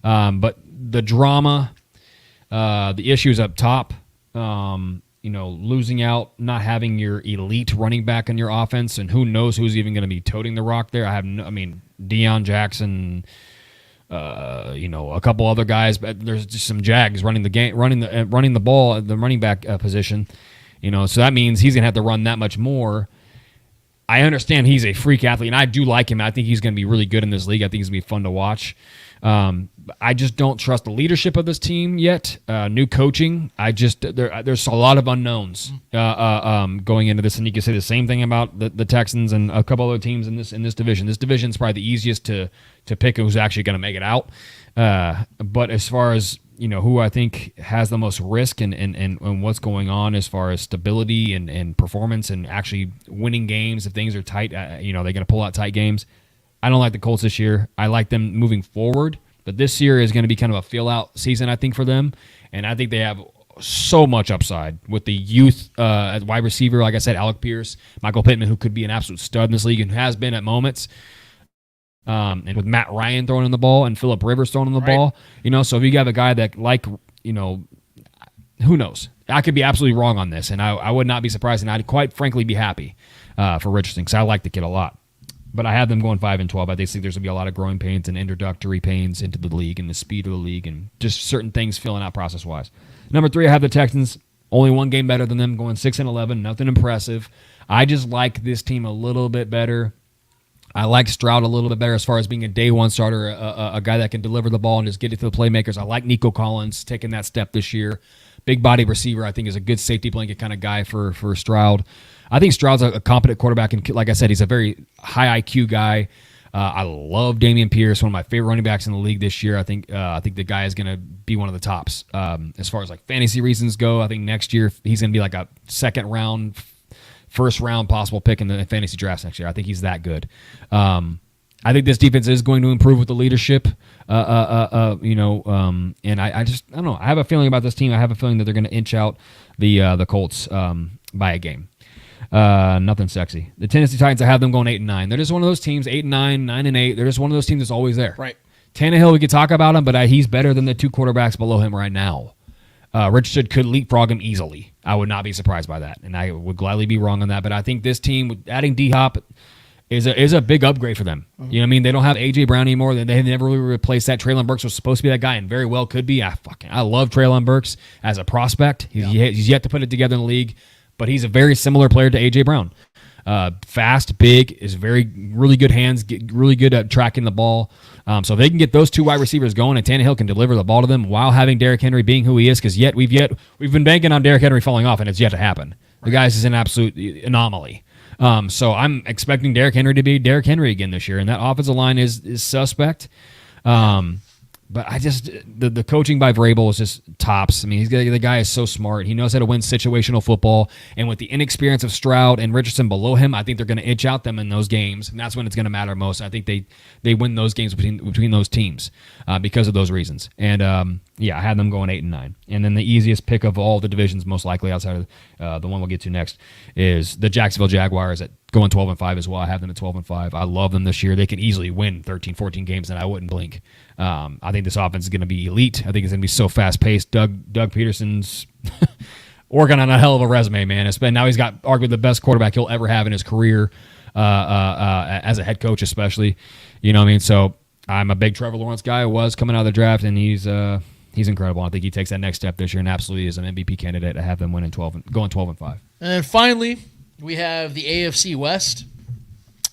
But the drama, the issues up top, losing out, not having your elite running back in your offense, and who knows who's even going to be toting the rock there. Deion Jackson, a couple other guys, but there's just some Jags running the game, running the ball at the running back position. So that means he's gonna have to run that much more. I understand he's a freak athlete, and I do like him. I think he's going to be really good in this league. I think he's going to be fun to watch. I just don't trust the leadership of this team yet. New coaching, there's a lot of unknowns going into this, and you can say the same thing about the Texans and a couple other teams in this division. This division is probably the easiest to pick who's actually going to make it out. But as far as who I think has the most risk and what's going on as far as stability and performance and actually winning games if things are tight, they're going to pull out tight games. I don't like the Colts this year. I like them moving forward, but this year is going to be kind of a feel-out season, I think, for them, and I think they have so much upside with the youth at wide receiver, like I said, Alec Pierce, Michael Pittman, who could be an absolute stud in this league and has been at moments. And with Matt Ryan throwing in the ball and Phillip Rivers throwing in the ball, so if you have a guy that who knows? I could be absolutely wrong on this, and I would not be surprised, and I'd quite frankly be happy for Richardson because I like the kid a lot. But I have them going 5-12. I think there's going to be a lot of growing pains and introductory pains into the league and the speed of the league and just certain things filling out process-wise. Number 3, I have the Texans. Only one game better than them, going 6-11. Nothing impressive. I just like this team a little bit better. I like Stroud a little bit better as far as being a day one starter, a guy that can deliver the ball and just get it to the playmakers. I like Nico Collins taking that step this year. Big body receiver, I think, is a good safety blanket kind of guy for Stroud. I think Stroud's a competent quarterback, and like I said, he's a very high IQ guy. I love Dameon Pierce, one of my favorite running backs in the league this year. I think the guy is going to be one of the tops. As far as like fantasy reasons go, I think next year he's going to be like a second round, first round possible pick in the fantasy drafts next year. I think he's that good. I think this defense is going to improve with the leadership. And I don't know. I have a feeling about this team. I have a feeling that they're going to inch out the Colts by a game. Nothing sexy. The Tennessee Titans, I have them going 8-9. They're just one of those teams, 8-9, 9-8. They're just one of those teams that's always there. Right. Tannehill, we could talk about him, but he's better than the 2 quarterbacks below him right now. Richardson could leapfrog him easily. I would not be surprised by that, and I would gladly be wrong on that. But I think this team, adding D-Hop, is a big upgrade for them. Mm-hmm. You know what I mean? They don't have A.J. Brown anymore. They never really replaced that. Treylon Burks was supposed to be that guy and very well could be. I love Treylon Burks as a prospect. He's yet to put it together in the league, but he's a very similar player to A.J. Brown. Fast, big, is really good hands, really good at tracking the ball. So if they can get those 2 wide receivers going and Tannehill can deliver the ball to them while having Derrick Henry being who he is, because we've been banking on Derrick Henry falling off and it's yet to happen. The guy's is an absolute anomaly. So I'm expecting Derrick Henry to be Derrick Henry again this year, and that offensive line is suspect. But I just the coaching by Vrabel is just tops. I mean, the guy is so smart. He knows how to win situational football, and with the inexperience of Stroud and Richardson below him, I think they're going to inch out them in those games, and that's when it's going to matter most. I think they win those games between those teams because of those reasons. And I had them going 8-9, and then the easiest pick of all the divisions, most likely outside of the one we'll get to next, is the Jacksonville Jaguars at going 12-5 as well. I have them at 12-5. I love them this year. They can easily win 13, 14 games, and I wouldn't blink. I think this offense is going to be elite. I think it's going to be so fast-paced. Doug Peterson's working on a hell of a resume, man. Now he's got arguably the best quarterback he'll ever have in his career as a head coach, especially. You know what I mean? So I'm a big Trevor Lawrence guy. I was coming out of the draft, and he's incredible. I think he takes that next step this year and absolutely is an MVP candidate. I have them going 12-5. And finally, we have the AFC West,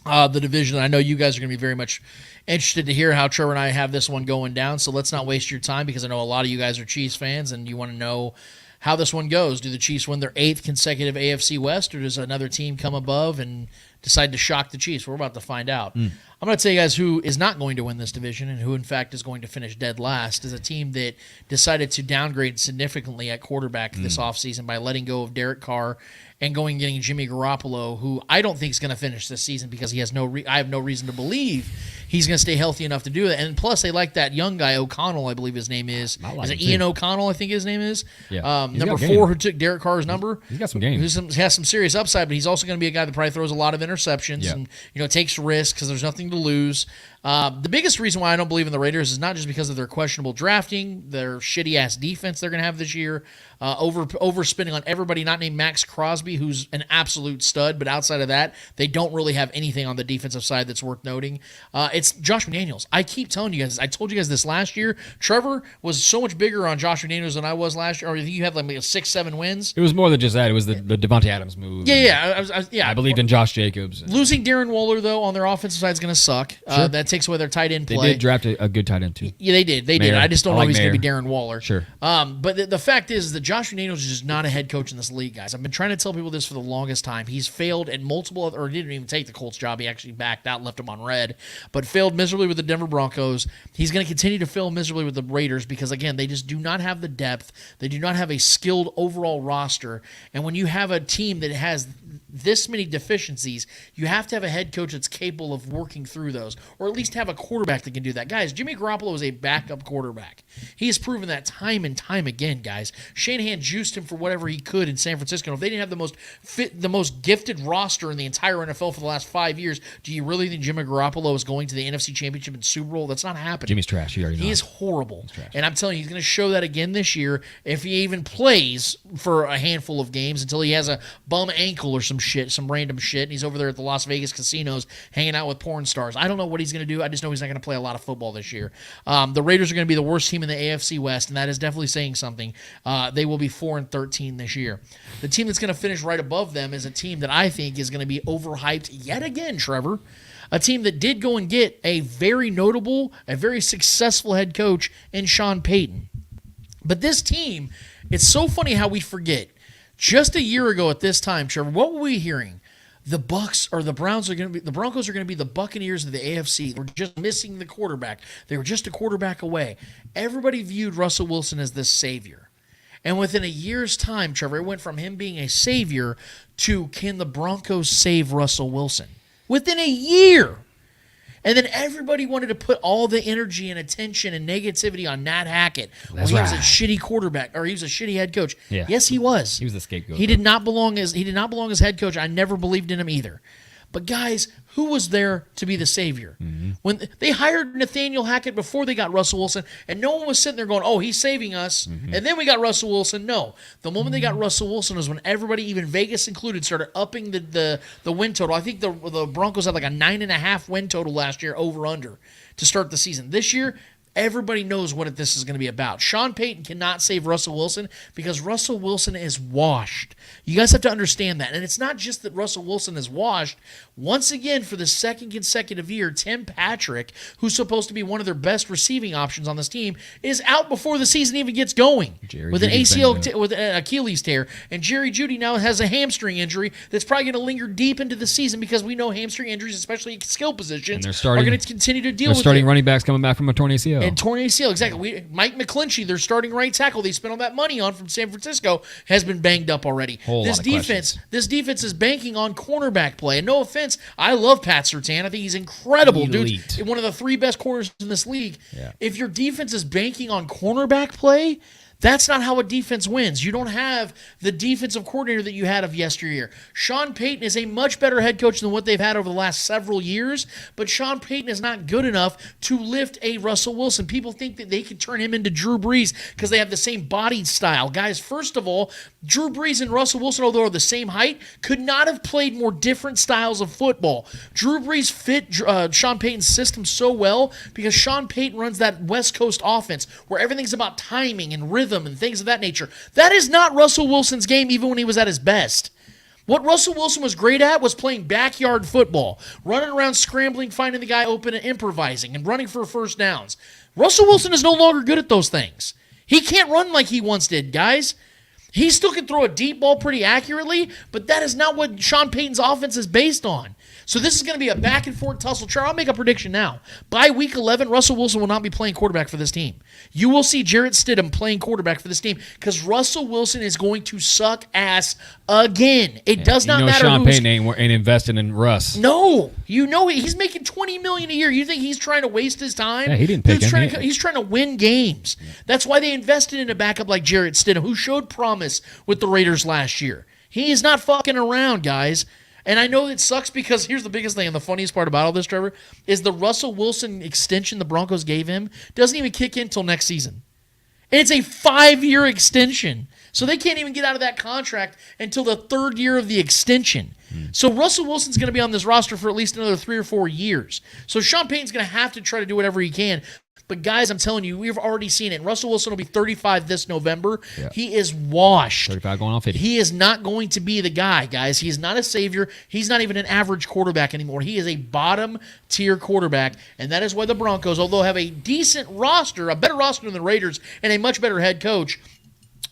the division. I know you guys are going to be very much interested to hear how Trevor and I have this one going down, so let's not waste your time because I know a lot of you guys are Chiefs fans and you want to know how this one goes. Do the Chiefs win their 8th consecutive AFC West, or does another team come above and decide to shock the Chiefs? We're about to find out. I'm going to tell you guys who is not going to win this division and who, in fact, is going to finish dead last is a team that decided to downgrade significantly at quarterback this offseason by letting go of Derek Carr and going and getting Jimmy Garoppolo, who I don't think is going to finish this season because he has I have no reason to believe he's going to stay healthy enough to do that. And plus, they like that young guy, O'Connell, I believe his name is. Is it Ian O'Connell, I think his name is? Yeah. Number 4, who took Derek Carr's number. He's got some games. He has some serious upside, but he's also going to be a guy that probably throws a lot of interceptions and takes risks because there's nothing to lose. The biggest reason why I don't believe in the Raiders is not just because of their questionable drafting, their shitty-ass defense they're going to have this year, overspending on everybody not named Max Crosby, who's an absolute stud, but outside of that, they don't really have anything on the defensive side that's worth noting. It's Josh McDaniels. I keep telling you guys, I told you guys this last year, Trevor was so much bigger on Josh McDaniels than I was last year, or I think you had like 6-7 wins. It was more than just that. It was the Devontae Adams move. I believed in Josh Jacobs. Losing Darren Waller, though, on their offensive side is going to suck. Sure. That takes away their tight end They play. did draft a good tight end, too. Yeah, they did. They did. I just don't know if he's going to be Darren Waller. Sure. But the fact is that Josh McDaniels is just not a head coach in this league, guys. I've been trying to tell people this for the longest time. He's failed at multiple or didn't even take the Colts job. He actually backed out, left him on red, but failed miserably with the Denver Broncos. He's going to continue to fail miserably with the Raiders because, again, they just do not have the depth. They do not have a skilled overall roster. And when you have a team that has this many deficiencies, you have to have a head coach that's capable of working through those, or at least have a quarterback that can do that. Guys, Jimmy Garoppolo is a backup quarterback. He has proven that time and time again, guys. Shanahan juiced him for whatever he could in San Francisco. If they didn't have the most gifted roster in the entire NFL for the last 5 years, do you really think Jimmy Garoppolo is going to the NFC Championship and Super Bowl? That's not happening. Jimmy's trash. He is horrible. And I'm telling you, he's going to show that again this year if he even plays for a handful of games until he has a bum ankle or some random shit, and he's over there at the Las Vegas casinos hanging out with porn stars. I don't know what he's going to do. I just know he's not going to play a lot of football this year. The Raiders are going to be the worst team in the AFC West, and that is definitely saying something. They will be 4-13 this year. The team that's going to finish right above them is a team that I think is going to be overhyped yet again, Trevor. A team that did go and get a very notable, a very successful head coach in Sean Payton. But this team, it's so funny how we forget. Just a year ago at this time, Trevor, what were we hearing? The Broncos are going to be the Buccaneers of the AFC. They're just missing the quarterback. They were just a quarterback away. Everybody viewed Russell Wilson as this savior. And within a year's time, Trevor, it went from him being a savior to can the Broncos save Russell Wilson? Within a year. And then everybody wanted to put all the energy and attention and negativity on Nat Hackett. He was a shitty quarterback, or he was a shitty head coach. Yeah. Yes, he was. He was the scapegoat. He did not belong as head coach. I never believed in him either. But guys, who was there to be the savior? Mm-hmm. When they hired Nathaniel Hackett before they got Russell Wilson, and no one was sitting there going, "Oh, he's saving us," and then we got Russell Wilson. No, the moment they got Russell Wilson was when everybody, even Vegas included, started upping the win total. I think the Broncos had like a 9.5 win total last year, over under, to start the season. This year, everybody knows what this is going to be about. Sean Payton cannot save Russell Wilson because Russell Wilson is washed. You guys have to understand that. And it's not just that Russell Wilson is washed. Once again, for the second consecutive year, Tim Patrick, who's supposed to be one of their best receiving options on this team, is out before the season even gets going with an ACL, with an Achilles tear. And Jerry Jeudy now has a hamstring injury that's probably going to linger deep into the season because we know hamstring injuries, especially at skill positions, are going to continue to deal with it. Starting running backs coming back from a torn ACL. And torn ACL, exactly. Mike McClinchy, their starting right tackle they spent all that money on from San Francisco, has been banged up already. This defense is banking on cornerback play. And no offense, I love Pat Surtain. I think he's incredible, dude. One of the 3 best corners in this league. Yeah. If your defense is banking on cornerback play, that's not how a defense wins. You don't have the defensive coordinator that you had of yesteryear. Sean Payton is a much better head coach than what they've had over the last several years, but Sean Payton is not good enough to lift a Russell Wilson. People think that they could turn him into Drew Brees because they have the same body style. Guys, first of all, Drew Brees and Russell Wilson, although they're the same height, could not have played more different styles of football. Drew Brees fit Sean Payton's system so well because Sean Payton runs that West Coast offense where everything's about timing and rhythm and things of that nature. That is not Russell Wilson's game even when he was at his best. What Russell Wilson was great at was playing backyard football, running around, scrambling, finding the guy open and improvising and running for first downs. Russell Wilson is no longer good at those things. He can't run like he once did, guys. He still can throw a deep ball pretty accurately, but that is not what Sean Payton's offense is based on. So this is going to be a back-and-forth tussle. I'll make a prediction now. By week 11, Russell Wilson will not be playing quarterback for this team. You will see Jarrett Stidham playing quarterback for this team because Russell Wilson is going to suck ass again. It does not matter Sean Payton ain't investing in Russ. No. You know he's making $20 million a year. You think he's trying to waste his time? Yeah, he didn't pick him. He's trying to win games. That's why they invested in a backup like Jarrett Stidham, who showed promise with the Raiders last year. He is not fucking around, guys. And I know it sucks because here's the biggest thing, and the funniest part about all this, Trevor, is the Russell Wilson extension the Broncos gave him doesn't even kick in until next season. And it's a 5-year extension. So they can't even get out of that contract until the 3rd year of the extension. So Russell Wilson's going to be on this roster for at least another 3 or 4 years. So Sean Payton's going to have to try to do whatever he can. But guys, I'm telling you, we've already seen it. Russell Wilson will be 35 this November. Yeah. He is washed. 35 going on 50. He is not going to be the guy, guys. He is not a savior. He's not even an average quarterback anymore. He is a bottom-tier quarterback, and that is why the Broncos, although have a decent roster, a better roster than the Raiders, and a much better head coach,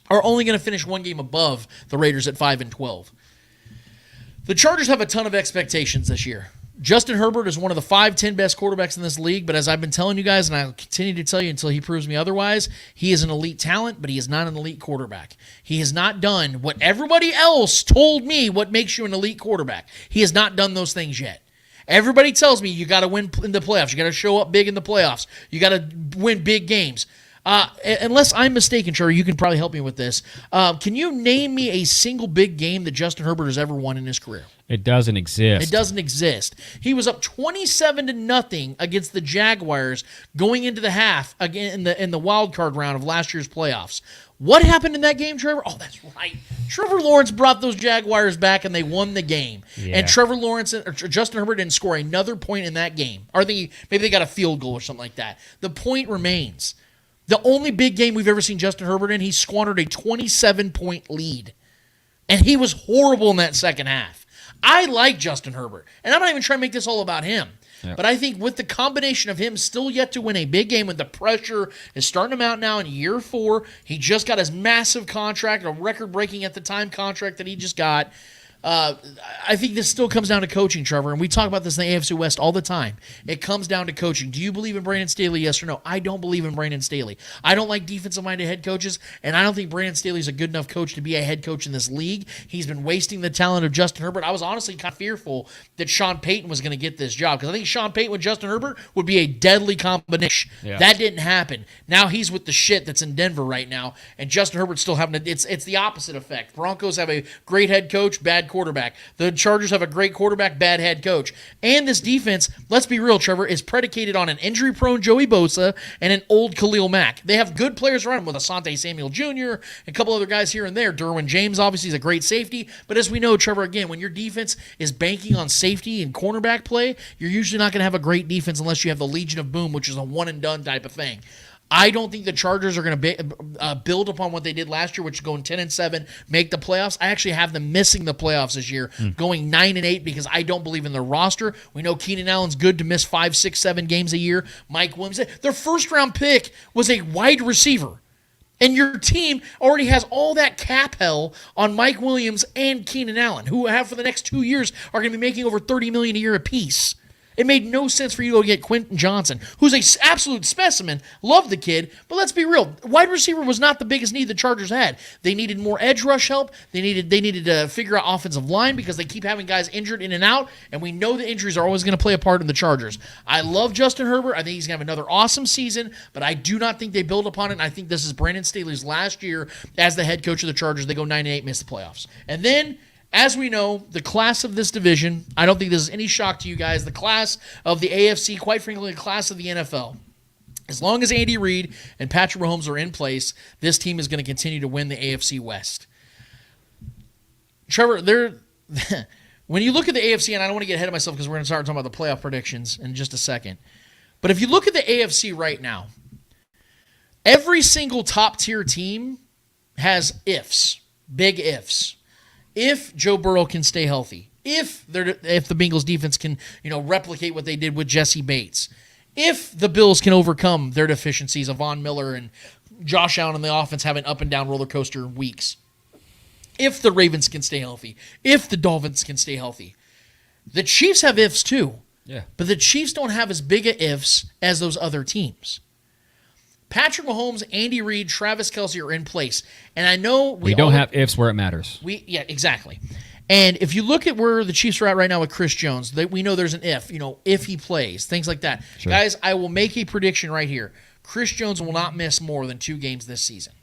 are only going to finish one game above the Raiders at 5-12. The Chargers have a ton of expectations this year. Justin Herbert is one of the 5-10 best quarterbacks in this league, but as I've been telling you guys, and I'll continue to tell you until he proves me otherwise, he is an elite talent, but he is not an elite quarterback. He has not done what everybody else told me what makes you an elite quarterback. He has not done those things yet. Everybody tells me you got to win in the playoffs. You got to show up big in the playoffs. You got to win big games. Unless I'm mistaken, Trevor, you can probably help me with this. Can you name me a single big game that Justin Herbert has ever won in his career? It doesn't exist. It doesn't exist. He was up 27-0 against the Jaguars going into the half again in the wild card round of last year's playoffs. What happened in that game, Trevor? Oh, that's right. Trevor Lawrence brought those Jaguars back, and they won the game. Yeah. And Justin Herbert didn't score another point in that game. Or maybe they got a field goal or something like that. The point remains. The only big game we've ever seen Justin Herbert in, he squandered a 27-point lead. And he was horrible in that second half. I like Justin Herbert. And I'm not even trying to make this all about him. Yep. But I think with the combination of him still yet to win a big game, when the pressure is starting him out now in year 4, he just got his massive contract, a record-breaking at the time contract that he just got. I think this still comes down to coaching, Trevor, and we talk about this in the AFC West all the time. It comes down to coaching. Do you believe in Brandon Staley, yes or no? I don't believe in Brandon Staley. I don't like defensive-minded head coaches, and I don't think Brandon Staley is a good enough coach to be a head coach in this league. He's been wasting the talent of Justin Herbert. I was honestly kind of fearful that Sean Payton was going to get this job, because I think Sean Payton with Justin Herbert would be a deadly combination. Yeah. That didn't happen. Now he's with the shit that's in Denver right now, and Justin Herbert's still having it's the opposite effect. Broncos have a great head coach, bad quarterback. The Chargers have a great quarterback, bad head coach. And this defense, let's be real, Trevor, is predicated on an injury-prone Joey Bosa and an old Khalil Mack. They have good players around him with Asante Samuel Jr., and a couple other guys here and there. Derwin James, obviously, is a great safety. But as we know, Trevor, again, when your defense is banking on safety and cornerback play, you're usually not going to have a great defense unless you have the Legion of Boom, which is a one-and-done type of thing. I don't think the Chargers are going to build upon what they did last year, which is going 10-7, make the playoffs. I actually have them missing the playoffs this year, going 9-8, because I don't believe in their roster. We know Keenan Allen's good to miss 5, 6, 7 games a year. Mike Williams, their first-round pick was a wide receiver. And your team already has all that cap hell on Mike Williams and Keenan Allen, who have for the next 2 years are going to be making over $30 million a year apiece. It made no sense for you to go get Quentin Johnson, who's an absolute specimen. Love the kid, but let's be real. Wide receiver was not the biggest need the Chargers had. They needed more edge rush help. They needed to figure out offensive line, because they keep having guys injured in and out, and we know the injuries are always going to play a part in the Chargers. I love Justin Herbert. I think he's going to have another awesome season, but I do not think they build upon it, and I think this is Brandon Staley's last year as the head coach of the Chargers. They go 9-8, miss the playoffs. And then, as we know, the class of this division, I don't think this is any shock to you guys, the class of the AFC, quite frankly, the class of the NFL. As long as Andy Reid and Patrick Mahomes are in place, this team is going to continue to win the AFC West. Trevor, when you look at the AFC, and I don't want to get ahead of myself because we're going to start talking about the playoff predictions in just a second, but if you look at the AFC right now, every single top-tier team has ifs, big ifs. If Joe Burrow can stay healthy, if the Bengals defense can, replicate what they did with Jesse Bates, if the Bills can overcome their deficiencies of Von Miller and Josh Allen and the offense having up and down roller coaster weeks, if the Ravens can stay healthy, if the Dolphins can stay healthy, the Chiefs have ifs too. Yeah, but the Chiefs don't have as big a ifs as those other teams. Patrick Mahomes, Andy Reid, Travis Kelce are in place. And I know we don't have ifs where it matters. Yeah, exactly. And if you look at where the Chiefs are at right now with Chris Jones, we know there's an if he plays, things like that. Sure. Guys, I will make a prediction right here. Chris Jones will not miss more than 2 games this season.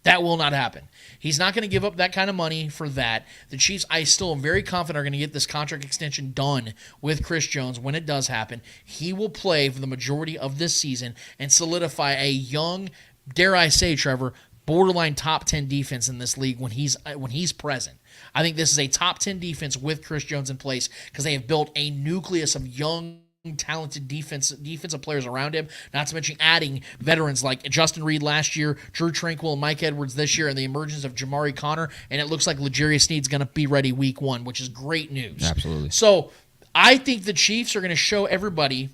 That will not happen. He's not going to give up that kind of money for that. The Chiefs, I still am very confident, are going to get this contract extension done with Chris Jones when it does happen. He will play for the majority of this season and solidify a young, dare I say, Trevor, borderline top 10 defense in this league when he's present. I think this is a top 10 defense with Chris Jones in place because they have built a nucleus of young, talented defensive players around him, not to mention adding veterans like Justin Reed last year, Drew Tranquill, and Mike Edwards this year, and the emergence of Jamari Connor, and it looks like L'Jarius Sneed's going to be ready week 1, which is great news. Absolutely. So I think the Chiefs are going to show everybody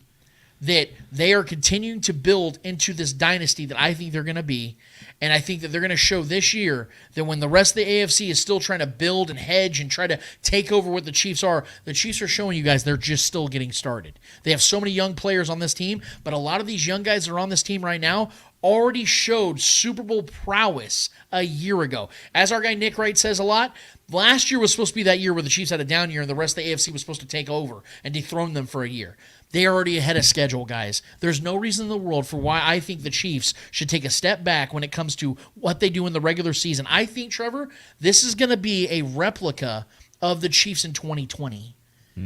that they are continuing to build into this dynasty that I think they're going to be. And I think that they're going to show this year that when the rest of the AFC is still trying to build and hedge and try to take over what the Chiefs are showing you guys they're just still getting started. They have so many young players on this team, but a lot of these young guys that are on this team right now already showed Super Bowl prowess a year ago. As our guy Nick Wright says a lot, last year was supposed to be that year where the Chiefs had a down year and the rest of the AFC was supposed to take over and dethrone them for a year. They are already ahead of schedule, guys. There's no reason in the world for why I think the Chiefs should take a step back when it comes to what they do in the regular season. I think, Trevor, this is going to be a replica of the Chiefs in 2020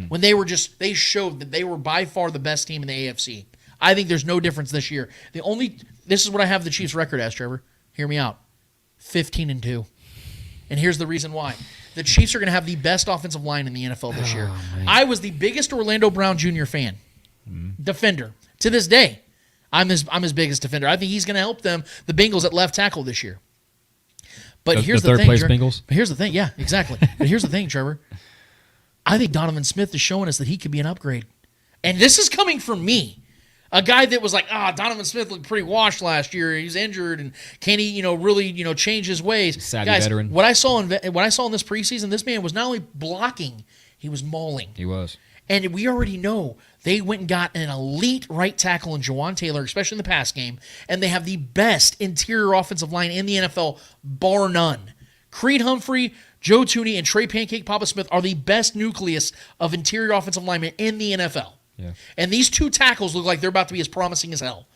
when they showed that they were by far the best team in the AFC. I think there's no difference this year. This is what I have the Chiefs record as, Trevor. Hear me out. 15-2. And here's the reason why. The Chiefs are going to have the best offensive line in the NFL this year. Man. I was the biggest Orlando Brown Jr. fan. Defender. To this day, I'm his biggest defender. I think he's going to help them, the Bengals, at left tackle this year. But here's the thing. Third place Bengals? But here's the thing. Yeah, exactly. But here's the thing, Trevor. I think Donovan Smith is showing us that he could be an upgrade. And this is coming from me. A guy that was like, Donovan Smith looked pretty washed last year. He's injured, and can he, really, change his ways? Savvy Guys, veteran. What I saw in this preseason, this man was not only blocking, he was mauling. He was. And we already know they went and got an elite right tackle in Jawan Taylor, especially in the pass game, and they have the best interior offensive line in the NFL, bar none. Creed Humphrey, Joe Thuney, and Trey Pancake Papa Smith are the best nucleus of interior offensive linemen in the NFL. Yeah. And these two tackles look like they're about to be as promising as hell.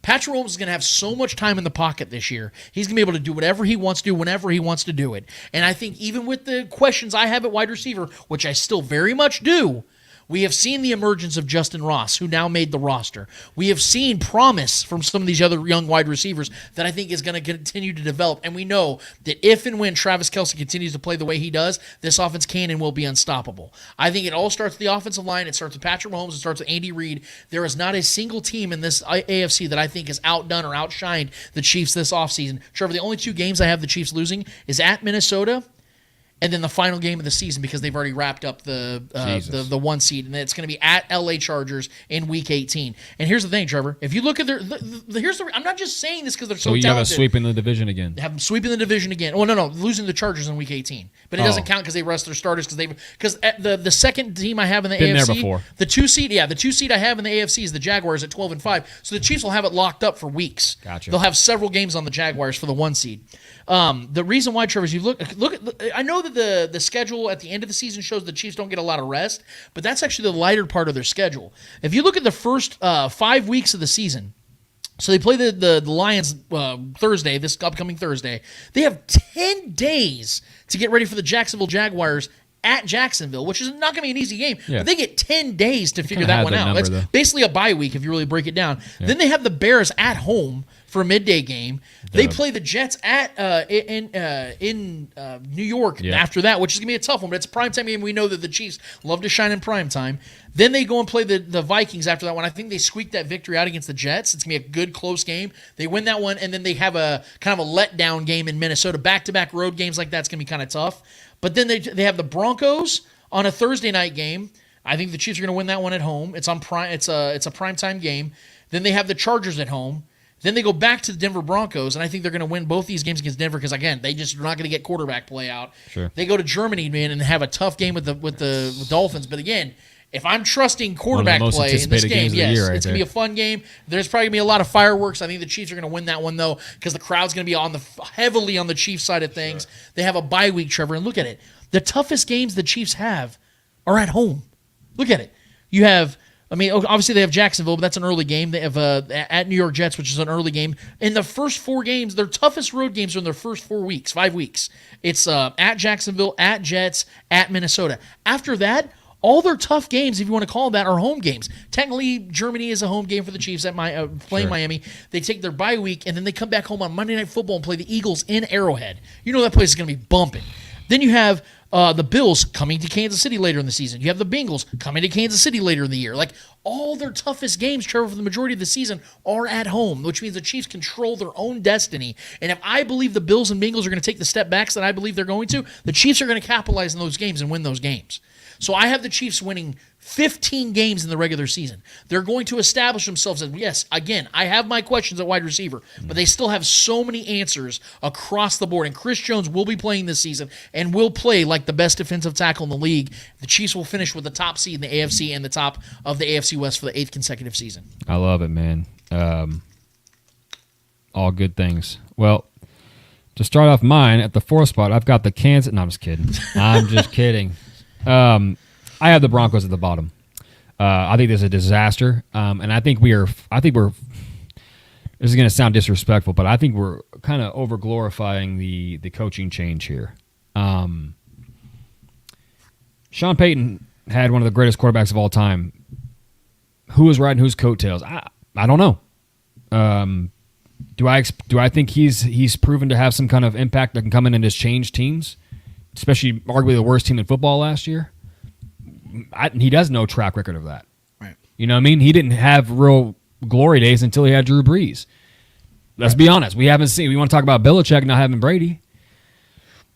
Patrick Mahomes is going to have so much time in the pocket this year. He's going to be able to do whatever he wants to do whenever he wants to do it. And I think even with the questions I have at wide receiver, which I still very much do, we have seen the emergence of Justin Ross, who now made the roster. We have seen promise from some of these other young wide receivers that I think is going to continue to develop. And we know that if and when Travis Kelce continues to play the way he does, this offense can and will be unstoppable. I think it all starts with the offensive line. It starts with Patrick Mahomes. It starts with Andy Reid. There is not a single team in this AFC that I think has outdone or outshined the Chiefs this offseason. Trevor, the only two games I have the Chiefs losing is at Minnesota and then the final game of the season because they've already wrapped up the one seed, and it's going to be at LA Chargers in Week 18. And here's the thing, Trevor. If you look at I'm not just saying this because they're so talented. So you have a sweep in the division again. Have them sweeping the division again. Oh no, losing the Chargers in Week 18, but it doesn't count because they rest their starters because the second team I have in the AFC, there before. the two seed I have in the AFC is the Jaguars at 12-5. So the Chiefs will have it locked up for weeks. Gotcha. They'll have several games on the Jaguars for the one seed. The reason why, Trevor, is you look at. I know that the schedule at the end of the season shows the Chiefs don't get a lot of rest, but that's actually the lighter part of their schedule. If you look at the first 5 weeks of the season, so they play the Lions Thursday, this upcoming Thursday. They have 10 days to get ready for the Jacksonville Jaguars at Jacksonville, which is not going to be an easy game. Yeah. But they get 10 days to figure that one out. It's basically a bye week if you really break it down. Yeah. Then they have the Bears at home for a midday game. They play the Jets at in New York after that, which is going to be a tough one, but it's a primetime game. We know that the Chiefs love to shine in primetime. Then they go and play the Vikings after that one. I think they squeaked that victory out against the Jets. It's going to be a good, close game. They win that one, and then they have a kind of a letdown game in Minnesota. Back-to-back road games like that's going to be kind of tough. But then they have the Broncos on a Thursday night game. I think the Chiefs are going to win that one at home. It's on prime. It's a primetime game. Then they have the Chargers at home. Then they go back to the Denver Broncos, and I think they're going to win both these games against Denver because, again, they just are not going to get quarterback play out. Sure. They go to Germany, man, and have a tough game with the Dolphins. But, again, if I'm trusting quarterback play in this game, yes, it's going to be a fun game. There's probably going to be a lot of fireworks. I think the Chiefs are going to win that one, though, because the crowd's going to be heavily on the Chiefs side of things. Sure. They have a bye week, Trevor, and look at it. The toughest games the Chiefs have are at home. Look at it. You have I mean, obviously they have Jacksonville, but that's an early game. They have at New York Jets, which is an early game. In the first 4 games, their toughest road games are in their first 5 weeks. It's at Jacksonville, at Jets, at Minnesota. After that, all their tough games, if you want to call them that, are home games. Technically, Germany is a home game for the Chiefs at playing Miami. They take their bye week, and then they come back home on Monday Night Football and play the Eagles in Arrowhead. You know that place is going to be bumping. Then you have the Bills coming to Kansas City later in the season. You have the Bengals coming to Kansas City later in the year. Like, all their toughest games, Trevor, for the majority of the season are at home, which means the Chiefs control their own destiny. And if I believe the Bills and Bengals are going to take the step backs that I believe they're going to, the Chiefs are going to capitalize on those games and win those games. So I have the Chiefs winning 15 games in the regular season. They're going to establish themselves as, yes, again, I have my questions at wide receiver, but they still have so many answers across the board. And Chris Jones will be playing this season and will play like the best defensive tackle in the league. The Chiefs will finish with the top seed in the AFC and the top of the AFC West for the 8th consecutive season. I love it, man. All good things. Well, to start off mine, at the 4th spot, I've got the Kansas. No, I'm just kidding. I'm just kidding. I have the Broncos at the bottom. I think this is a disaster, and I think we're. This is going to sound disrespectful, but I think we're kind of over glorifying the coaching change here. Sean Payton had one of the greatest quarterbacks of all time. Who was riding whose coattails? I don't know. Do I think he's proven to have some kind of impact that can come in and just change teams? Especially arguably the worst team in football last year. He does no track record of that. Right. You know what I mean? He didn't have real glory days until he had Drew Brees. Let's be honest. We want to talk about Belichick not having Brady.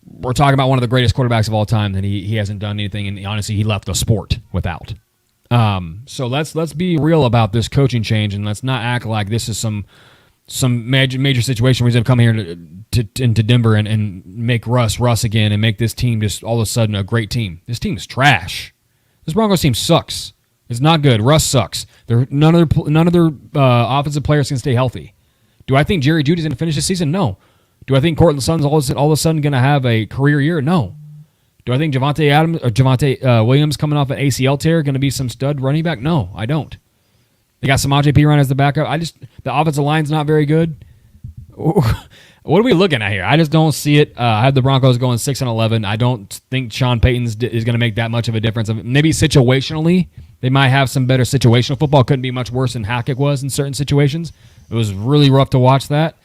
We're talking about one of the greatest quarterbacks of all time that he hasn't done anything, and honestly, he left the sport without. So let's be real about this coaching change, and let's not act like this is some major situation where he's going to come here into Denver and make Russ again and make this team just all of a sudden a great team. This team is trash. This Broncos team sucks. It's not good. Russ sucks. None of their offensive players can stay healthy. Do I think Jerry Jeudy's going to finish the season? No. Do I think Cortland Sutton's all of a sudden going to have a career year? No. Do I think Javonte Williams coming off an ACL tear going to be some stud running back? No, I don't. They got Samaje Perine as the backup. The offensive line's not very good. What are we looking at here? I just don't see it. I have the Broncos going 6-11. I don't think Sean Payton is going to make that much of a difference. Maybe situationally, they might have some better situational football. Couldn't be much worse than Hackett was in certain situations. It was really rough to watch that.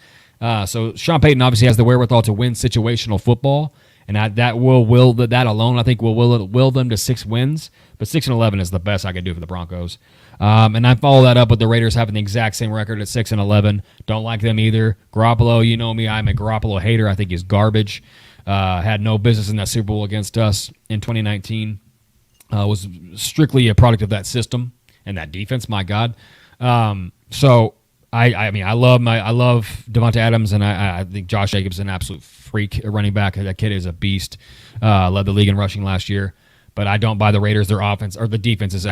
So Sean Payton obviously has the wherewithal to win situational football, and that alone I think will will them to 6 wins. But 6-11 is the best I could do for the Broncos. And I follow that up with the Raiders having the exact same record at 6-11. Don't like them either. Garoppolo, you know me, I'm a Garoppolo hater. I think he's garbage. Had no business in that Super Bowl against us in 2019. Was strictly a product of that system and that defense. My God. So I love Devontae Adams, and I think Josh Jacobs is an absolute freak running back. That kid is a beast. Led the league in rushing last year. But I don't buy the Raiders. Their offense or the defense is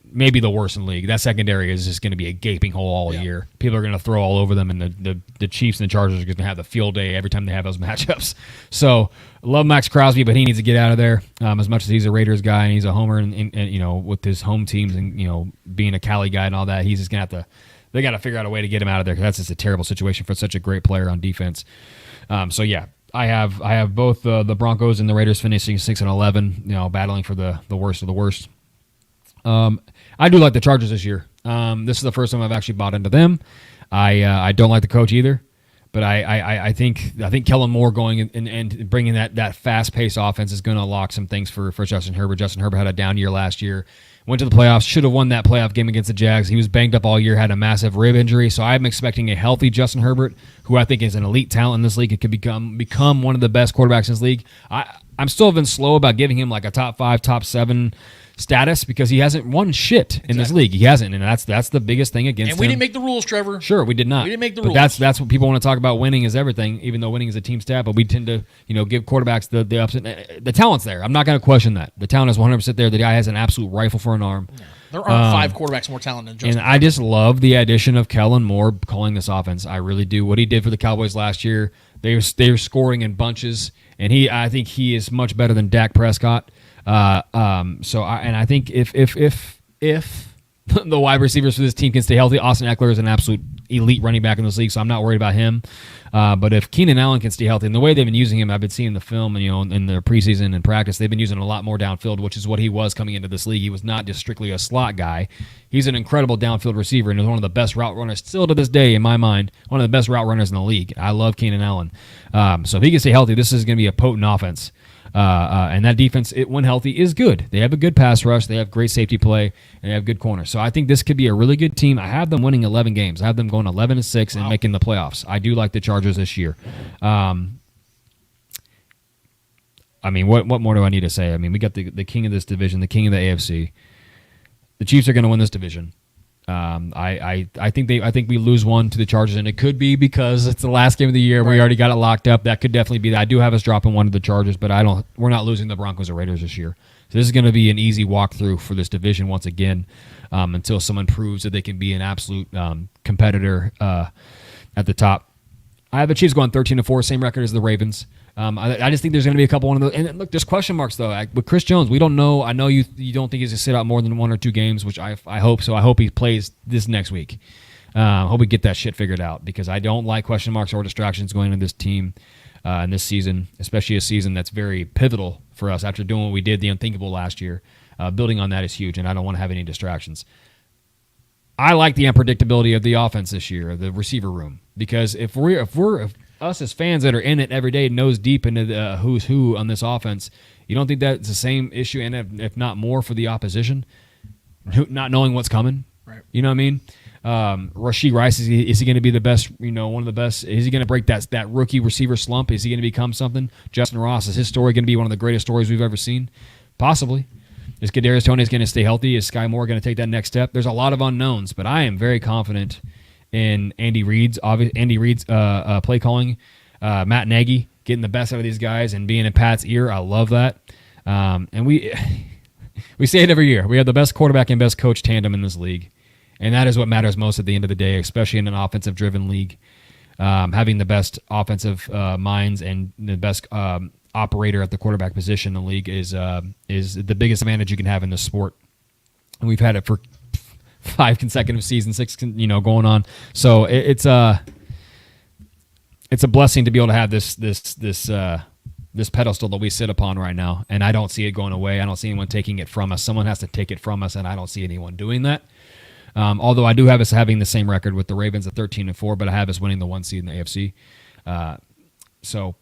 maybe the worst in the league. That secondary is just going to be a gaping hole all year. People are going to throw all over them, and the Chiefs and the Chargers are going to have the field day every time they have those matchups. So I love Max Crosby, but he needs to get out of there. As much as he's a Raiders guy and he's a homer, and with his home teams and being a Cali guy and all that, he's just going to have to. They got to figure out a way to get him out of there because that's just a terrible situation for such a great player on defense. So yeah. I have both the Broncos and the Raiders finishing 6-11, battling for the worst of the worst. I do like the Chargers this year. This is the first time I've actually bought into them. I don't like the coach either, but I think Kellen Moore going and bringing that fast-paced offense is going to unlock some things for Justin Herbert. Justin Herbert had a down year last year. Went to the playoffs, should have won that playoff game against the Jags. He was banged up all year, had a massive rib injury. So I'm expecting a healthy Justin Herbert, who I think is an elite talent in this league. It could become one of the best quarterbacks in this league. I'm still been slow about giving him like a top 5, top 7 status because he hasn't won shit in this league. He hasn't, and that's the biggest thing against him. And we didn't make the rules, Trevor. Sure, we did not. We didn't make the rules. But that's what people want to talk about. Winning is everything, even though winning is a team stat. But we tend to, give quarterbacks the ups and the talent's there. I'm not going to question that. The talent is 100% there. The guy has an absolute rifle for an arm. Yeah. There aren't 5 quarterbacks more talented than Justin. And I just love the addition of Kellen Moore calling this offense. I really do. What he did for the Cowboys last year, they were scoring in bunches, and I think he is much better than Dak Prescott. I think if the wide receivers for this team can stay healthy. Austin Eckler is an absolute elite running back in this league, so I'm not worried about him. But if Keenan Allen can stay healthy, and the way they've been using him, I've been seeing the film, and in their preseason and practice, they've been using a lot more downfield, which is what he was coming into this league. He was not just strictly a slot guy. He's an incredible downfield receiver and is one of the best route runners still to this day, in my mind, one of the best route runners in the league. I love Keenan Allen. So if he can stay healthy, this is going to be a potent offense. And that defense, when healthy, is good. They have a good pass rush. They have great safety play, and they have good corners. So I think this could be a really good team. I have them winning 11 games. I have them going 11-6 and making the playoffs. I do like the Chargers this year. I mean, what more do I need to say? I mean, we got the king of this division, the king of the AFC. The Chiefs are going to win this division. I think we lose one to the Chargers, and it could be because it's the last game of the year. Right. We already got it locked up. That could definitely be. I do have us dropping one to the Chargers, but we're not losing the Broncos or Raiders this year. So this is going to be an easy walkthrough for this division once again, until someone proves that they can be an absolute competitor at the top. I have the Chiefs going 13-4, same record as the Ravens. I just think there's going to be a couple one of those. And look, there's question marks though. With Chris Jones, we don't know. I know you don't think he's going to sit out more than 1 or 2 games, which I hope so. I hope he plays this next week. I hope we get that shit figured out because I don't like question marks or distractions going into this team in this season, especially a season that's very pivotal for us after doing what we did, the unthinkable last year. Building on that is huge, and I don't want to have any distractions. I like the unpredictability of the offense this year, the receiver room, because if us as fans that are in it every day, nose deep into the who's who on this offense, you don't think that's the same issue, and if not more, for the opposition, not knowing what's coming? Right. You know what I mean? Rashee Rice, is he going to be the best? One of the best? Is he going to break that rookie receiver slump? Is he going to become something? Justin Ross, is his story going to be one of the greatest stories we've ever seen? Possibly. Is Kadarius Toney going to stay healthy? Is Sky Moore going to take that next step? There's a lot of unknowns, but I am very confident in Andy Reid's play calling, Matt Nagy getting the best out of these guys and being in Pat's ear. I love that. And we say it every year. We have the best quarterback and best coach tandem in this league, and that is what matters most at the end of the day, especially in an offensive-driven league. Having the best offensive minds and the best operator at the quarterback position in the league is the biggest advantage you can have in this sport. And we've had it for 5 consecutive seasons, 6, going on. So it's a blessing to be able to have this pedestal that we sit upon right now, and I don't see it going away. I don't see anyone taking it from us. Someone has to take it from us, and I don't see anyone doing that. Although I do have us having the same record with the Ravens at 13-4, but I have us winning the 1 seed in the AFC. So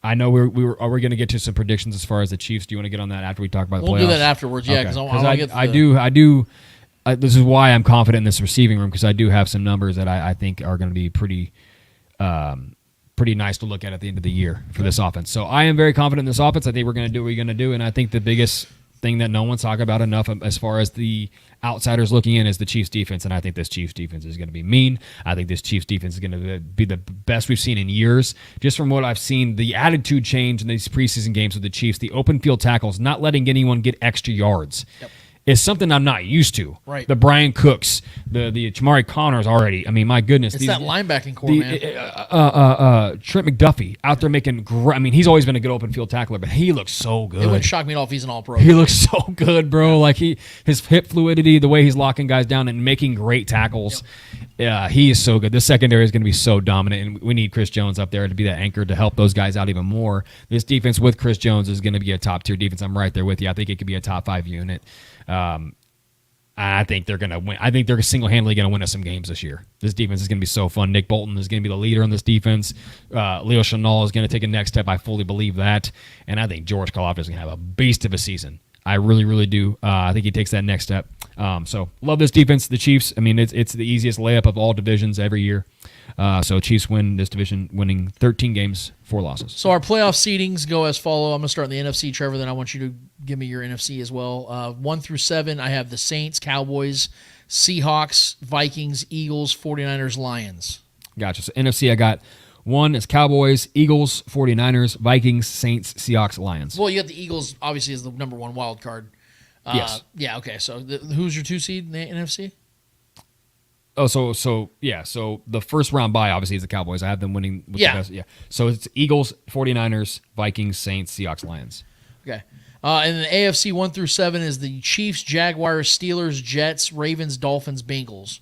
I know we're going to get to some predictions as far as the Chiefs. Do you want to get on that after we talk about the playoffs? We'll do that afterwards, yeah. Because I do. This is why I'm confident in this receiving room, because I do have some numbers that I think are going to be pretty nice to look at the end of the year for this offense. So I am very confident in this offense. I think we're going to do what we're going to do, and I think the biggest thing that no one's talking about enough as far as the outsiders looking in is the Chiefs defense, and I think this Chiefs defense is going to be mean. I think this Chiefs defense is going to be the best we've seen in years. Just from what I've seen, the attitude change in these preseason games with the Chiefs, the open field tackles, not letting anyone get extra yards. Yep. Is something I'm not used to. Right. The Brian Cooks, the Chamari Connors already. I mean, my goodness. It's that linebacking core, man. Trent McDuffie out there making I mean, he's always been a good open field tackler, but he looks so good. It wouldn't shock me at all if he's an all-pro. He looks so good, bro. Like his hip fluidity, the way he's locking guys down and making great tackles. Yep. Yeah, he is so good. This secondary is going to be so dominant, and we need Chris Jones up there to be that anchor to help those guys out even more. This defense with Chris Jones is going to be a top-tier defense. I'm right there with you. I think it could be a top-5 unit. I think they're going to win. I think they're single-handedly going to win us some games this year. This defense is going to be so fun. Nick Bolton is going to be the leader on this defense. Leo Chenal is going to take a next step. I fully believe that. And I think George Karlaftis is going to have a beast of a season. I really, really do. I think he takes that next step. So love this defense. The Chiefs, I mean, it's the easiest layup of all divisions every year. So Chiefs win this division, winning 13 games, 4 losses. So our playoff seedings go as follow. I'm going to start in the NFC, Trevor, then I want you to give me your NFC as well. 1 through 7, I have the Saints, Cowboys, Seahawks, Vikings, Eagles, 49ers, Lions. Gotcha. So NFC, I got 1 is Cowboys, Eagles, 49ers, Vikings, Saints, Seahawks, Lions. Well, you got the Eagles, obviously, as the number 1 wild card. Yes. Yeah, okay. So who's your 2 seed in the NFC? Oh, so the first round bye, obviously, is the Cowboys. I have them winning with the best. Yeah. So it's Eagles, 49ers, Vikings, Saints, Seahawks, Lions. Okay. And then the AFC 1 through 7 is the Chiefs, Jaguars, Steelers, Jets, Ravens, Dolphins, Bengals.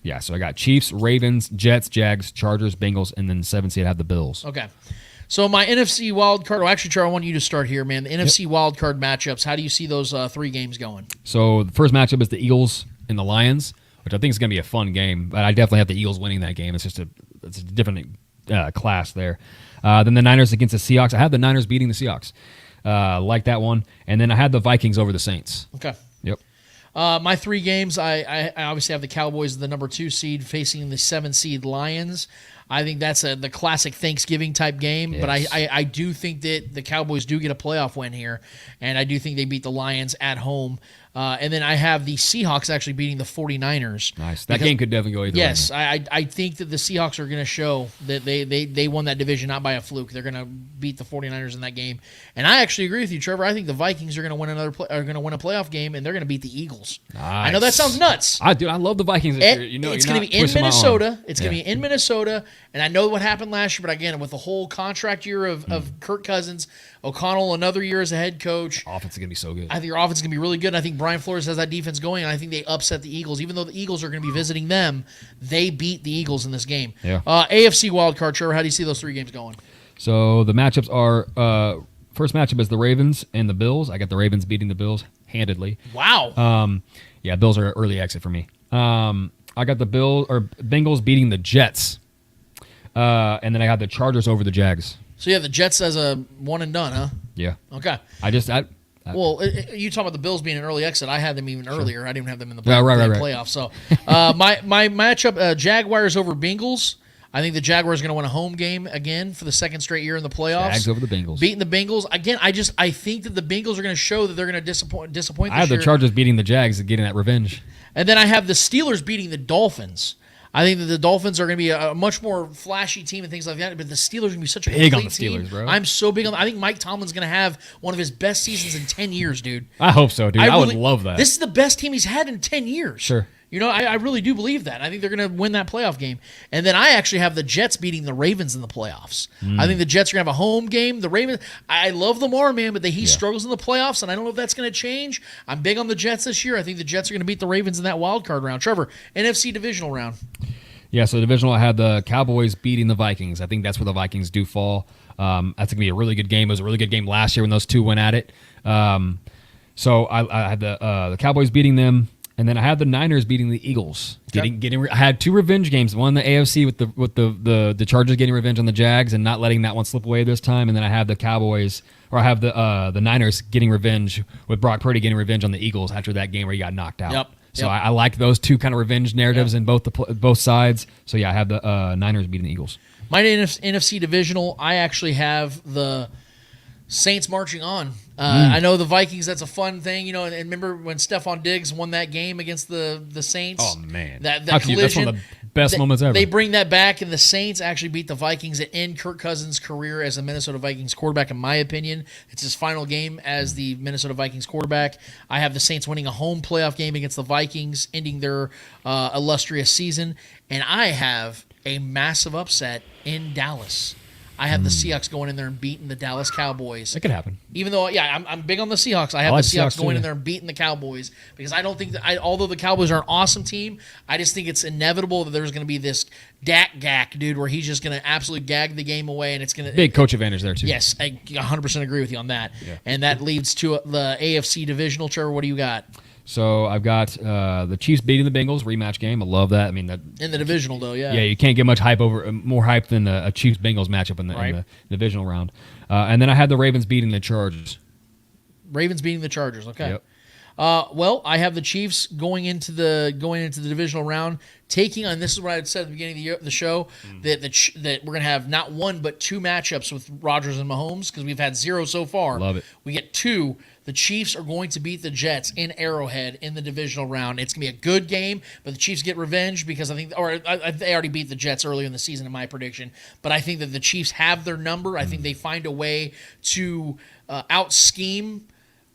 Yeah, so I got Chiefs, Ravens, Jets, Jags, Chargers, Bengals, and then 7 seed I have the Bills. Okay. So my NFC wild card. Well, actually, Charlie, I want you to start here, man. The NFC wild card matchups. How do you see those 3 games going? So the first matchup is the Eagles and the Lions, which I think is going to be a fun game. But I definitely have the Eagles winning that game. It's just a different class there. Then the Niners against the Seahawks. I have the Niners beating the Seahawks. Like that one. And then I had the Vikings over the Saints. Okay. Yep. My 3 games, I obviously have the Cowboys, the number 2 seed, facing the 7 seed Lions. I think that's the classic Thanksgiving type game, Yes. but I do think that the Cowboys do get a playoff win here, and I do think they beat the Lions at home. And then I have the Seahawks actually beating the 49ers. Nice. That game could definitely go either way. Yes, I think that the Seahawks are going to show that they won that division not by a fluke. They're going to beat the 49ers in that game. And I actually agree with you, Trevor. I think the Vikings are going to win a playoff game, and they're going to beat the Eagles. Nice. I know that sounds nuts. I love the Vikings this year. You know, It's you're going to not be in twisting my arm. Minnesota. It's going to Yeah. be in Minnesota, and I know what happened last year, but again, with the whole contract year of Kirk Cousins, O'Connell another year as a head coach, Offense is going to be so good. I think your offense is going to be really good. And I think Brian Flores has that defense going, and I think they upset the Eagles. Even though the Eagles are going to be visiting them, they beat the Eagles in this game. Yeah. AFC wildcard, Trevor, how do you see those 3 games going? So the matchups are first matchup is the Ravens and the Bills. I got the Ravens beating the Bills handedly. Wow. Yeah, Bills are an early exit for me. I got the Bengals beating the Jets. And then I got the Chargers over the Jags. So you have the Jets as a one and done, huh? Yeah. Okay. Well, You talk about the Bills being an early exit. I had them even earlier. I didn't even have them in the Yeah, right. playoffs. So my matchup, Jaguars over Bengals. I think the Jaguars are going to win a home game again for the second straight year in the playoffs. Jags over the Bengals. Beating the Bengals. Again, I think that the Bengals are going to show that they're going to disappoint this I have the year. Chargers beating the Jags and getting that revenge. And then I have the Steelers beating the Dolphins. I think that the Dolphins are going to be a much more flashy team and things like that, but the Steelers are going to be such a Big on complete the Steelers, team. bro. I'm so big on I think Mike Tomlin's going to have one of his best seasons in 10 years, dude. I hope so, dude. I would love that. This is the best team he's had in 10 years. Sure. You know, I really do believe that. I think they're going to win that playoff game. And then I actually have the Jets beating the Ravens in the playoffs. I think the Jets are going to have a home game. The Ravens, I love Lamar, man, but he struggles in the playoffs, and I don't know if that's going to change. I'm big on the Jets this year. I think the Jets are going to beat the Ravens in that wild card round. Trevor, NFC divisional round. Yeah, so divisional, I had the Cowboys beating the Vikings. I think that's where the Vikings do fall. That's going to be a really good game. It was a really good game last year when those two went at it. So I had the Cowboys beating them, and then I had the Niners beating the Eagles. I had 2 revenge games. One in the AFC with the Chargers getting revenge on the Jags and not letting that one slip away this time, and then I have the Cowboys, or I have the Niners getting revenge with Brock Purdy getting revenge on the Eagles after that game where he got knocked out. Yep. So I like those 2 kind of revenge narratives in both sides. So yeah, I have the Niners beating the Eagles. My NFC divisional, I actually have the Saints marching on. I know the Vikings, that's a fun thing, you know, and remember when Stephon Diggs won that game against the Saints? Oh, man. That How can you- that's collision. one of the best moments ever. They bring that back, and the Saints actually beat the Vikings that end Kirk Cousins' career as a Minnesota Vikings quarterback, in my opinion. It's his final game as the Minnesota Vikings quarterback. I have the Saints winning a home playoff game against the Vikings, ending their illustrious season. And I have a massive upset in Dallas. I have the Seahawks going in there and beating the Dallas Cowboys. It could happen. Even though, I'm big on the Seahawks. I have like the Seahawks Seahawks going too. in there and beating the Cowboys because I don't think that, although the Cowboys are an awesome team, I just think it's inevitable that there's going to be this Dak Gak, dude, where he's just going to absolutely gag the game away, and it's going to Big coach advantage there, too. Yes, I 100% agree with you on that. Yeah. And that leads to the AFC divisional. Trevor, what do you got? So I've got the Chiefs beating the Bengals, rematch game. I love that. I mean, that In the divisional, though, yeah. Yeah, you can't get much hype more hype than a Chiefs-Bengals matchup in the divisional round. And then I had the Ravens beating the Chargers. Ravens beating the Chargers, okay. Yep. Well, I have the Chiefs going into the divisional round, taking on. This is what I had said at the beginning of the show that we're gonna have not one but 2 matchups with Rodgers and Mahomes because we've had 0 so far. Love it. We get 2. The Chiefs are going to beat the Jets in Arrowhead in the divisional round. It's gonna be a good game, but the Chiefs get revenge because I think, they already beat the Jets earlier in the season in my prediction. But I think that the Chiefs have their number. I think they find a way to out scheme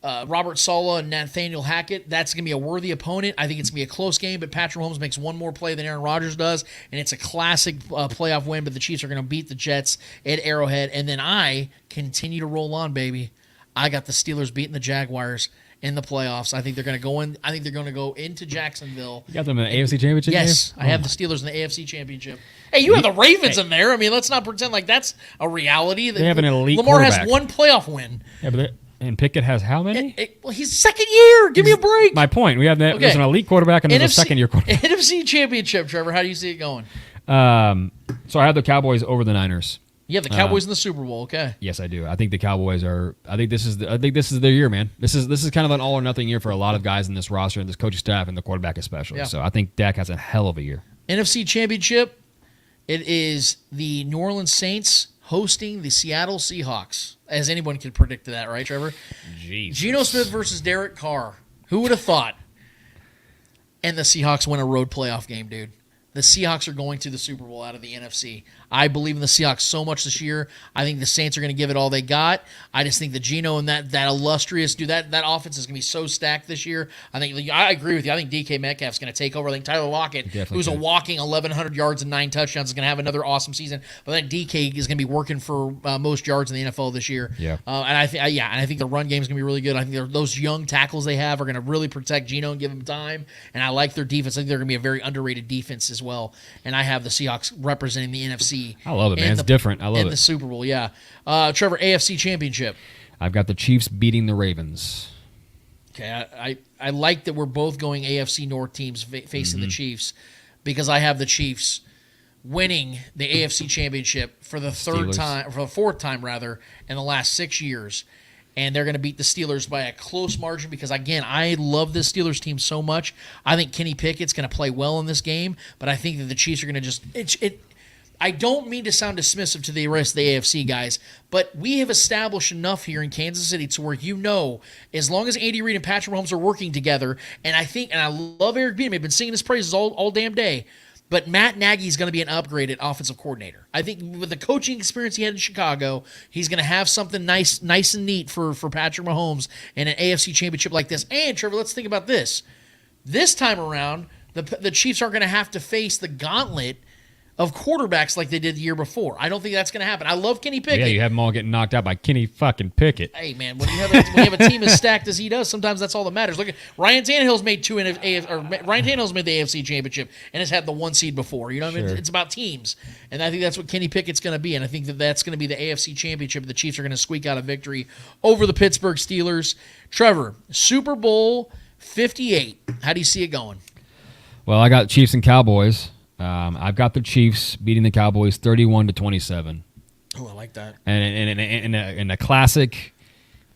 Robert Saleh and Nathaniel Hackett. That's going to be a worthy opponent. I think it's going to be a close game, but Patrick Mahomes makes one more play than Aaron Rodgers does, and it's a classic playoff win, but the Chiefs are going to beat the Jets at Arrowhead, and then I continue to roll on, baby. I got the Steelers beating the Jaguars in the playoffs. I think they're going to go in. I think they're going to go into Jacksonville. You got them in the AFC Championship Yes, game? I have the Steelers in the AFC Championship. Hey, you have the Ravens in there. I mean, let's not pretend like that's a reality. They have an elite Lamar has quarterback. one playoff win. Yeah, but and Pickett has how many? Well, he's second year. Give me a break. My point. We have that. Okay. There's an elite quarterback and there's a second-year quarterback. NFC Championship, Trevor. How do you see it going? So I have the Cowboys over the Niners. You have the Cowboys in the Super Bowl. Okay. Yes, I do. I think the Cowboys are. I think this is their year, man. This is kind of an all or nothing year for a lot of guys in this roster and this coaching staff and the quarterback especially. Yeah. So I think Dak has a hell of a year. NFC Championship. It is the New Orleans Saints hosting the Seattle Seahawks. As anyone could predict that, right, Trevor? Jesus. Geno Smith versus Derek Carr. Who would have thought? And the Seahawks win a road playoff game, dude. The Seahawks are going to the Super Bowl out of the NFC. I believe in the Seahawks so much this year. I think the Saints are going to give it all they got. I just think that Geno and that illustrious dude, that offense is going to be so stacked this year. I agree with you. I think DK Metcalf's going to take over. I think Tyler Lockett, who's a walking 1,100 yards and 9 touchdowns, is going to have another awesome season. But I think DK is going to be working for most yards in the NFL this year. Yeah. And I think the run game is going to be really good. I think those young tackles they have are going to really protect Geno and give him time. And I like their defense. I think they're going to be a very underrated defense as well. And I have the Seahawks representing the NFC. I love it, man. It's different. I love in it. the Super Bowl, yeah. Trevor, AFC Championship. I've got the Chiefs beating the Ravens. Okay, I like that we're both going AFC North teams facing the Chiefs because I have the Chiefs winning the AFC Championship for the fourth time rather, in the last 6 years. And they're going to beat the Steelers by a close margin because, again, I love this Steelers team so much. I think Kenny Pickett's going to play well in this game, but I think that the Chiefs are going to just I don't mean to sound dismissive to the rest of the AFC guys, but we have established enough here in Kansas City to where as long as Andy Reid and Patrick Mahomes are working together, and I love Eric Bieniemy. I've been singing his praises all damn day. But Matt Nagy is going to be an upgraded offensive coordinator. I think with the coaching experience he had in Chicago, he's going to have something nice and neat for Patrick Mahomes in an AFC championship like this. And, Trevor, let's think about this. This time around, the Chiefs aren't going to have to face the gauntlet of quarterbacks like they did the year before. I don't think that's going to happen. I love Kenny Pickett. Yeah, you have them all getting knocked out by Kenny fucking Pickett. Hey, man, when you have a team as stacked as he does, sometimes that's all that matters. Look at Ryan Tannehill's made Ryan Tannehill's made the AFC Championship and has had the 1 seed before. You know what I mean? It's about teams, and I think that's what Kenny Pickett's going to be. And I think that's going to be the AFC Championship. The Chiefs are going to squeak out a victory over the Pittsburgh Steelers. Trevor, Super Bowl 58. How do you see it going? Well, I got Chiefs and Cowboys. I've got the Chiefs beating the Cowboys 31-27. Oh, I like that. And in a classic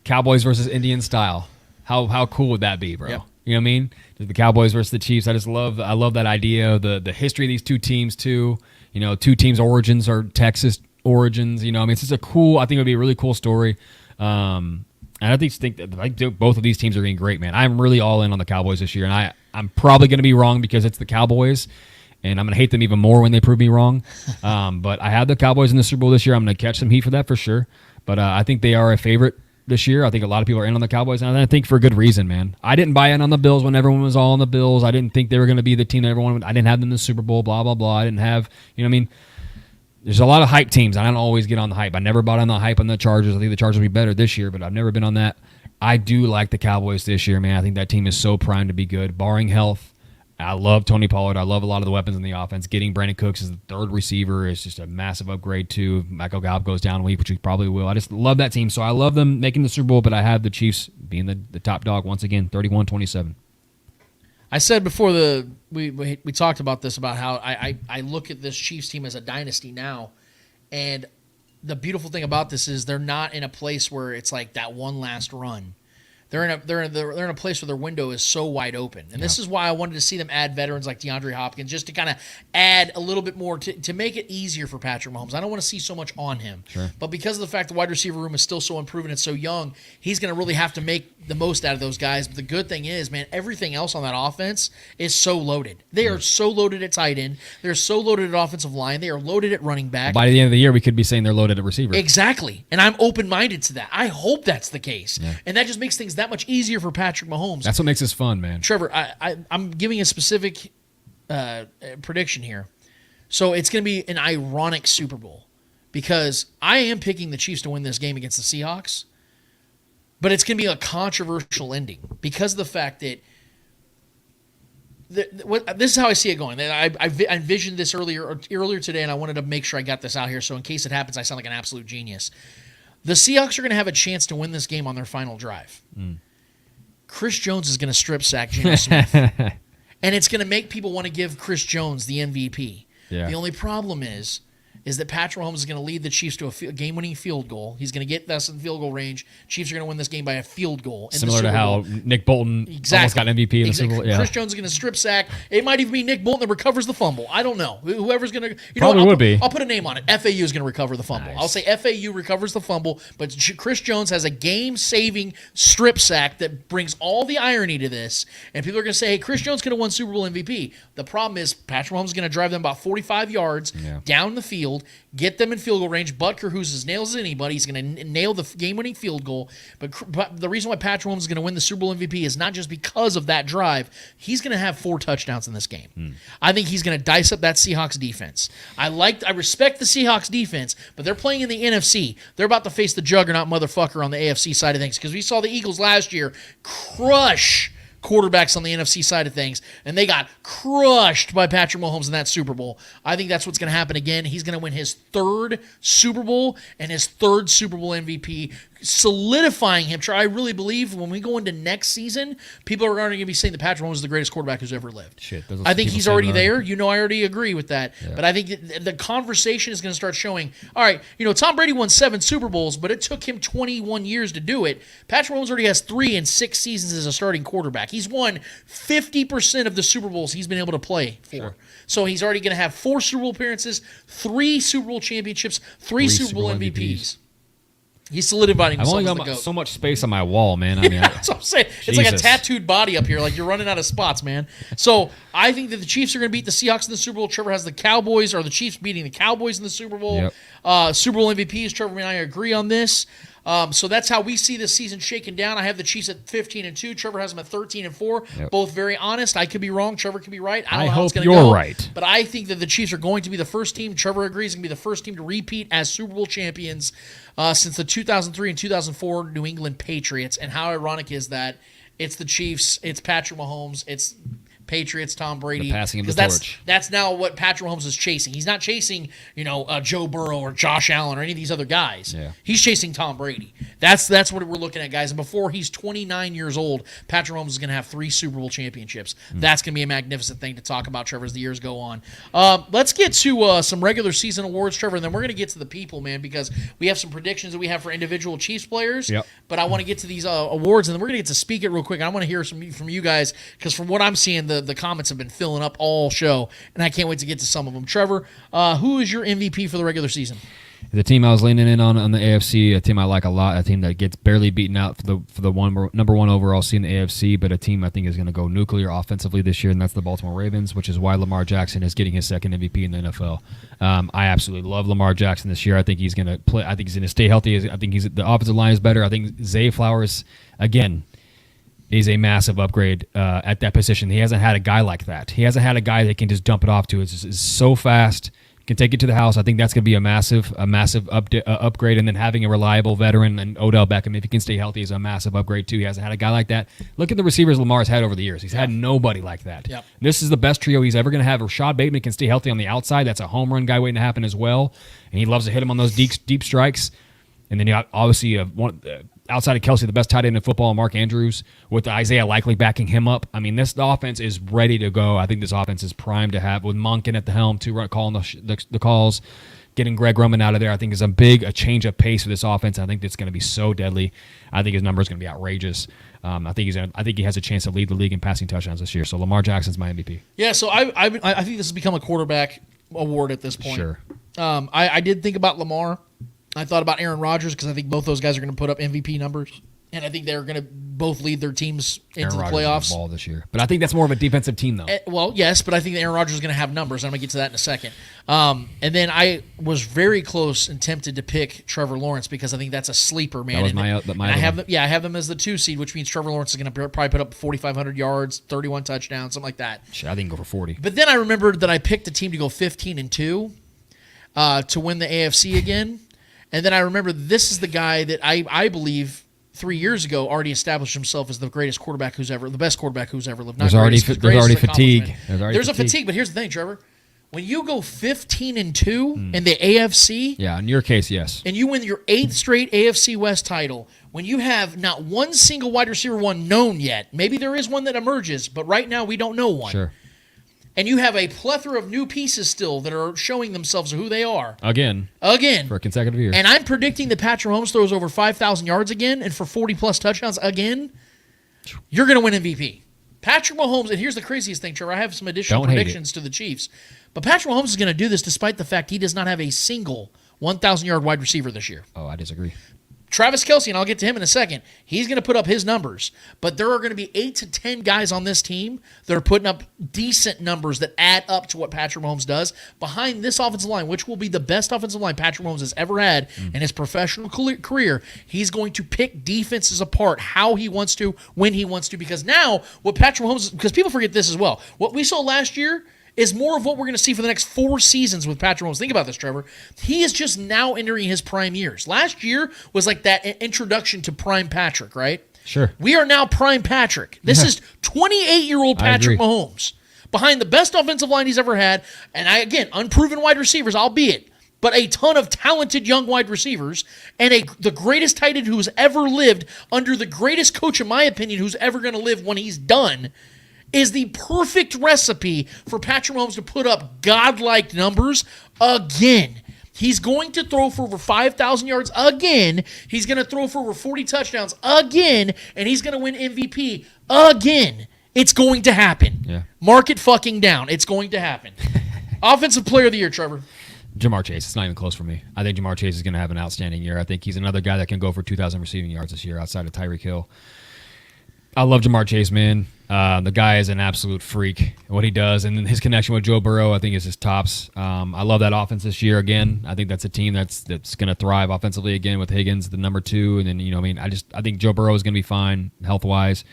Cowboys versus Indian style. How cool would that be, bro? Yep. You know what I mean? The Cowboys versus the Chiefs. I love that idea. The history of these two teams too. You know, two teams' origins are Texas origins. You know, I mean, it's just I think it would be a really cool story. And I think that both of these teams are being great, man. I'm really all in on the Cowboys this year, and I'm probably going to be wrong because it's the Cowboys. And I'm going to hate them even more when they prove me wrong. But I have the Cowboys in the Super Bowl this year. I'm going to catch some heat for that for sure. But I think they are a favorite this year. I think a lot of people are in on the Cowboys. And I think for a good reason, man. I didn't buy in on the Bills when everyone was all on the Bills. I didn't think they were going to be the team that everyone – I didn't have them in the Super Bowl, blah, blah, blah. I didn't have – you know what I mean? There's a lot of hype teams. I don't always get on the hype. I never bought on the hype on the Chargers. I think the Chargers will be better this year, but I've never been on that. I do like the Cowboys this year, man. I think that team is so primed to be good, barring health. I love Tony Pollard. I love a lot of the weapons in the offense. Getting Brandon Cooks as the third receiver is just a massive upgrade, too. Michael Gallup goes down a week, which he probably will. I just love that team. So I love them making the Super Bowl, but I have the Chiefs being the top dog once again, 31-27. I said before we talked about this, about how I look at this Chiefs team as a dynasty now. And the beautiful thing about this is they're not in a place where it's like that one last run. They're in a place where their window is so wide open. And this is why I wanted to see them add veterans like DeAndre Hopkins, just to kind of add a little bit more to make it easier for Patrick Mahomes. I don't want to see so much on him. Sure. But because of the fact the wide receiver room is still so unproven and so young, he's going to really have to make the most out of those guys. But the good thing is, man, everything else on that offense is so loaded. They are so loaded at tight end. They're so loaded at offensive line. They are loaded at running back. By the end of the year, we could be saying they're loaded at receiver. Exactly. And I'm open-minded to that. I hope that's the case. Yeah. And that just makes things that much easier for Patrick Mahomes. That's what makes this fun, man. Trevor, I'm giving a specific prediction here. So it's going to be an ironic Super Bowl because I am picking the Chiefs to win this game against the Seahawks. But it's going to be a controversial ending because of the fact that this is how I see it going. I envisioned this earlier today, and I wanted to make sure I got this out here. So in case it happens, I sound like an absolute genius. The Seahawks are going to have a chance to win this game on their final drive. Chris Jones is going to strip sack Geno Smith. And it's going to make people want to give Chris Jones the MVP. Yeah. The only problem is that Patrick Mahomes is going to lead the Chiefs to a game-winning field goal. He's going to get us in field goal range. Chiefs are going to win this game by a field goal. Similar to how Nick Bolton almost got an MVP in the Super Bowl. Yeah. Chris Jones is going to strip sack. It might even be Nick Bolton that recovers the fumble. I don't know. Whoever's going to... Probably would be. I'll put a name on it. FAU is going to recover the fumble. Nice. I'll say FAU recovers the fumble, but Chris Jones has a game-saving strip sack that brings all the irony to this. And people are going to say, hey, Chris Jones could have won Super Bowl MVP. The problem is Patrick Mahomes is going to drive them about 45 yards down the field, get them in field goal range. Butker, who's as nails as anybody, he's going to nail the game-winning field goal. But the reason why Patrick Mahomes is going to win the Super Bowl MVP is not just because of that drive. He's going to have 4 touchdowns in this game. I think he's going to dice up that Seahawks defense. I respect the Seahawks defense, but they're playing in the NFC. They're about to face the juggernaut motherfucker on the AFC side of things because we saw the Eagles last year crush quarterbacks on the NFC side of things, and they got crushed by Patrick Mahomes in that Super Bowl. I think that's what's going to happen again. He's going to win his 3rd Super Bowl and his 3rd Super Bowl MVP, solidifying him. I really believe when we go into next season, people are going to be saying that Patrick Mahomes is the greatest quarterback who's ever lived. I think he's already there. I already agree with that. Yeah. But I think the conversation is going to start showing, all right, Tom Brady won 7 Super Bowls, but it took him 21 years to do it. Patrick Mahomes already has 3 in 6 seasons as a starting quarterback. He's won 50% of the Super Bowls he's been able to play for. Sure. So he's already going to have 4 Super Bowl appearances, 3 Super Bowl championships, 3 Super Bowl MVPs. He's solidifying himself. I've only got so much space on my wall, man. I mean, that's what I'm saying. It's like a tattooed body up here. Like you're running out of spots, man. So I think that the Chiefs are going to beat the Seahawks in the Super Bowl. Trevor has the Cowboys, or the Chiefs beating the Cowboys in the Super Bowl. Yep. Super Bowl MVPs, Trevor and I agree on this. So that's how we see this season shaken down. I have the Chiefs at 15-2. Trevor has them at 13-4. Yep. Both very honest. I could be wrong. Trevor could be right. I don't know how it's going to go. You're right. But I think that the Chiefs are going to be the first team. Trevor agrees, going to be the first team to repeat as Super Bowl champions since the 2003 and 2004 New England Patriots. And how ironic is that? It's the Chiefs. It's Patrick Mahomes. It's Patriots, Tom Brady. The passing of the torch. That's now what Patrick Mahomes is chasing. He's not chasing, Joe Burrow or Josh Allen or any of these other guys. Yeah. He's chasing Tom Brady. That's what we're looking at, guys. And before he's 29 years old, Patrick Mahomes is going to have 3 Super Bowl championships. That's going to be a magnificent thing to talk about, Trevor, as the years go on. Let's get to some regular season awards, Trevor, and then we're going to get to the people, man, because we have some predictions that we have for individual Chiefs players. Yep. But I want to get to these awards, and then we're going to get to speak it real quick. I want to hear from you guys, because from what I'm seeing, the comments have been filling up all show, and I can't wait to get to some of them. Trevor, who is your MVP for the regular season? The team I was leaning in on the AFC, a team I like a lot, a team that gets barely beaten out for the number 1 overall seed in the AFC, but a team I think is going to go nuclear offensively this year, and that's the Baltimore Ravens, which is why Lamar Jackson is getting his 2nd MVP in the NFL. I absolutely love Lamar Jackson this year. I think he's going to play. I think he's going to stay healthy. I think the offensive line is better. I think Zay Flowers, again, is a massive upgrade at that position. He hasn't had a guy like that. He hasn't had a guy that can just dump it off to. It's so fast, can take it to the house. I think that's going to be a massive upgrade. And then having a reliable veteran and Odell Beckham, if he can stay healthy, is a massive upgrade too. He hasn't had a guy like that. Look at the receivers Lamar's had over the years. He's had nobody like that. Yep. This is the best trio he's ever going to have. Rashad Bateman can stay healthy on the outside. That's a home run guy waiting to happen as well. And he loves to hit him on those deep strikes. And then you got obviously outside of Kelsey, the best tight end in football, Mark Andrews, with Isaiah Likely backing him up. I mean, the offense is ready to go. I think this offense is primed to have, with Monken at the helm, calling the calls, getting Greg Roman out of there. I think is a change of pace for this offense. I think it's going to be so deadly. I think his number is going to be outrageous. I think he has a chance to lead the league in passing touchdowns this year. So Lamar Jackson's my MVP. Yeah, so I think this has become a quarterback award at this point. Sure. I did think about Lamar. I thought about Aaron Rodgers because I think both those guys are going to put up MVP numbers, and I think they're going to both lead their teams into the playoffs. Ball this year, but I think that's more of a defensive team, though. Well, yes, but I think that Aaron Rodgers is going to have numbers. I'm going to get to that in a second. And then I was very close and tempted to pick Trevor Lawrence because I think that's a sleeper, man. That was I have them as the 2 seed, which means Trevor Lawrence is going to probably put up 4,500 yards, 31 touchdowns, something like that. Sure, I think go for 40. But then I remembered that I picked a team to go 15-2 to win the AFC again. And then I remember this is the guy that I believe 3 years ago already established himself as the best quarterback who's ever lived. Not There's already greatest, there's already greatest fatigue. accomplishment. There's a fatigue, but here's the thing, Trevor. When you go 15-2 in the AFC, Yeah, in your case, yes. and you win your 8th straight AFC West title, when you have not one single wide receiver one known yet, maybe there is one that emerges, but right now we don't know one. Sure. And you have a plethora of new pieces still that are showing themselves who they are. Again. For a consecutive year. And I'm predicting that Patrick Mahomes throws over 5,000 yards again and for 40-plus touchdowns again. You're going to win MVP. Patrick Mahomes, and here's the craziest thing, Trevor. I have some additional predictions to the Chiefs. But Patrick Mahomes is going to do this despite the fact he does not have a single 1,000-yard wide receiver this year. Oh, I disagree. Travis Kelce, and I'll get to him in a second, he's going to put up his numbers. But there are going to be 8 to 10 guys on this team that are putting up decent numbers that add up to what Patrick Mahomes does behind this offensive line, which will be the best offensive line Patrick Mahomes has ever had in his professional career. He's going to pick defenses apart how he wants to, when he wants to, because now what Patrick Mahomes, because people forget this as well, what we saw last year is more of what we're going to see for the next 4 seasons with Patrick Mahomes. Think about this, Trevor. He is just now entering his prime years. Last year was like that introduction to prime Patrick, right? Sure. We are now prime Patrick. This is 28-year-old Patrick Mahomes behind the best offensive line he's ever had. And again, unproven wide receivers, albeit, but a ton of talented young wide receivers and the greatest tight end who's ever lived under the greatest coach, in my opinion, who's ever going to live when he's done, is the perfect recipe for Patrick Mahomes to put up godlike numbers again. He's going to throw for over 5,000 yards again. He's going to throw for over 40 touchdowns again, and he's going to win MVP again. It's going to happen. Yeah. Mark it fucking down. It's going to happen. Offensive Player of the Year, Trevor. Jamar Chase. It's not even close for me. I think Jamar Chase is going to have an outstanding year. I think he's another guy that can go for 2,000 receiving yards this year outside of Tyreek Hill. I love Jamar Chase, man. The guy is an absolute freak. What he does and his connection with Joe Burrow, I think, is his tops. I love that offense this year again. I think that's a team that's going to thrive offensively again with Higgins, the number 2, and then I think Joe Burrow is going to be fine health wise.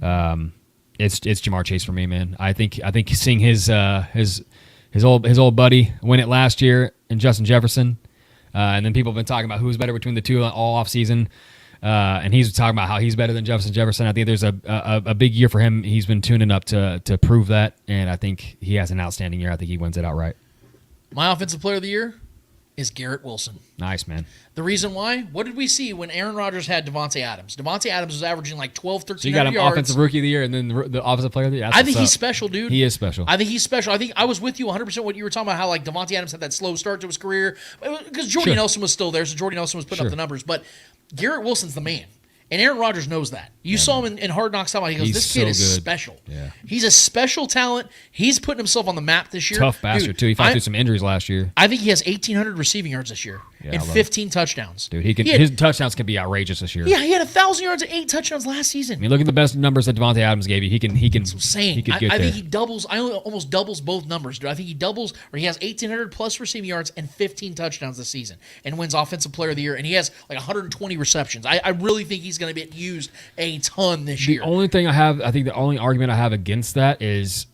It's Jamar Chase for me, man. I think seeing his old buddy win it last year and Justin Jefferson, and then people have been talking about who's better between the two all off season. And he's talking about how he's better than Justin Jefferson. I think there's a big year for him. He's been tuning up to prove that, and I think he has an outstanding year. I think he wins it outright. My Offensive Player of the Year is Garrett Wilson. Nice, man. The reason why? What did we see when Aaron Rodgers had Devontae Adams? Devontae Adams was averaging like 12, 13 yards. So you got him Offensive Rookie of the Year and then the Offensive Player of the Year? I think he's special, dude. He is special. I think he's special. I think I was with you 100% what you were talking about, how like Devontae Adams had that slow start to his career. Because Jordy Nelson was still there, so Jordy Nelson was putting up the numbers. But Garrett Wilson's the man. And Aaron Rodgers knows that. You saw him in Hard Knocks. He goes, this kid is special. Yeah. He's a special talent. He's putting himself on the map this year. Tough bastard, too. He fought through some injuries last year. I think he has 1,800 receiving yards this year and 15 touchdowns. Dude, his touchdowns can be outrageous this year. Yeah, he had 1,000 yards and 8 touchdowns last season. I mean, look at the best numbers that Devontae Adams gave you. He can. That's what I'm saying. I think he doubles. Almost doubles both numbers, dude. I think he doubles, or he has 1,800 plus receiving yards and 15 touchdowns this season, and wins Offensive Player of the Year. And he has like 120 receptions. I really think he's going to be used a ton this year. The only thing I think the only argument I have against that is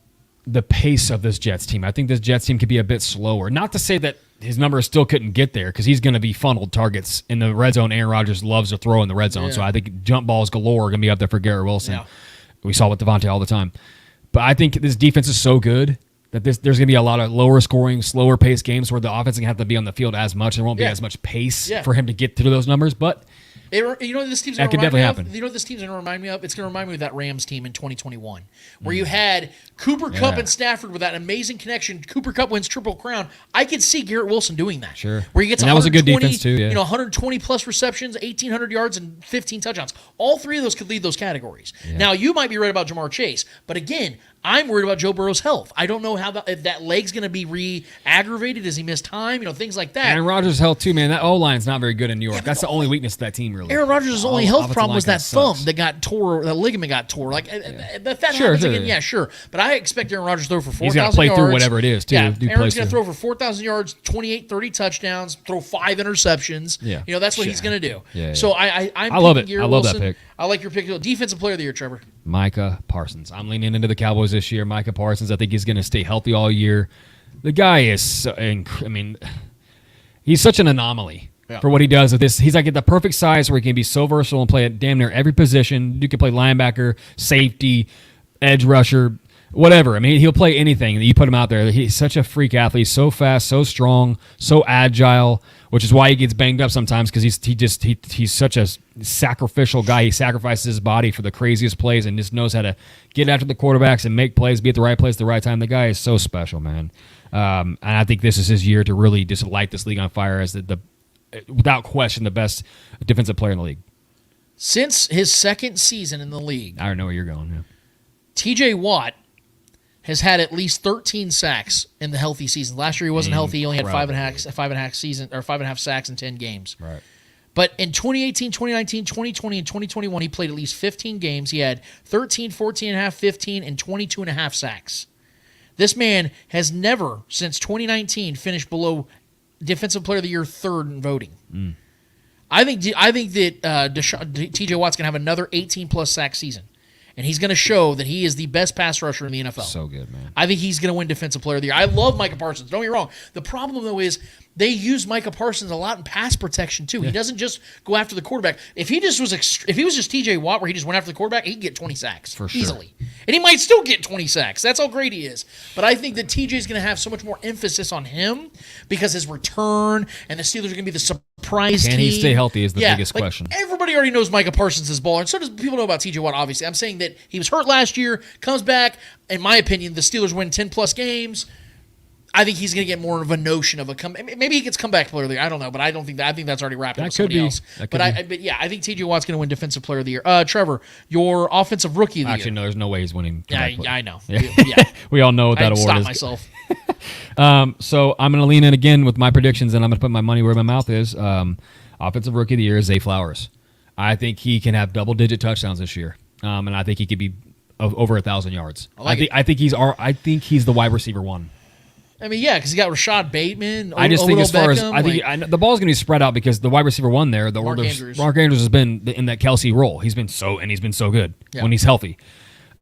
the pace of this Jets team. I think this Jets team could be a bit slower. Not to say that his numbers still couldn't get there, because he's going to be funneled targets in the red zone. Aaron Rodgers loves to throw in the red zone, so I think jump balls galore are going to be up there for Garrett Wilson. Yeah. We saw with Devontae all the time. But I think this defense is so good that there's going to be a lot of lower scoring, slower paced games where the offense is going to have to be on the field as much. There won't be as much pace for him to get through those numbers, but you know what this team's going to remind me of? You know what this team's going to remind me of? It's going to remind me of that Rams team in 2021, where you had Cooper Kupp and Stafford with that amazing connection. Cooper Kupp wins Triple Crown. I could see Garrett Wilson doing that. Sure. Where he gets that was a good defense too. Yeah. 120 plus receptions, 1,800 yards, and 15 touchdowns. All three of those could lead those categories. Yeah. Now, you might be right about Jamar Chase, but again, I'm worried about Joe Burrow's health. I don't know if that leg's going to be re-aggravated. Does he miss time? Things like that. Aaron Rodgers' health too, man. That O-line's not very good in New York. That's the only weakness of that team, really. Aaron Rodgers' only health problem was that thumb that got tore, the ligament got tore. Like, if that happens again, yeah, sure. But I expect Aaron Rodgers to throw for 4,000 yards. He's got to play through whatever it is, too. Yeah, Aaron's going to throw for 4,000 yards, 28, 30 touchdowns, throw 5 interceptions. Yeah. That's what he's going to do. Yeah. So I love it. I love that pick. I like your pick. Defensive Player of the Year, Trevor. Micah Parsons. I'm leaning into the Cowboys this year. Micah Parsons, I think he's going to stay healthy all year. The guy is, he's such an anomaly. for what he does with this. He's like at the perfect size where he can be so versatile and play at damn near every position. You can play linebacker, safety, edge rusher, whatever. I mean, he'll play anything that you put him out there. He's such a freak athlete, so fast, so strong, so agile, which is why he gets banged up sometimes because he's such a sacrificial guy. He sacrifices his body for the craziest plays and just knows how to get after the quarterbacks and make plays, be at the right place at the right time. The guy is so special, man. And I think this is his year to really just light this league on fire as the without question, the best defensive player in the league. Since his second season in the league, I don't know where you're going. Yeah. TJ Watt has had at least 13 sacks in the healthy season. Last year he wasn't healthy. He only had five and a half sacks in 10 games. Right. But in 2018, 2019, 2020, and 2021, he played at least 15 games. He had 13, 14 and a half, 15, and 22 and a half sacks. This man has never, since 2019, finished below Defensive Player of the Year third in voting. I think that TJ Watt's going to have another 18-plus sack season. And he's going to show that he is the best pass rusher in the NFL. So good, man. I think he's going to win Defensive Player of the Year. I love Micah Parsons. Don't get me wrong. The problem, though, is they use Micah Parsons a lot in pass protection, too. He doesn't just go after the quarterback. If he was just TJ Watt where he just went after the quarterback, he'd get 20 sacks easily. And he might still get 20 sacks. That's how great he is. But I think that TJ is going to have so much more emphasis on him because his return and the Steelers are going to be the surprise team. Can he stay healthy is the biggest question. Everybody already knows Micah Parsons is baller, and so does people know about TJ Watt, obviously. I'm saying that he was hurt last year, comes back. In my opinion, the Steelers win 10-plus games. I think he's going to get more of a notion of a comeback. Maybe he gets comeback player of the year. I don't know, but I don't think that. I think that's already wrapped up with somebody else. But yeah, I think TJ Watt's going to win Defensive Player of the Year. Trevor, your Offensive Rookie of the Year. Actually, no, there's no way he's winning. Yeah, I know. Yeah. We all know what that award is. Myself. So I'm going to lean in again with my predictions, and I'm going to put my money where my mouth is. Offensive Rookie of the Year is Zay Flowers. I think he can have double-digit touchdowns this year, and I think he could be over 1,000 yards. I think he's the wide receiver one. I mean, yeah, because he got Rashad Bateman. I just think Odell as far Beckham, as the ball's going to be spread out because the wide receiver one there, Mark Andrews has been in that Kelsey role. He's been so good when he's healthy.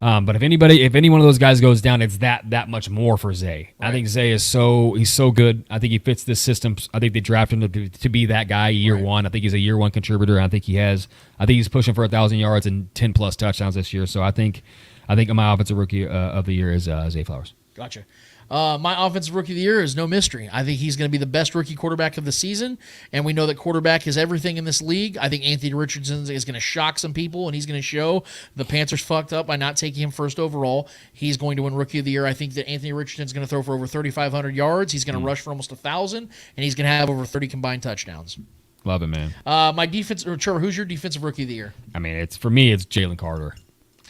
But if any one of those guys goes down, it's that much more for Zay. Right. I think Zay is he's so good. I think he fits this system. I think they drafted him to be that guy year one. I think he's a year one contributor. I think he's pushing for 1,000 yards and 10+ touchdowns this year. So I think my offensive rookie of the year is Zay Flowers. Gotcha. My offensive rookie of the year is no mystery. I think he's going to be the best rookie quarterback of the season, and we know that quarterback is everything in this league. I think Anthony Richardson is going to shock some people, and he's going to show the Panthers fucked up by not taking him first overall. He's going to win rookie of the year. I think that Anthony Richardson is going to throw for over 3,500 yards. He's going to rush for almost 1,000, and he's going to have over 30 combined touchdowns. Love it, man. My defense, Trevor, who's your defensive rookie of the year? I mean, it's Jalen Carter.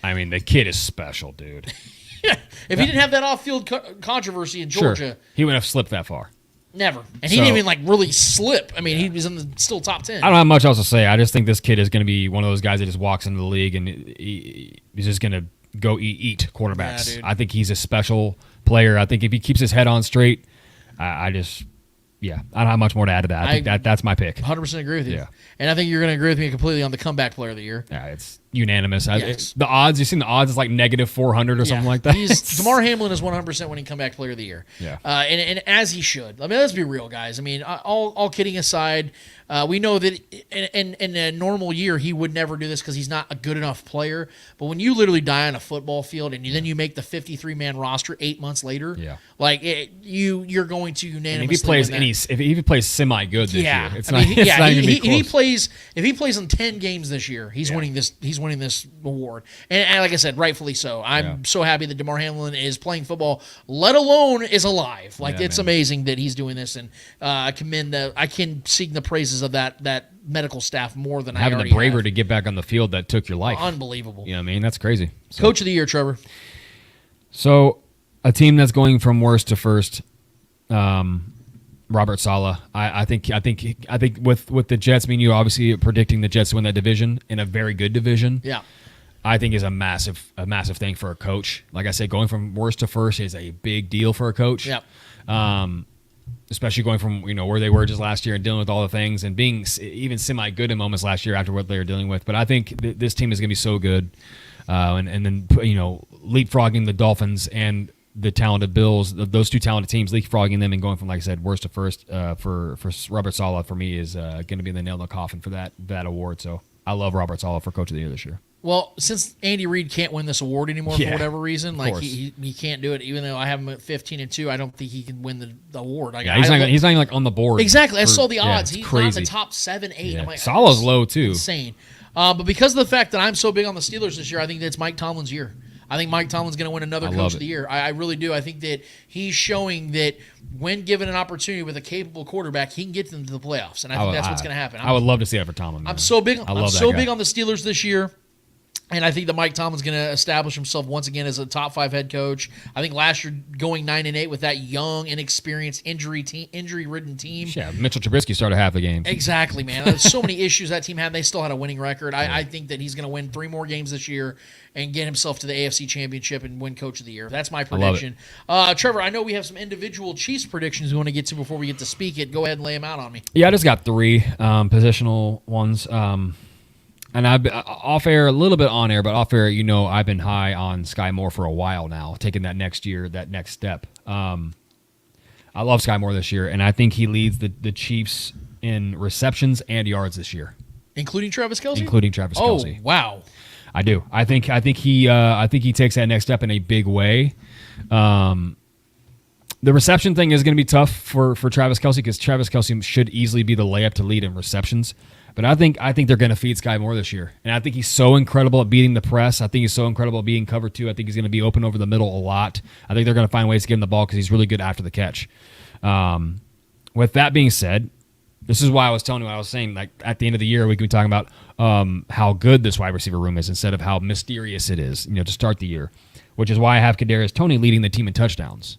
I mean, the kid is special, dude. If he didn't have that off-field controversy in Georgia, sure. He wouldn't have slipped that far. Never. And he didn't even really slip. I mean, he was in the still top 10. I don't have much else to say. I just think this kid is going to be one of those guys that just walks into the league and he's just going to go eat quarterbacks. Yeah, I think he's a special player. I think if he keeps his head on straight, I don't have much more to add to that. I think that's my pick. 100% agree with you. Yeah. And I think you're going to agree with me completely on the comeback player of the year. Yeah, it's unanimous. Yes. The odds, you've seen the odds, it's like negative 400 or something like that. Damar Hamlin is 100% winning comeback player of the year. Yeah. And as he should. I mean, let's be real, guys. I mean, all kidding aside, we know that in a normal year he would never do this because he's not a good enough player. But when you literally die on a football field and then you make the 53-man roster 8 months later, you're going to unanimously win that. If he plays semi-good this year, it's not even be close. If he plays in 10 games this year, he's winning this. He's winning this award, and like I said, rightfully so. I'm so happy that Damar Hamlin is playing football, let alone is alive. It's amazing that he's doing this, and I can sing the praises of that medical staff more than having the bravery to get back on the field that took your life. Unbelievable. You know what I mean? That's crazy. So. Coach of the year, Trevor. So, a team that's going from worst to first. Robert Saleh. I think with the Jets, I mean, you obviously predicting the Jets to win that division in a very good division. Yeah. I think is a massive thing for a coach. Like I said, going from worst to first is a big deal for a coach. Yeah. Especially going from where they were just last year and dealing with all the things and being even semi good in moments last year after what they were dealing with. But I think this team is going to be so good, and then leapfrogging the Dolphins and the talented Bills, those two talented teams, leapfrogging them and going from, like I said, worst to first for Robert Saleh for me is going to be the nail in the coffin for that award. So I love Robert Saleh for Coach of the Year this year. Well, since Andy Reid can't win this award anymore for whatever reason, like he can't do it. Even though I have him at 15-2, I don't think he can win the award. Like, he's not even like on the board. Exactly, I saw the odds. He's crazy. not in the top 7, 8. Yeah. I'm like, Saleh's low too. Insane. But because of the fact that I'm so big on the Steelers this year, I think that's Mike Tomlin's year. I think Mike Tomlin's going to win another Coach of the Year. I really do. I think that he's showing that when given an opportunity with a capable quarterback, he can get them to the playoffs, and I think that's what's going to happen. I would love to see that for Tomlin. Man. I'm so big. I'm so big on the Steelers this year. And I think that Mike Tomlin's going to establish himself once again as a top 5 head coach. I think last year going 9-8 with that young, inexperienced, injury-ridden team. Yeah, Mitchell Trubisky started half the game. Exactly, man. There's so many issues that team had. They still had a winning record. I think that he's going to win 3 more games this year and get himself to the AFC Championship and win Coach of the Year. That's my prediction. Trevor, I know we have some individual Chiefs predictions we want to get to before we get to speak it. Go ahead and lay them out on me. Yeah, I just got 3 positional ones. And I've been off air, a little bit on air, but off air, I've been high on Sky Moore for a while now, taking that next year, that next step. I love Sky Moore this year, and I think he leads the Chiefs in receptions and yards this year, including Travis Kelce. Kelce. Oh, wow! I do. I think he takes that next step in a big way. The reception thing is going to be tough for Travis Kelce because Travis Kelce should easily be the layup to lead in receptions. But I think they're going to feed Sky Moore this year. And I think he's so incredible at beating the press. I think he's so incredible at being covered too. I think he's going to be open over the middle a lot. I think they're going to find ways to give him the ball because he's really good after the catch. With that being said, this is why I was telling you what I was saying. Like at the end of the year, we could be talking about how good this wide receiver room is instead of how mysterious it is, to start the year. Which is why I have Kadarius Toney leading the team in touchdowns.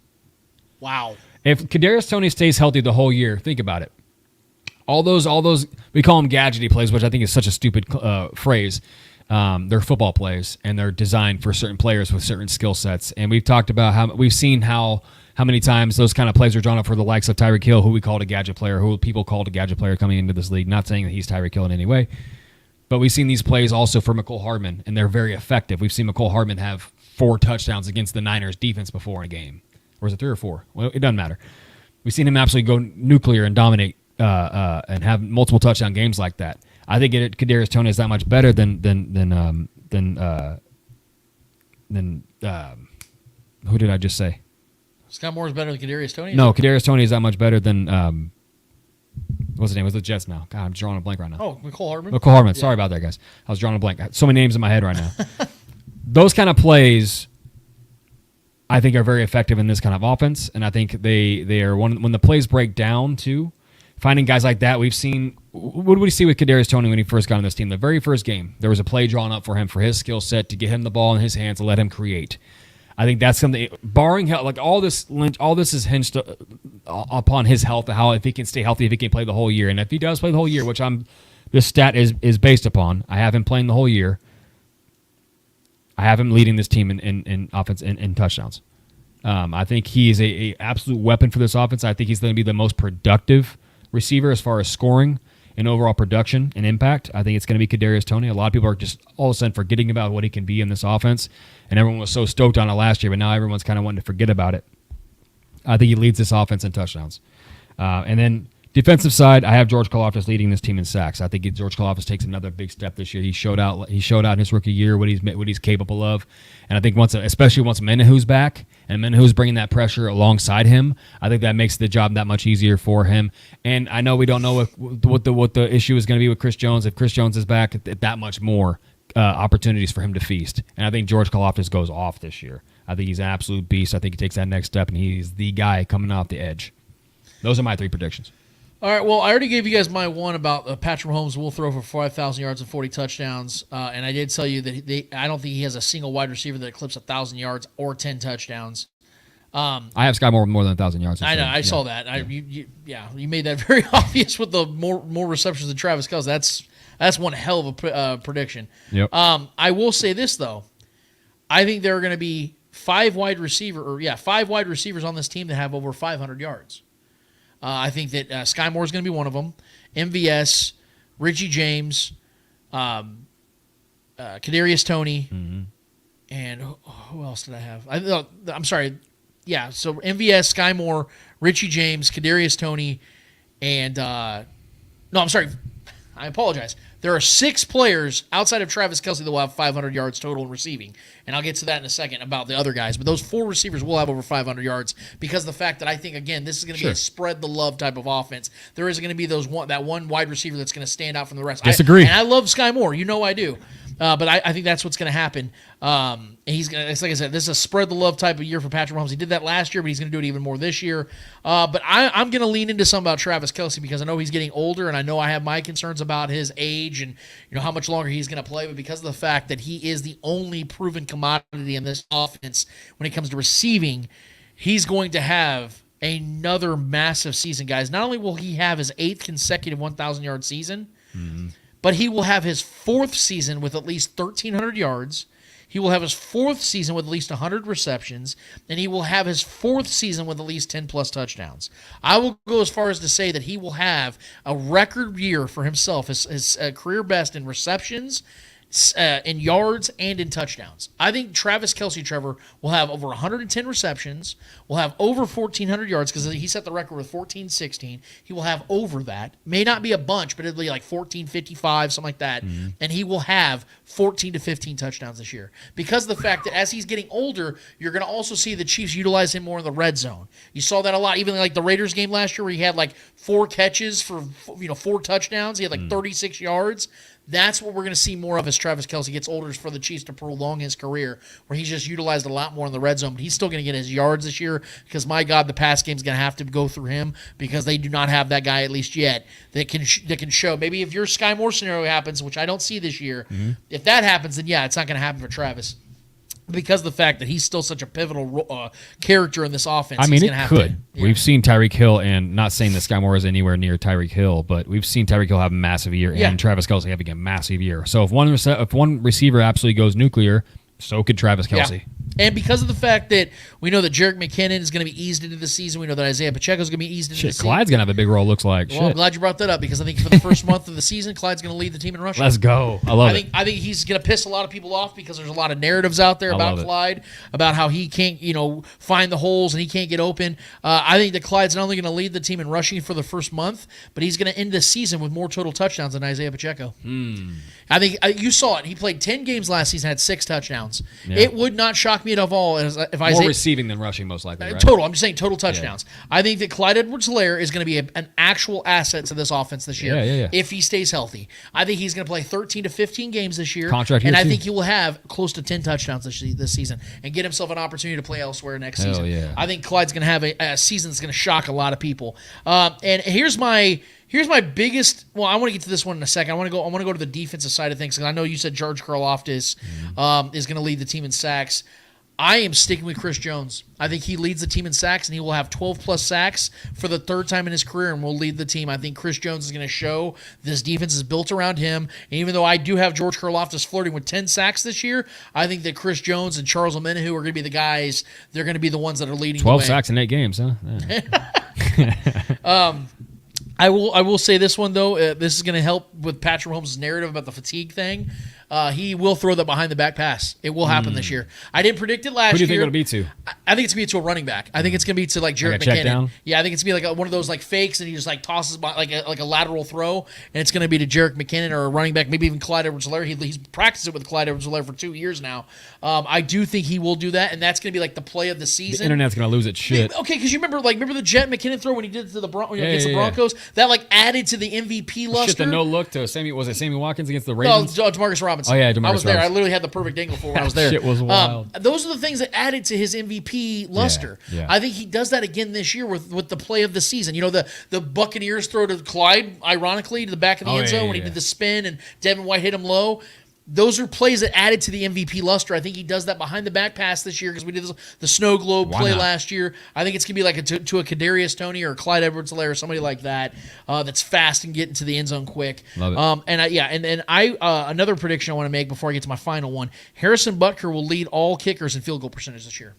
Wow. If Kadarius Toney stays healthy the whole year, think about it. All those we call them gadgety plays, which I think is such a stupid phrase. They're football plays, and they're designed for certain players with certain skill sets. And we've talked about how many times those kind of plays are drawn up for the likes of Tyreek Hill, who we called a gadget player, who people called a gadget player coming into this league. Not saying that he's Tyreek Hill in any way, but we've seen these plays also for McCole Hardman, and they're very effective. We've seen McCole Hardman have 4 touchdowns against the Niners defense before in a game. Or is it 3 or 4? Well, it doesn't matter. We've seen him absolutely go nuclear and dominate and have multiple touchdown games like that. I think Kadarius Toney is that much better than who did I just say? Scott Moore is better than Kadarius Toney? No, Kadarius Toney is that much better than what's his name? Was the Jets now? God, I'm drawing a blank right now. Oh, McCole Hardman. McCole Hardman. Sorry about that, guys. I was drawing a blank. So many names in my head right now. Those kind of plays, I think, are very effective in this kind of offense, and I think they are when the plays break down too. Finding guys like that, we've seen. What did we see with Kadarius Toney when he first got on this team? The very first game, there was a play drawn up for him for his skill set to get him the ball in his hands and let him create. I think that's something. Barring health, like all this is hinged upon his health. How if he can stay healthy, if he can play the whole year, and if he does play the whole year, which this stat is based upon. I have him playing the whole year. I have him leading this team in offense in touchdowns. I think he is a absolute weapon for this offense. I think he's going to be the most productive receiver as far as scoring and overall production and impact. I think it's going to be Kadarius Toney. A lot of people are just all of a sudden forgetting about what he can be in this offense, and everyone was so stoked on it last year, but now everyone's kind of wanting to forget about it. I think he leads this offense in touchdowns. And then defensive side, I have George Karlaftis leading this team in sacks. I think George Karlaftis takes another big step this year. He showed out in his rookie year what he's capable of, and I think especially once Menahu's back and Menahu's bringing that pressure alongside him, I think that makes the job that much easier for him. And I know we don't know what the issue is going to be with Chris Jones. If Chris Jones is back, that much more opportunities for him to feast. And I think George Karlaftis goes off this year. I think he's an absolute beast. I think he takes that next step, and he's the guy coming off the edge. Those are my 3 predictions. All right, well, I already gave you guys my one about Patrick Mahomes will throw for 5,000 yards and 40 touchdowns, and I did tell you that I don't think he has a single wide receiver that eclipses 1,000 yards or 10 touchdowns. I have Sky Moore with more than 1,000 yards. I know, I saw that. You made that very obvious with the more receptions than Travis Kelce. That's one hell of a prediction. Yep. I will say this though, I think there are going to be 5 wide receivers on this team that have over 500 yards. I think that Sky Moore is going to be one of them. MVS, Richie James, Kadarius Toney, and who else did I have? I'm sorry, Yeah, so MVS, Sky Moore, Richie James, Kadarius Toney, and no, I'm sorry. I apologize. There are 6 players outside of Travis Kelce that will have 500 yards total in receiving, and I'll get to that in a second about the other guys. But those 4 receivers will have over 500 yards because of the fact that I think, again, this is going to be a spread the love type of offense. There isn't going to be that one wide receiver that's going to stand out from the rest. Disagree. And I love Sky Moore. You know I do. But I think that's what's going to happen. And he's going to, it's like I said, this is a spread the love type of year for Patrick Mahomes. He did that last year, but he's going to do it even more this year. But I'm going to lean into something about Travis Kelce because I know he's getting older, and I know I have my concerns about his age and how much longer he's going to play. But because of the fact that he is the only proven commodity in this offense when it comes to receiving, he's going to have another massive season, guys. Not only will he have his 8th consecutive 1,000-yard season, but he will have his 4th season with at least 1,300 yards. He will have his 4th season with at least 100 receptions, and he will have his 4th season with at least 10-plus touchdowns. I will go as far as to say that he will have a record year for himself, his career best in receptions, in yards, and in touchdowns. I think Travis Kelce, Trevor, will have over 110 receptions, will have over 1,400 yards because he set the record with 1,416. He will have over that. May not be a bunch, but it'll be like 1,455, something like that. And he will have 14 to 15 touchdowns this year because of the fact that as he's getting older, you're going to also see the Chiefs utilize him more in the red zone. You saw that a lot, even like the Raiders game last year where he had like 4 catches for 4 touchdowns. He had like 36 yards. That's what we're going to see more of as Travis Kelce gets older, is for the Chiefs to prolong his career, where he's just utilized a lot more in the red zone. But he's still going to get his yards this year because, my God, the pass game's going to have to go through him because they do not have that guy, at least yet, that can show. Maybe if your Sky Moore scenario happens, which I don't see this year, if that happens, then yeah, it's not going to happen for Travis. Because of the fact that he's still such a pivotal character in this offense. I mean, he's it could. Yeah. We've seen Tyreek Hill, and not saying that Sky Moore is anywhere near Tyreek Hill, but we've seen Tyreek Hill have a massive year and Travis Kelce having a massive year. So if one receiver absolutely goes nuclear, so could Travis Kelce. Yeah. And because of the fact that we know that Jerick McKinnon is going to be eased into the season, we know that Isaiah Pacheco is going to be eased into the season. Clyde's going to have a big role, looks like. Well, I'm glad you brought that up because I think for the first month of the season, Clyde's going to lead the team in rushing. Let's go. I love it. I think he's going to piss a lot of people off because there's a lot of narratives out there about Clyde, about how he can't, find the holes and he can't get open. I think that Clyde's not only going to lead the team in rushing for the first month, but he's going to end the season with more total touchdowns than Isaiah Pacheco. I think you saw it. He played 10 games last season, had 6 touchdowns. Yeah. It would not shock me at all if Isaiah... More receiving than rushing, most likely, right? Total. I'm just saying total touchdowns. Yeah. I think that Clyde Edwards-Helaire is going to be an actual asset to this offense this year if he stays healthy. I think he's going to play 13 to 15 games this year. Contract year, and I think he will have close to 10 touchdowns this season and get himself an opportunity to play elsewhere next season. Yeah. I think Clyde's going to have a season that's going to shock a lot of people. And here's my biggest. Well, I want to get to this one in a second. I want to go to the defensive side of things because I know you said George Karlaftis is going to lead the team in sacks. I am sticking with Chris Jones. I think he leads the team in sacks, and he will have 12-plus sacks for the 3rd time in his career and will lead the team. I think Chris Jones is going to show this defense is built around him. And even though I do have George Karlaftis flirting with 10 sacks this year, I think that Chris Jones and Charles Omenihu are going to be the guys. They're going to be the ones that are leading 12 the way. sacks in 8 games, huh? Yeah. I will say this one, though. This is going to help with Patrick Mahomes' narrative about the fatigue thing. He will throw that behind-the-back pass. It will happen this year. I didn't predict it last year. Who do you think it'll be to? I think it's going to be to a running back. I think it's going to be to, like, Jerick McKinnon. Check down? Yeah, I think it's going to be like one of those, like, fakes, and he just, like, tosses like a lateral throw, and it's going to be to Jerick McKinnon or a running back, maybe even Clyde Edwards-Helaire. He's practiced it with Clyde Edwards-Helaire for 2 years now. I do think he will do that, and that's going to be, like, the play of the season. The internet's going to lose its shit. Okay, because you remember the Jet McKinnon throw when he did it to the Broncos? That, like, added to the MVP luster. Shit, the no-look to Sammy Watkins against the Ravens? No, Demarcus Robinson. Oh, yeah, Demarcus Robinson. I was there. I literally had the perfect angle for when I was there. Shit was wild. Those are the things that added to his MVP luster. Yeah. I think he does that again this year with the play of the season. The Buccaneers throw to Clyde, ironically, to the back of the end zone when he did the spin and Devin White hit him low. Those are plays that added to the MVP luster. I think he does that behind the back pass this year because we did the snow globe play last year. I think it's going to be like to a Kadarius Toney or a Clyde Edwards-Helaire or somebody like that that's fast and getting to the end zone quick. Love it. Another prediction I want to make before I get to my final one. Harrison Butker will lead all kickers in field goal percentage this year.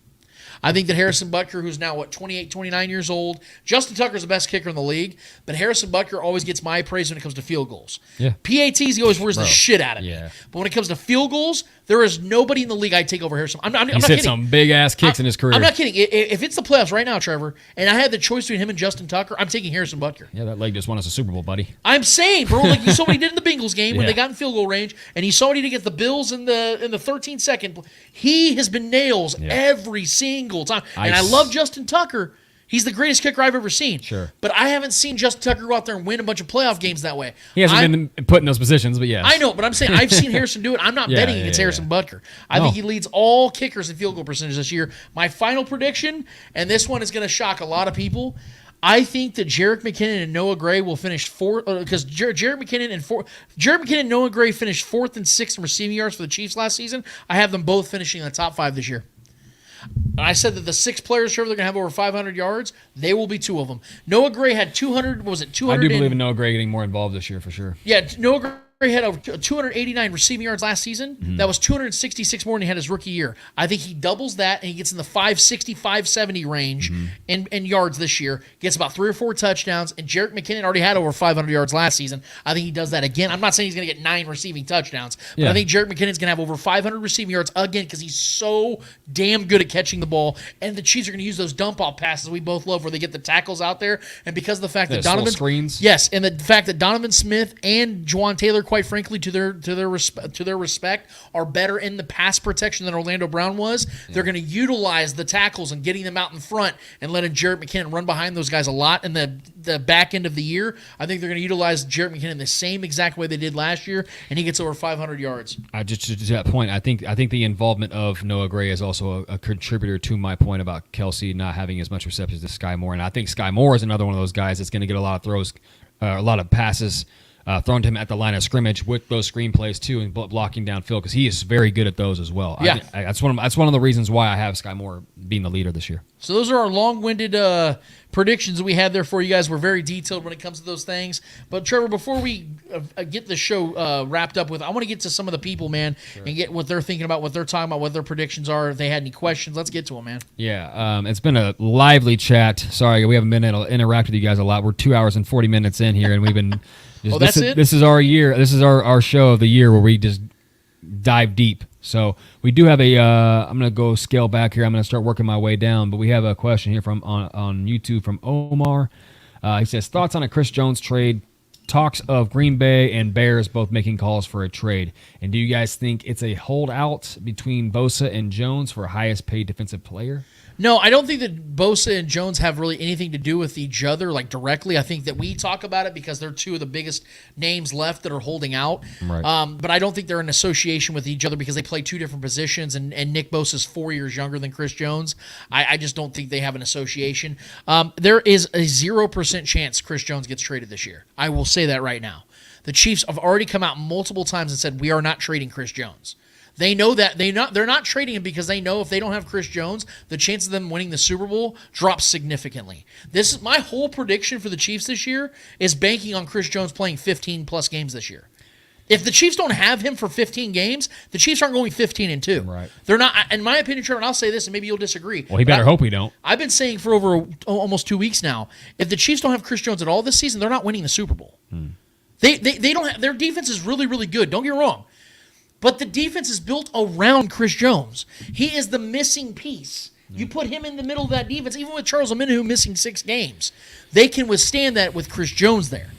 I think that Harrison Butker, who's now, 28, 29 years old, Justin Tucker's the best kicker in the league, but Harrison Butker always gets my praise when it comes to field goals. Yeah. PATs, he always wears the shit out of me. Yeah. But when it comes to field goals, There is nobody in the league I'd take over Harrison. I'm not He's hit kidding. some big ass kicks in his career. I'm not kidding. If it's the playoffs right now, Trevor, and I had the choice between him and Justin Tucker, I'm taking Harrison Butker. Yeah, that leg just won us a Super Bowl, buddy. I'm saying, bro, like you saw what he did in the Bengals game when Yeah. they got in field goal range, and he saw what he did against the Bills in the 13-second. He has been nails every single time. And I love Justin Tucker. He's the greatest kicker I've ever seen. Sure. But I haven't seen Justin Tucker go out there and win a bunch of playoff games that way. He hasn't been put in those positions, but yes. I know, but I'm saying I've seen Harrison do it. I'm not betting against Harrison Butker. I think he leads all kickers in field goal percentage this year. My final prediction, and this one is going to shock a lot of people, I think that Jerick McKinnon and Noah Gray will finish fourth because Jerick McKinnon and Noah Gray finished 4th and 6th in receiving yards for the Chiefs last season. I have them both finishing in the top 5 this year. I said that the 6 players, Trevor, they're going to have over 500 yards. They will be 2 of them. Noah Gray had 200. What was it? 200. I do believe in Noah Gray getting more involved this year for sure. Yeah, Noah Gray had over 289 receiving yards last season. Mm-hmm. That was 266 more than he had his rookie year. I think he doubles that, and he gets in the 560, 570 range in yards this year. Gets about 3 or 4 touchdowns, and Jerick McKinnon already had over 500 yards last season. I think he does that again. I'm not saying he's going to get 9 receiving touchdowns, but I think Jerick McKinnon's going to have over 500 receiving yards again because he's so damn good at catching the ball, and the Chiefs are going to use those dump-off passes we both love where they get the tackles out there, and because of the fact that Donovan screens. Yes, and the fact that Donovan Smith and Juwan Taylor, quite frankly, to their respect, are better in the pass protection than Orlando Brown was. They're going to utilize the tackles and getting them out in front and letting Jerick McKinnon run behind those guys a lot in the back end of the year. I think they're going to utilize Jerick McKinnon the same exact way they did last year, and he gets over 500 yards. Just to that point, I think the involvement of Noah Gray is also a contributor to my point about Kelsey not having as much receptions as Sky Moore, and I think Sky Moore is another one of those guys that's going to get a lot of throws, a lot of passes thrown to him at the line of scrimmage with those screenplays too, and blocking downfield because he is very good at those as well. Yeah, that's one of the reasons why I have Sky Moore being the leader this year. So those are our long-winded predictions that we had there for you guys. We're very detailed when it comes to those things. But Trevor, before we get the show wrapped up with, I want to get to some of the people, man, and get what they're thinking about, what they're talking about, what their predictions are. If they had any questions, let's get to them, man. Yeah, it's been a lively chat. Sorry, we haven't been able to interact with you guys a lot. We're 2 hours and 40 minutes in here, and we've been. This is our year. This is our show of the year where we just dive deep. So we do have a. I'm gonna go scale back here. I'm gonna start working my way down. But we have a question here from on YouTube from Omar. He says thoughts on a Chris Jones trade. Talks of Green Bay and Bears both making calls for a trade. And do you guys think it's a holdout between Bosa and Jones for highest paid defensive player? No, I don't think that Bosa and Jones have really anything to do with each other, like directly. I think that we talk about it because they're 2 of the biggest names left that are holding out. Right. But I don't think they're in association with each other because they play 2 different positions, and Nick Bosa's 4 years younger than Chris Jones. I just don't think they have an association. There is a 0% chance Chris Jones gets traded this year. I will say that right now. The Chiefs have already come out multiple times and said, we are not trading Chris Jones. They know that they're not trading him because they know if they don't have Chris Jones, the chance of them winning the Super Bowl drops significantly. This is my whole prediction for the Chiefs this year is banking on Chris Jones playing 15 plus games this year. If the Chiefs don't have him for 15 games, the Chiefs aren't going 15-2. Right. They're not. In my opinion, Trevor, and I'll say this, and maybe you'll disagree. Well, he better hope we don't. I've been saying for over almost 2 weeks now, if the Chiefs don't have Chris Jones at all this season, they're not winning the Super Bowl. They don't have, their defense is really, really good. Don't get me wrong. But the defense is built around Chris Jones. He is the missing piece. You put him in the middle of that defense, even with Charles Omenihu missing 6 games, they can withstand that with Chris Jones there.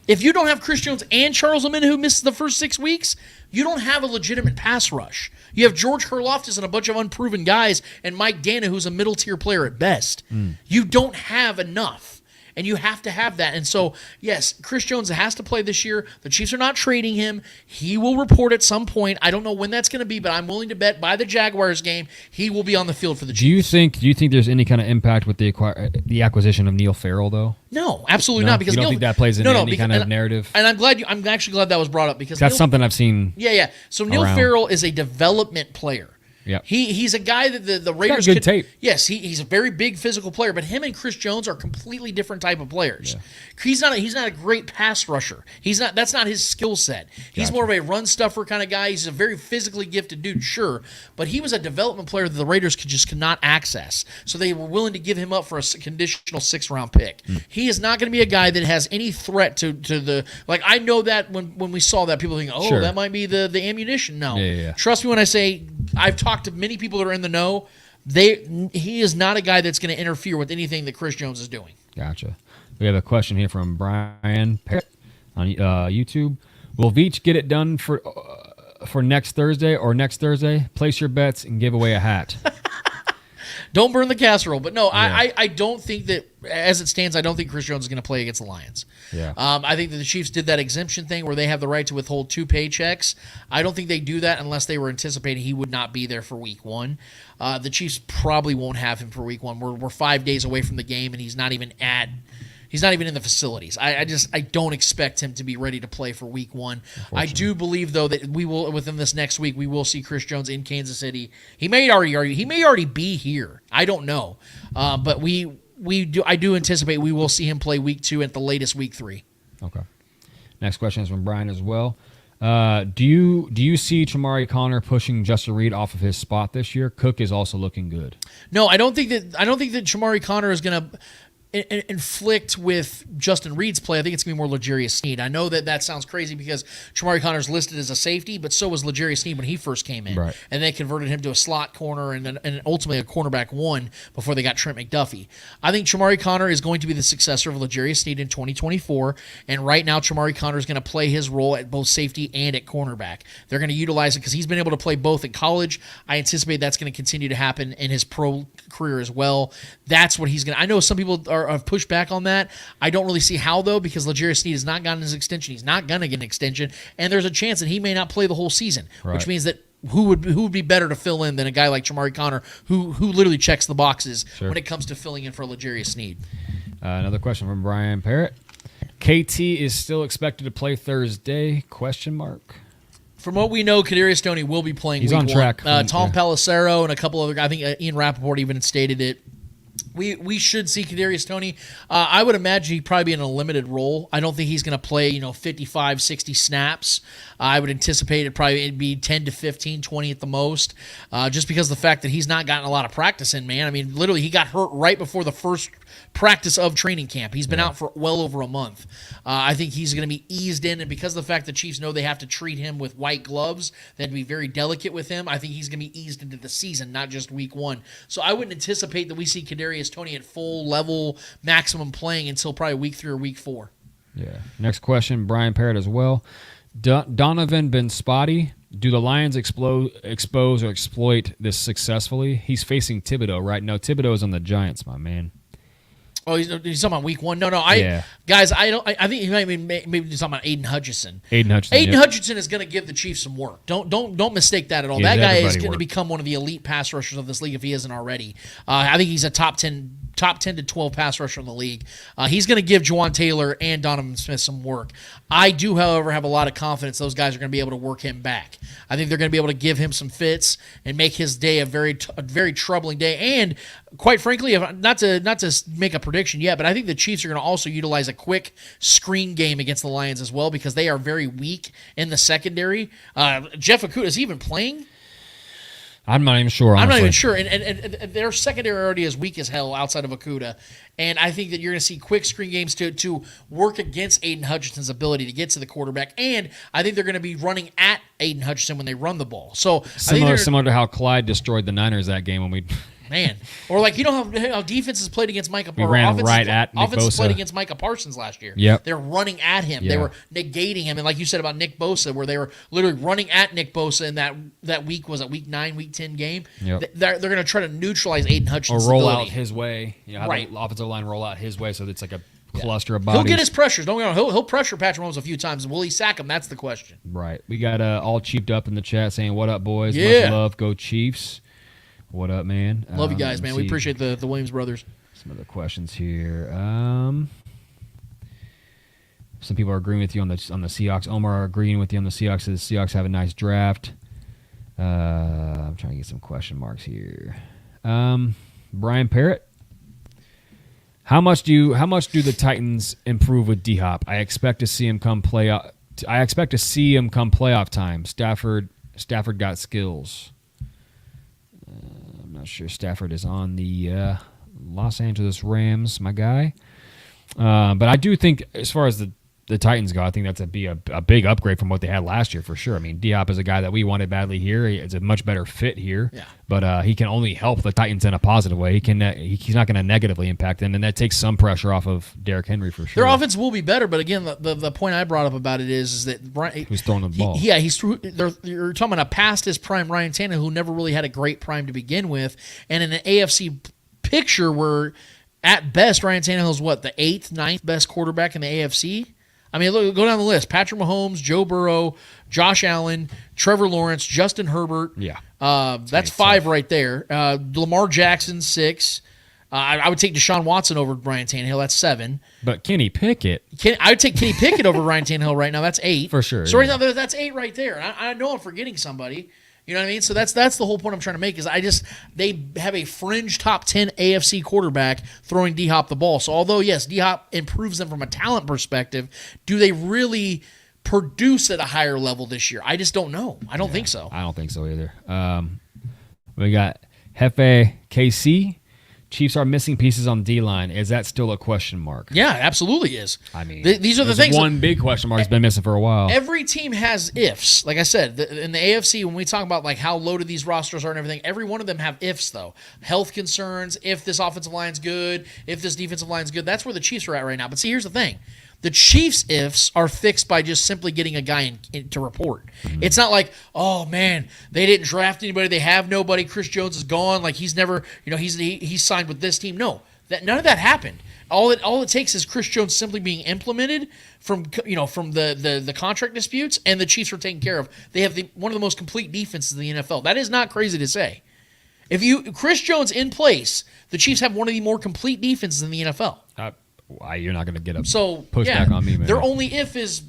If you don't have Chris Jones and Charles Omenihu miss the first 6 weeks, you don't have a legitimate pass rush. You have George Karlaftis and a bunch of unproven guys and Mike Dana, who's a middle-tier player at best. You don't have enough. And you have to have that. And so, yes, Chris Jones has to play this year. The Chiefs are not trading him. He will report at some point. I don't know when that's going to be, but I'm willing to bet by the Jaguars game, he will be on the field for the Chiefs. Do you think there's any kind of impact with the acquisition of Neil Farrell, though? No, absolutely not. Because you don't think that plays into any kind of narrative? And I'm actually glad that was brought up because that's something I've seen. Yeah. So Neil Farrell is a development player. Yep. He's a guy that the Raiders good could, tape. Yes, he's a very big physical player, but him and Chris Jones are completely different type of players. Yeah. He's not a great pass rusher. That's not his skill set. He's more of a run stuffer kind of guy. He's a very physically gifted dude, sure, but he was a development player that the Raiders could not access. So they were willing to give him up for a conditional 6th-round pick. He is not going to be a guy that has any threat to the like. I know that when we saw that, people think, oh, Sure. that might be the ammunition. No, Yeah. Trust me when I say I've talked to many people that are in the know. He is not a guy that's going to interfere with anything that Chris Jones is doing. Gotcha. We have a question here from Brian Parrott on YouTube. Will Veach get it done for next Thursday or next Thursday? Place your bets and give away a hat. Don't burn the casserole. But no, Yeah. I don't think that, as it stands, I don't think Chris Jones is going to play against the Lions. Yeah. I think that the Chiefs did that exemption thing where they have the right to withhold 2 paychecks. I don't think they do that unless they were anticipating he would not be there for week 1. The Chiefs probably won't have him for week 1. We're 5 days away from the game, and he's not even in the facilities. I don't expect him to be ready to play for week 1. I do believe, though, that we will, within this next week, we will see Chris Jones in Kansas City. He may already be here. I don't know. But I do anticipate we will see him play week 2 at the latest week 3. Okay. Next question is from Brian as well. Do you see Chamari Connor pushing Justin Reed off of his spot this year? Cook is also looking good. No, I don't think that Chamari Connor is going to inflict with Justin Reed's play. I think it's going to be more L'Jarius Sneed. I know that sounds crazy because Chamari Connor's listed as a safety, but so was L'Jarius Sneed when he first came in. Right. And they converted him to a slot corner and ultimately a cornerback 1 before they got Trent McDuffie. I think Chamari Connor is going to be the successor of L'Jarius Sneed in 2024, and right now Chamari Connor is going to play his role at both safety and at cornerback. They're going to utilize it because he's been able to play both in college. I anticipate that's going to continue to happen in his pro career as well. That's what he's going to – I know some people have pushed back on that. I don't really see how, though, because L'Jarius Sneed has not gotten his extension. He's not going to get an extension, and there's a chance that he may not play the whole season, which means that who would be better to fill in than a guy like Chamari Connor, who literally checks the boxes when it comes to filling in for L'Jarius Sneed. Another question from Brian Parrott. KT is still expected to play Thursday? ? From what we know, Kadarius Toney will be playing He's week on 1. track. Tom Pelissero and a couple other guys. I think Ian Rappaport even stated it. We should see Kadarius Toney. I would imagine he'd probably be in a limited role. I don't think he's going to play 55, 60 snaps. I would anticipate it'd be 10 to 15, 20 at the most, just because of the fact that he's not gotten a lot of practice in, man. I mean, literally, he got hurt right before the first practice of training camp. He's been out for well over a month. I think he's going to be eased in, and because of the fact the Chiefs know they have to treat him with white gloves, they have to be very delicate with him, I think he's going to be eased into the season, not just week 1. So I wouldn't anticipate that we see Kadarius Toney at full level maximum playing until probably week 3 or week 4. Yeah. Next question, Brian Parrott as well. Donovan been spotty. Do the Lions expose or exploit this successfully? He's facing Thibodeau right now. Thibodeau is on the Giants, my man. Oh, he's talking about week 1. No, guys, I think he might be maybe talking about Aiden Hutchinson. Aiden Hutchinson is going to give the Chiefs some work. Don't mistake that at all. Yeah, that guy is going to work. become one of the elite pass rushers of this league if he isn't already. I think he's a top 10 to 12 pass rusher in the league. He's going to give Juwan Taylor and Donovan Smith some work. I do, however, have a lot of confidence those guys are going to be able to work him back. I think they're going to be able to give him some fits and make his day a very troubling day. And quite frankly, not to make a prediction yet, but I think the Chiefs are going to also utilize a quick screen game against the Lions as well because they are very weak in the secondary. Jeff Okudah, is he even playing? I'm not even sure, honestly. I'm not even sure. And their secondary already is weak as hell outside of Okudah. And I think that you're going to see quick screen games to work against Aiden Hutchinson's ability to get to the quarterback. And I think they're going to be running at Aiden Hutchinson when they run the ball. So similar to how Clyde destroyed the Niners that game when we... Man. Or like, you know how defenses played against Micah Parsons. We ran right at Nick Offenses Bosa. played against Micah Parsons last year. Yep. They're running at him. Yeah. They were negating him. And like you said about Nick Bosa, where they were literally running at Nick Bosa in that week, was a week 9, week 10 game. Yep. They're going to try to neutralize Aiden Hutchinson's Or roll ability. out his way. Have Right. the offensive line roll out his way so it's like a cluster of bodies. He'll get his pressures. Don't get me wrong. He'll pressure Patrick Mahomes a few times. Will he sack him? That's the question. Right. We got all Chiefed up in the chat saying, what up, boys? Yeah. Much love. Go Chiefs. What up, man? Love you guys, let's man. We see appreciate the Williams brothers. some other questions here. Some people are agreeing with you on the Seahawks. Omar agreeing with you on the Seahawks. The Seahawks have a nice draft. I'm trying to get some question marks here. Brian Parrott. How much do the Titans improve with D-Hop? I expect to see him come playoff time. Stafford got skills. I'm not sure Stafford is on the Los Angeles Rams, my guy. But I do think, as far as the Titans go, I think that's a big upgrade from what they had last year for sure. I mean, D-Hop is a guy that we wanted badly here. It's a much better fit here. Yeah. But he can only help the Titans in a positive way. He's not going to negatively impact them, and that takes some pressure off of Derrick Henry for sure. Their offense will be better, but again, the point I brought up about it is that Brian, who's throwing the ball. You're talking about a past his prime Ryan Tannehill, who never really had a great prime to begin with, and in an AFC picture where at best Ryan Tannehill's the 8th, 9th best quarterback in the AFC. I mean, look, go down the list. Patrick Mahomes, Joe Burrow, Josh Allen, Trevor Lawrence, Justin Herbert. Yeah. That's 5 right there. Lamar Jackson, 6. I would take Deshaun Watson over Ryan Tannehill. That's 7. But Kenny Pickett. I would take Kenny Pickett over Ryan Tannehill right now. That's 8. For sure. So right now, that's 8 right there. And I know I'm forgetting somebody. You know what I mean? So that's the whole point I'm trying to make is they have a fringe top 10 AFC quarterback throwing D-Hop the ball. So although, yes, D-Hop improves them from a talent perspective, do they really produce at a higher level this year? I just don't know. I don't think so. I don't think so either. We got Hefe KC. Chiefs are missing pieces on D-line. Is that still a question mark? Yeah, absolutely is. I mean, these are the things. One big question mark has been missing for a while. Every team has ifs. Like I said, in the AFC, when we talk about how loaded these rosters are and everything, every one of them have ifs, though. Health concerns, if this offensive line's good, if this defensive line's good. That's where the Chiefs are at right now. But see, here's the thing. The Chiefs' ifs are fixed by just simply getting a guy in to report. Mm-hmm. It's not like, oh man, they didn't draft anybody, they have nobody. Chris Jones is gone. Like he's never, he's signed with this team. No, none of that happened. All it takes is Chris Jones simply being implemented from the contract disputes, and the Chiefs are taken care of. They have one of the most complete defenses in the NFL. That is not crazy to say. If Chris Jones in place, the Chiefs have one of the more complete defenses in the NFL. You're not going to get a pushback on me, man. Their only if is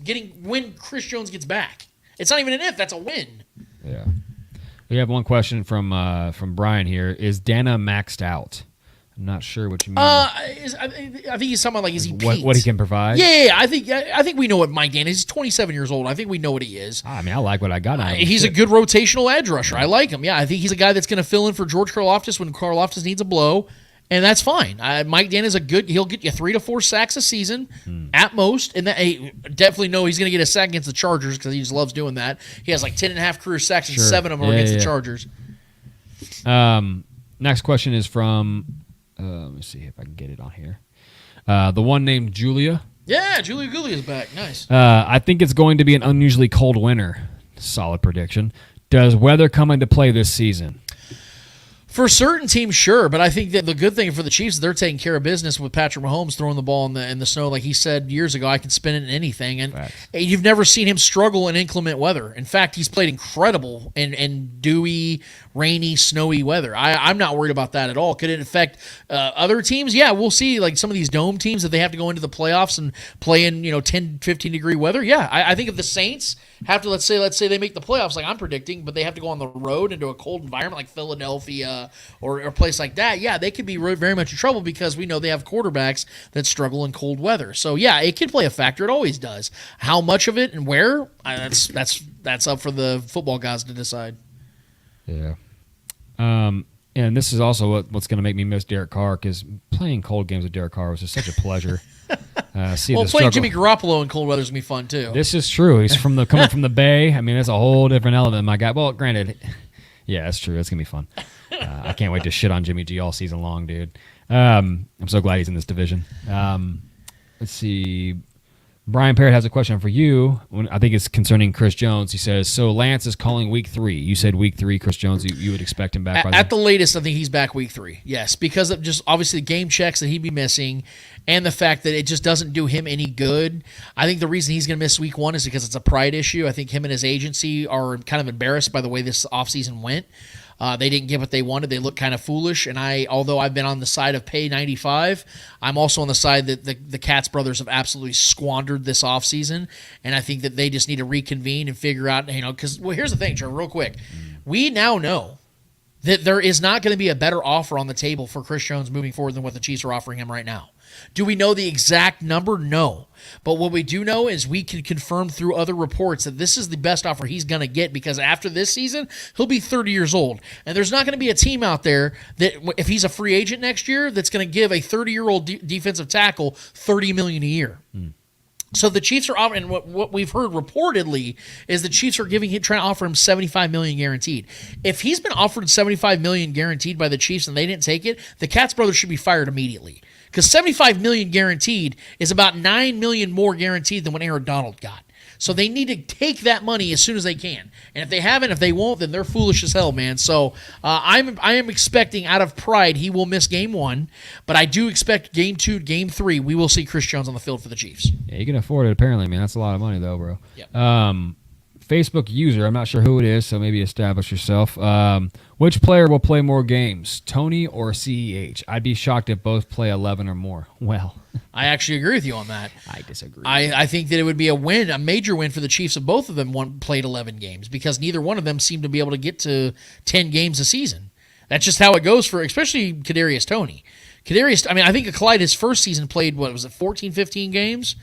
when Chris Jones gets back. It's not even an if; that's a win. Yeah. We have one question from Brian here. Is Dana maxed out? I'm not sure what you mean. I think he's talking about is he peaked? What he can provide? Yeah. I think we know what Mike Dana is. He's 27 years old. I think we know what he is. I mean, I like what I got out of him. He's a good rotational edge rusher. I like him. Yeah, I think he's a guy that's going to fill in for George Karlaftis when Karlaftis needs a blow. And that's fine. Mike Dana's he'll get you 3 to 4 sacks a season at most. And definitely know he's going to get a sack against the Chargers because he just loves doing that. He has 10.5 career sacks and 7 of them are against the Chargers. Next question is from, let me see if I can get it on here. The one named Julia. Yeah, Julia Gulli is back. Nice. I think it's going to be an unusually cold winter. Solid prediction. Does weather come into play this season? For certain teams, sure, but I think that the good thing for the Chiefs is they're taking care of business with Patrick Mahomes throwing the ball in the snow. Like he said years ago, I can spin it in anything. And you've never seen him struggle in inclement weather. In fact, he's played incredible in dewy, rainy, snowy weather. I'm not worried about that at all. Could it affect other teams? Yeah, we'll see. Like some of these dome teams, if they have to go into the playoffs and play in 10, 15-degree weather, yeah. I think if the Saints have to, let's say they make the playoffs like I'm predicting, but they have to go on the road into a cold environment like Philadelphia or a place like that, yeah, they could be very much in trouble because we know they have quarterbacks that struggle in cold weather. So yeah, it can play a factor. It always does. How much of it and where? That's up for the football guys to decide. Yeah. And this is also what's going to make me miss Derek Carr because playing cold games with Derek Carr was just such a pleasure. Playing Jimmy Garoppolo in cold weather is going to be fun too. This is true. He's coming from the Bay. I mean, that's a whole different element, my guy. Well, granted, yeah, that's true. That's going to be fun. I can't wait to shit on Jimmy G all season long, dude. I'm so glad he's in this division. Let's see. Brian Parrott has a question for you. I think it's concerning Chris Jones. He says, so Lance is calling week 3. You said week 3, Chris Jones, you would expect him back by at the latest, I think he's back week 3. Yes, because of just obviously the game checks that he'd be missing and the fact that it just doesn't do him any good. I think the reason he's going to miss week 1 is because it's a pride issue. I think him and his agency are kind of embarrassed by the way this offseason went. They didn't get what they wanted. They look kind of foolish. And although I've been on the side of pay 95, I'm also on the side that the Katz brothers have absolutely squandered this offseason. And I think that they just need to reconvene and figure out, because here's the thing, Trevor, real quick. We now know that there is not going to be a better offer on the table for Chris Jones moving forward than what the Chiefs are offering him right now. Do we know the exact number? No. But what we do know is we can confirm through other reports that this is the best offer he's going to get, because after this season, he'll be 30 years old. And there's not going to be a team out there that, if he's a free agent next year, that's going to give a 30-year-old defensive tackle $30 million a year. So the Chiefs are offering, and what we've heard reportedly is the Chiefs are trying to offer him $75 million guaranteed. If he's been offered $75 million guaranteed by the Chiefs and they didn't take it, the Katz brothers should be fired immediately. Because $75 million guaranteed is about $9 million more guaranteed than what Aaron Donald got. So they need to take that money as soon as they can. And if they haven't, if they won't, then they're foolish as hell, man. So I am expecting, out of pride, he will miss game 1. But I do expect game 2, game 3, we will see Chris Jones on the field for the Chiefs. Yeah, you can afford it, apparently, man. That's a lot of money, though, bro. Yep. Facebook user, I'm not sure who it is, so maybe establish yourself. Which player will play more games, Tony or CEH? I'd be shocked if both play 11 or more. Well, I actually agree with you on that. I disagree. I think that it would be a win, a major win for the Chiefs if both of them played 11 games, because neither one of them seemed to be able to get to 10 games a season. That's just how it goes for, especially Kadarius Toney. I think Clyde, his first season, played, 14, 15 games?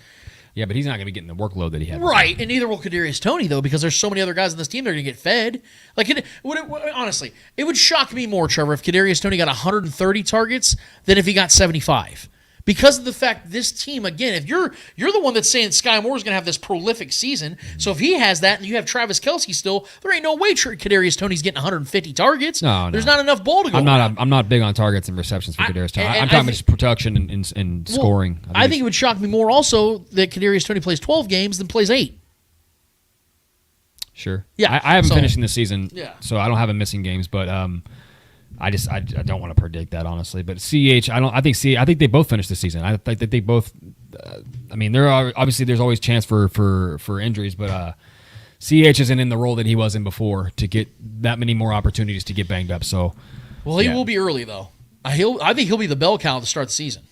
Yeah, but he's not going to be getting the workload that he had. Right, and neither will Kadarius Toney, though, because there's so many other guys on this team that are going to get fed. Honestly, it would shock me more, Trevor, if Kadarius Toney got 130 targets than if he got 75. Because of the fact this team, again, if you're the one that's saying Sky Moore is going to have this prolific season, so if he has that and you have Travis Kelce still, there ain't no way Kadarius Toney's getting 150 targets. No. There's not enough ball to go around. I'm not big on targets and receptions for Kadarius Toney. I'm talking about just production and scoring. I think it would shock me more also that Kadarius Toney plays 12 games than plays 8. Sure. Yeah. I haven't finished this season, Yeah. so I don't have him missing games, but I don't want to predict that, honestly. But CH, I think they both finished the season. I think that they both. There are obviously there's always chance for injuries, but CH isn't in the role that he was in before to get that many more opportunities to get banged up. So, he will be early though. I think he'll be the bell cow to start the season,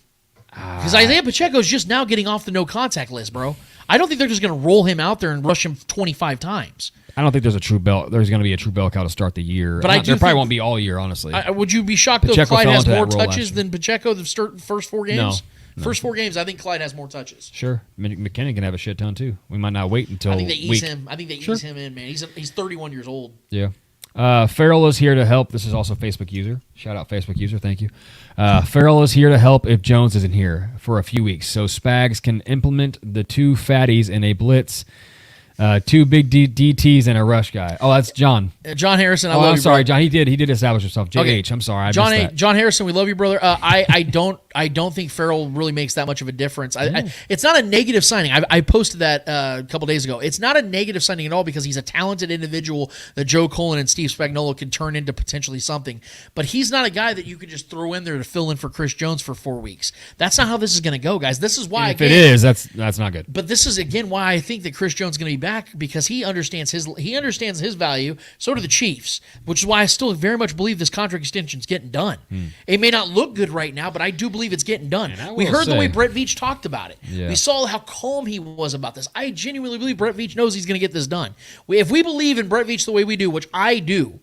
because Isaiah Pacheco's just now getting off the no contact list, bro. I don't think they're just going to roll him out there and rush him 25 times. I don't think there's going to be a true bell cow to start the year. But there probably won't be all year, honestly. Would you be shocked if Clyde has more touches than Pacheco the first 4 games? No. First 4 games, I think Clyde has more touches. Sure. McKinnon can have a shit ton, too. We might not wait until I think they ease him. I think they Sure. ease him in, man. He's 31 years old. Yeah. Farrell is here to help. This is also a Facebook user. Shout out Facebook user. Thank you. Farrell is here to help if Jones isn't here for a few weeks, so Spags can implement the 2 fatties in a blitz. 2 big DTs and a rush guy. Oh, that's John. John Harrison. I'm sorry, John. He did establish himself. JH. I'm sorry. John Harrison. We love you, brother. I don't think Farrell really makes that much of a difference. It's not a negative signing. I posted that a couple days ago. It's not a negative signing at all, because he's a talented individual that Joe Cullen and Steve Spagnuolo can turn into potentially something. But he's not a guy that you could just throw in there to fill in for Chris Jones for 4 weeks. That's not how this is going to go, guys. This is why. If it is, that's not good. But this is again why I think that Chris Jones is going to be back, because he understands his value. So do the Chiefs, which is why I still very much believe this contract extension is getting done. It may not look good right now, but I do believe it's getting done. We heard the way Brett Veach talked about it. Yeah. We saw how calm he was about this. I genuinely believe Brett Veach knows he's going to get this done. If we believe in Brett Veach the way we do, which I do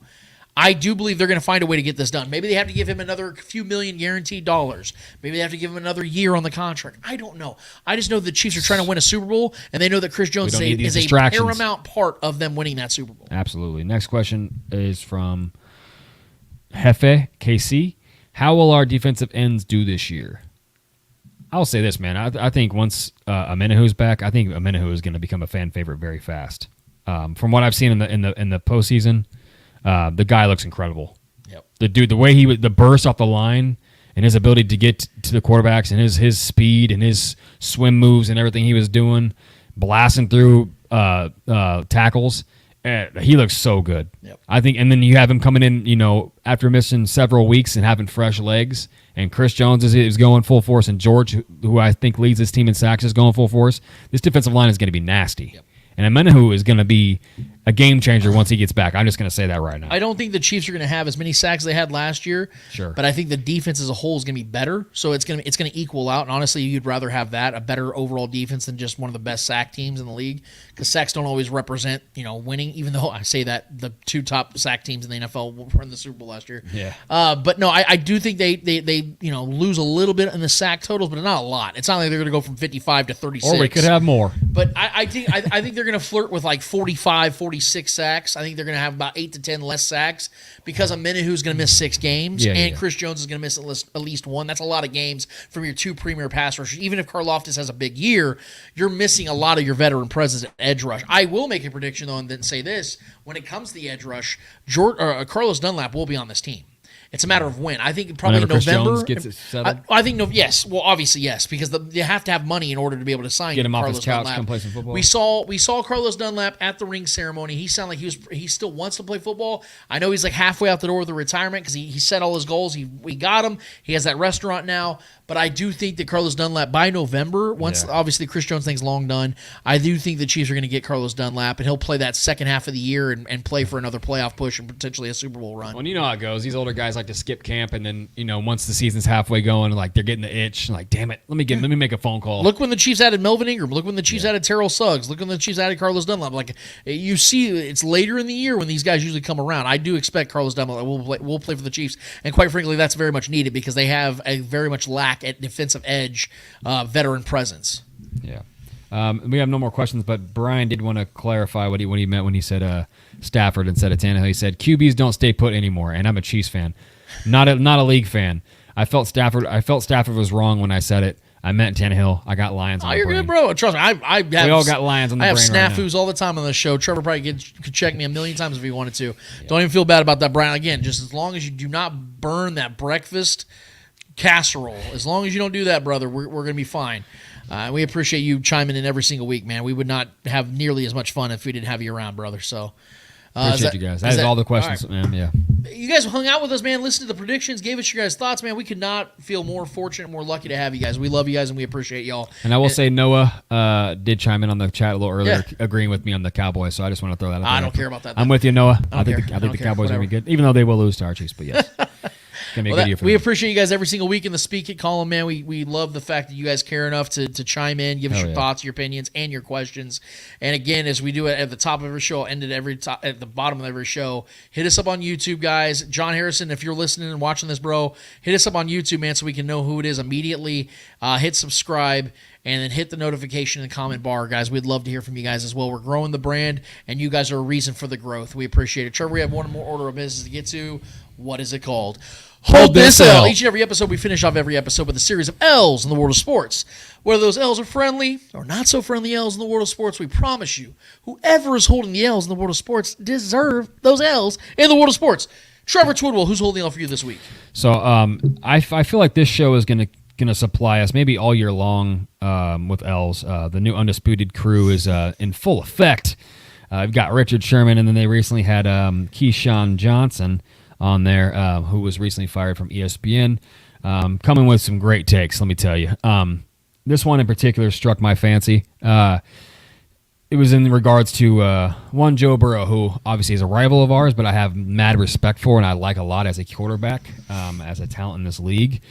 believe they're going to find a way to get this done. Maybe they have to give him another few million guaranteed dollars. Maybe they have to give him another year on the contract. I don't know. I just know the Chiefs are trying to win a Super Bowl, and they know that Chris Jones is a paramount part of them winning that Super Bowl. Absolutely. Next question is from Hefe KC. How will our defensive ends do this year? I'll say this, man. I think once Amenahu's back, I think Amenahu is going to become a fan favorite very fast. From what I've seen in the postseason, the guy looks incredible. Yep. The dude, the way the burst off the line and his ability to get to the quarterbacks and his speed and his swim moves and everything he was doing, blasting through tackles. He looks so good. Yep. I think, and then you have him coming in, after missing several weeks and having fresh legs. And Chris Jones is going full force, and George, who I think leads this team in sacks, is going full force. This defensive line is going to be nasty. Yep. And Amenahu is going to be a game changer once he gets back. I'm just going to say that right now. I don't think the Chiefs are going to have as many sacks they had last year. Sure. But I think the defense as a whole is going to be better. So it's going to equal out. And honestly, you'd rather have that, a better overall defense, than just one of the best sack teams in the league. Because sacks don't always represent, winning, even though I say that the two top sack teams in the NFL were in the Super Bowl last year. Yeah. But no, I do think they lose a little bit in the sack totals, but not a lot. It's not like they're going to go from 55 to 36. Or we could have more. But I think they're going to flirt with like 45, 46 sacks. I think they're going to have about 8 to 10 less sacks because Amenahu's going to miss 6 games, and Chris Jones is going to miss at least 1. That's a lot of games from your 2 premier pass rushers. Even if Karlaftis has a big year, you're missing a lot of your veteran presence at edge rush. I will make a prediction, though, and then say this. When it comes to the edge rush, Carlos Dunlap will be on this team. It's a matter of when. I think probably in Chris November. Jones gets it settled? I think yes. Well, obviously yes, because you have to have money in order to be able to sign. Get him off Carlos his couch, Dunlap. come play some football. We saw Carlos Dunlap at the ring ceremony. He sounded like he still wants to play football. I know he's like halfway out the door with the retirement because he set all his goals. We got him. He has that restaurant now. But I do think that Carlos Dunlap by November, once obviously Chris Jones thing's long done, I do think the Chiefs are going to get Carlos Dunlap, and he'll play that second half of the year and play for another playoff push and potentially a Super Bowl run. Well, you know how it goes. These older guys like to skip camp, and then once the season's halfway going, like they're getting the itch. Like, damn it, let me make a phone call. Look when the Chiefs added Melvin Ingram. Look when the Chiefs added Terrell Suggs. Look when the Chiefs added Carlos Dunlap. Like you see, it's later in the year when these guys usually come around. I do expect Carlos Dunlap will play for the Chiefs, and quite frankly, that's very much needed because they have a very much lack at defensive edge. Veteran presence. Yeah. We have no more questions, but Brian did want to clarify what he meant when he said Stafford instead of Tannehill. He said QBs don't stay put anymore, and I'm a Chiefs fan, not a league fan. I felt Stafford was wrong when I said it. I meant Tannehill. I got Lions on the brain. You're good, bro. Trust me. We all got Lions on the brain. I have right snafus all the time on the show. Trevor probably could check me a million times if he wanted to. Yeah. Don't even feel bad about that, Brian. Again, just as long as you do not burn that breakfast casserole, as long as you don't do that, brother, we're going to be fine. We appreciate you chiming in every single week, man. We would not have nearly as much fun if we didn't have you around, brother. So appreciate you guys. That is all the questions, right, man. Yeah. You guys hung out with us, man. Listened to the predictions, gave us your guys' thoughts, man. We could not feel more fortunate, more lucky to have you guys. We love you guys, and we appreciate y'all. And I will say Noah did chime in on the chat a little earlier, agreeing with me on the Cowboys. So I just want to throw that out there. I don't care about that. I'm with you, Noah. I think the Cowboys are going to be good, even though they will lose to our Chiefs. But yes. We appreciate you guys every single week in the Speak It column, man. We love the fact that you guys care enough to chime in, give us your thoughts, your opinions, and your questions. And again, as we do it at the top of every show, at the bottom of every show, hit us up on YouTube, guys. John Harrison, if you're listening and watching this, bro, hit us up on YouTube, man, so we can know who it is immediately. Hit subscribe. And then hit the notification and comment bar, guys. We'd love to hear from you guys as well. We're growing the brand, and you guys are a reason for the growth. We appreciate it. Trevor, we have one more order of business to get to. What is it called? Hold this L. Each and every episode, we finish off every episode with a series of L's in the world of sports. Whether those L's are friendly or not so friendly L's in the world of sports, we promise you, whoever is holding the L's in the world of sports deserve those L's in the world of sports. Trevor Twidwell, who's holding the L for you this week? So I feel like this show is going to supply us maybe all year long with L's. The new Undisputed crew is in full effect. We've got Richard Sherman, and then they recently had Keyshawn Johnson on there, who was recently fired from ESPN, coming with some great takes, let me tell you. This one in particular struck my fancy. It was in regards to one Joe Burrow, who obviously is a rival of ours, but I have mad respect for and I like a lot as a quarterback, as a talent in this league,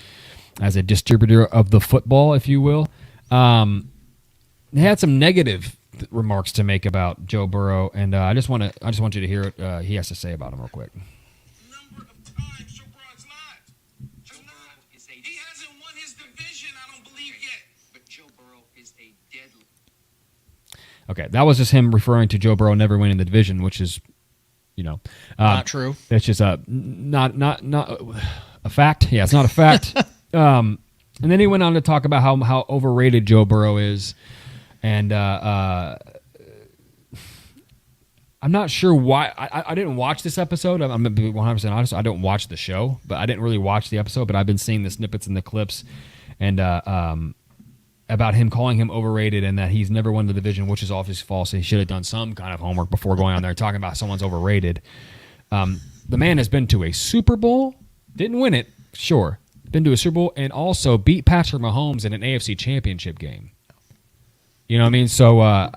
as a distributor of the football, if you will. They had some negative remarks to make about Joe Burrow, and I just want you to hear what he has to say about him real quick. Number of times Joe Burrow's not. Just not. He hasn't won his division, I don't believe yet. But Joe Burrow is a deadly. Okay, that was just him referring to Joe Burrow never winning the division, which is, not true. It's just not a fact. Yeah, it's not a fact. And then he went on to talk about how overrated Joe Burrow is, and I'm not sure why. I didn't watch this episode. I'm going to be 100% honest. I don't watch the show, but I didn't really watch the episode. But I've been seeing the snippets and the clips, and about him calling him overrated and that he's never won the division, which is obviously false. He should have done some kind of homework before going on there talking about someone's overrated. The man has been to a Super Bowl, didn't win it, sure. Been to a Super Bowl, and also beat Patrick Mahomes in an AFC Championship game. You know what I mean? So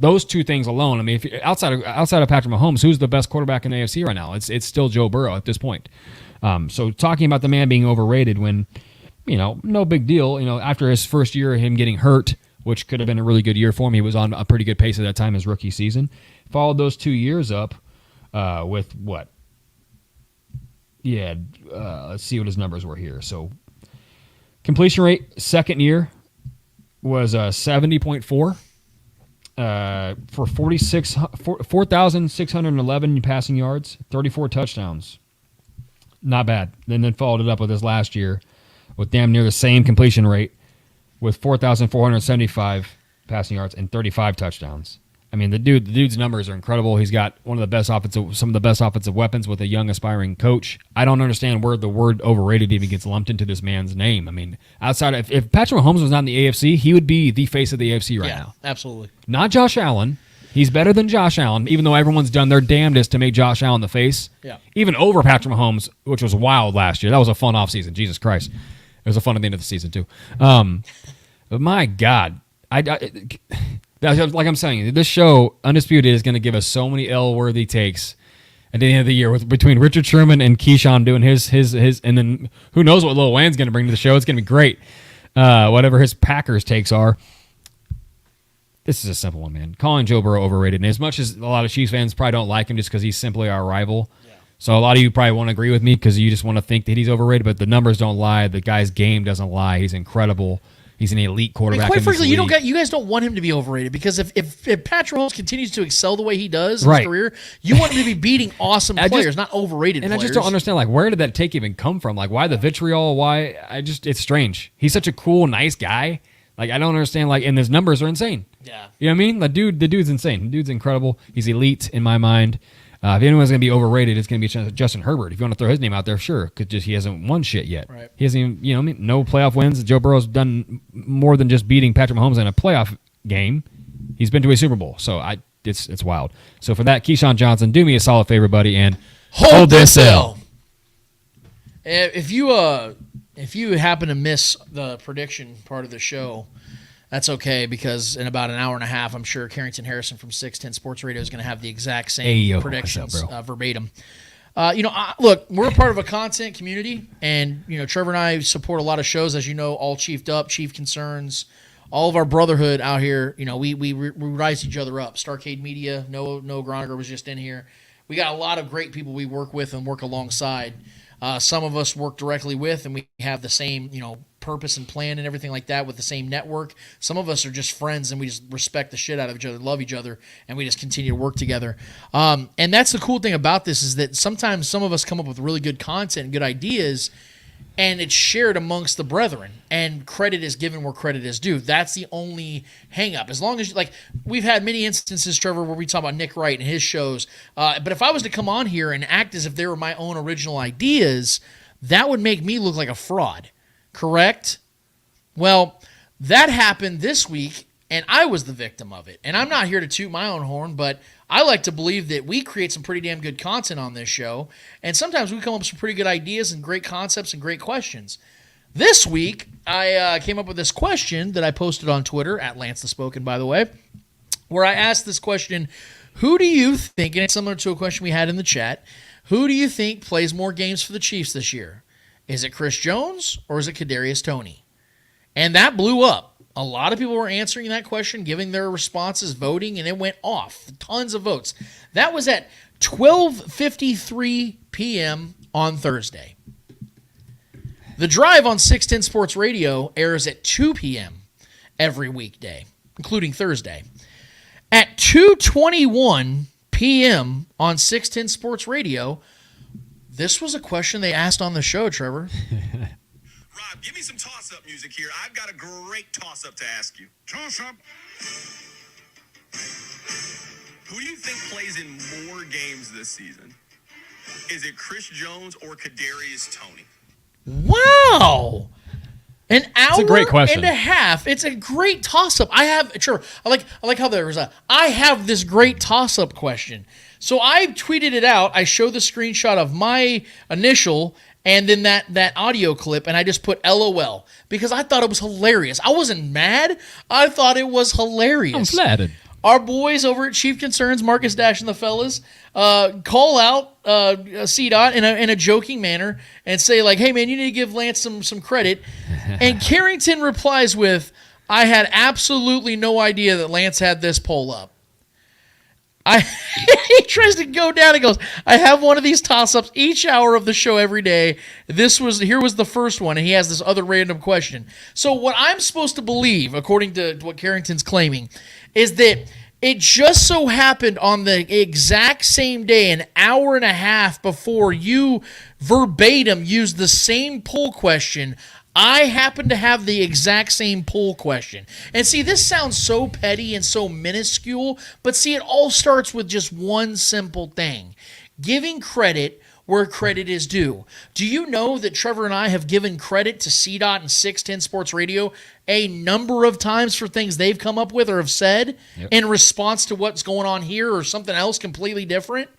those two things alone. I mean, if outside of Patrick Mahomes, who's the best quarterback in the AFC right now? It's still Joe Burrow at this point. So talking about the man being overrated when, no big deal. After his first year, him getting hurt, which could have been a really good year for him. He was on a pretty good pace at that time, his rookie season. Followed those 2 years up with what? Yeah, let's see what his numbers were here. So completion rate, second year, was 70.4 for 4,611 passing yards, 34 touchdowns. Not bad. Then followed it up with his last year with damn near the same completion rate with 4,475 passing yards and 35 touchdowns. I mean, the dude's numbers are incredible. He's got some of the best offensive weapons with a young aspiring coach. I don't understand where the word overrated even gets lumped into this man's name. I mean, outside if Patrick Mahomes was not in the AFC, he would be the face of the AFC right now. Absolutely. Not Josh Allen. He's better than Josh Allen, even though everyone's done their damnedest to make Josh Allen the face. Yeah. Even over Patrick Mahomes, which was wild last year. That was a fun offseason. Jesus Christ. It was a fun at the end of the season, too. But my God. Like I'm saying, this show, Undisputed, is going to give us so many L-worthy takes at the end of the year between Richard Sherman and Keyshawn doing his, and then who knows what Lil Wayne's going to bring to the show. It's going to be great. Whatever his Packers takes are. This is a simple one, man. Calling Joe Burrow overrated. And as much as a lot of Chiefs fans probably don't like him just because he's simply our rival, so a lot of you probably won't agree with me because you just want to think that he's overrated, but the numbers don't lie. The guy's game doesn't lie. He's incredible. He's an elite quarterback. Quite frankly, you guys don't want him to be overrated because if Patrick Mahomes continues to excel the way he does in his career, you want him to be beating awesome players, not overrated players. And I just don't understand, where did that take even come from? Why the vitriol? Why? It's strange. He's such a cool, nice guy. I don't understand, and his numbers are insane. Yeah. You know what I mean? The dude's insane. The dude's incredible. He's elite in my mind. If anyone's going to be overrated, it's going to be Justin Herbert. If you want to throw his name out there, sure, because he hasn't won shit yet. Right. He hasn't even, no playoff wins. Joe Burrow's done more than just beating Patrick Mahomes in a playoff game. He's been to a Super Bowl, so it's wild. So for that, Keyshawn Johnson, do me a solid favor, buddy, and hold this L. If you happen to miss the prediction part of the show, that's okay, because in about an hour and a half, I'm sure Carrington Harrison from 610 Sports Radio is going to have the exact same predictions verbatim. Look, we're a part of a content community, and Trevor and I support a lot of shows, as you know, All Chiefed Up, Chief Concerns, all of our brotherhood out here. We rise each other up. Starcade Media, Noah Groniger was just in here. We got a lot of great people we work with and work alongside. Some of us work directly with, and we have the same, purpose and plan and everything like that with the same network. Some of us are just friends, and we just respect the shit out of each other, love each other, and we just continue to work together. And that's the cool thing about this, is that sometimes some of us come up with really good content and good ideas, and it's shared amongst the brethren, and credit is given where credit is due. That's the only hang-up. As long as, we've had many instances, Trevor, where we talk about Nick Wright and his shows, but if I was to come on here and act as if they were my own original ideas, that would make me look like a fraud, correct? Well, that happened this week, and I was the victim of it. And I'm not here to toot my own horn, but I like to believe that we create some pretty damn good content on this show, and sometimes we come up with some pretty good ideas and great concepts and great questions. This week, I came up with this question that I posted on Twitter, at Lance the Spoken, by the way, where I asked this question: who do you think, and it's similar to a question we had in the chat, who do you think plays more games for the Chiefs this year? Is it Chris Jones or is it Kadarius Toney? And that blew up. A lot of people were answering that question, giving their responses, voting, and it went off. Tons of votes. That was at 12:53 p.m. on Thursday. The Drive on 610 Sports Radio airs at 2 p.m. every weekday, including Thursday. At 2:21 p.m. on 610 Sports Radio, this was a question they asked on the show, Trevor. Rob, give me some toss-up music here. I've got a great toss-up to ask you. Toss-up. Who do you think plays in more games this season? Is it Chris Jones or Kadarius Toney? Wow. An hour a great question. and a half. It's a great toss-up. I like how there was I have this great toss-up question. So I tweeted it out. I showed the screenshot of my initial and then that audio clip, and I just put LOL because I thought it was hilarious. I wasn't mad. I thought it was hilarious. I'm flattered. our boys over at Chief Concerns, Marcus Dash and the fellas, call out CDOT in a joking manner and say, like, hey, man, you need to give Lance some credit. And Carrington replies with, I had absolutely no idea that Lance had this poll up. He tries to go down and goes, I have one of these toss-ups each hour of the show every day. Here was the first one, and he has this other random question. So what I'm supposed to believe, according to what Carrington's claiming, is that it just so happened on the exact same day, an hour and a half before you verbatim used the same poll question, I happen to have the exact same poll question. And see, this sounds so petty and so minuscule, but see, it all starts with just one simple thing. Giving credit where credit is due. Do you know that Trevor and I have given credit to CDOT and 610 Sports Radio a number of times for things they've come up with or have said in response to what's going on here or something else completely different?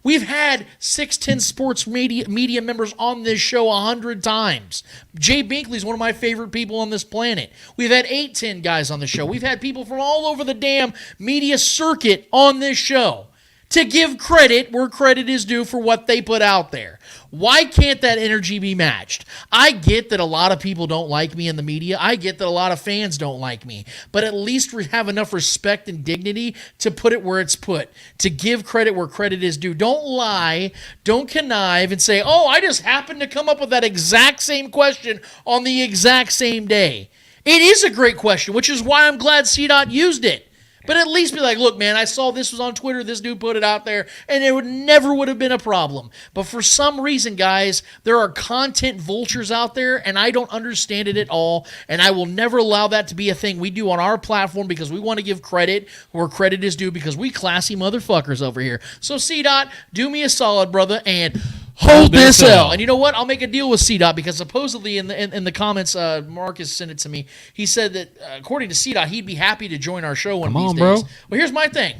We've had 610 Sports media members on this show 100 times. Jay Binkley's one of my favorite people on this planet. We've had 810 guys on the show. We've had people from all over the damn media circuit on this show to give credit where credit is due for what they put out there. Why can't that energy be matched? I get that a lot of people don't like me in the media. I get that a lot of fans don't like me. But at least we have enough respect and dignity to put it where it's put, to give credit where credit is due. Don't lie, don't connive, and say, oh, I just happened to come up with that exact same question on the exact same day. It is a great question, which is why I'm glad CDOT used it. But at least be like, look, man, I saw this was on Twitter. This dude put it out there, and it never would have been a problem. But for some reason, guys, there are content vultures out there, and I don't understand it at all, and I will never allow that to be a thing we do on our platform because we want to give credit where credit is due because we classy motherfuckers over here. So, CDOT, do me a solid, brother, and hold this L. And you know what? I'll make a deal with CDOT because supposedly in the comments, Marcus sent it to me. He said that according to CDOT, he'd be happy to join our show one of these days. Bro. Well, here's my thing.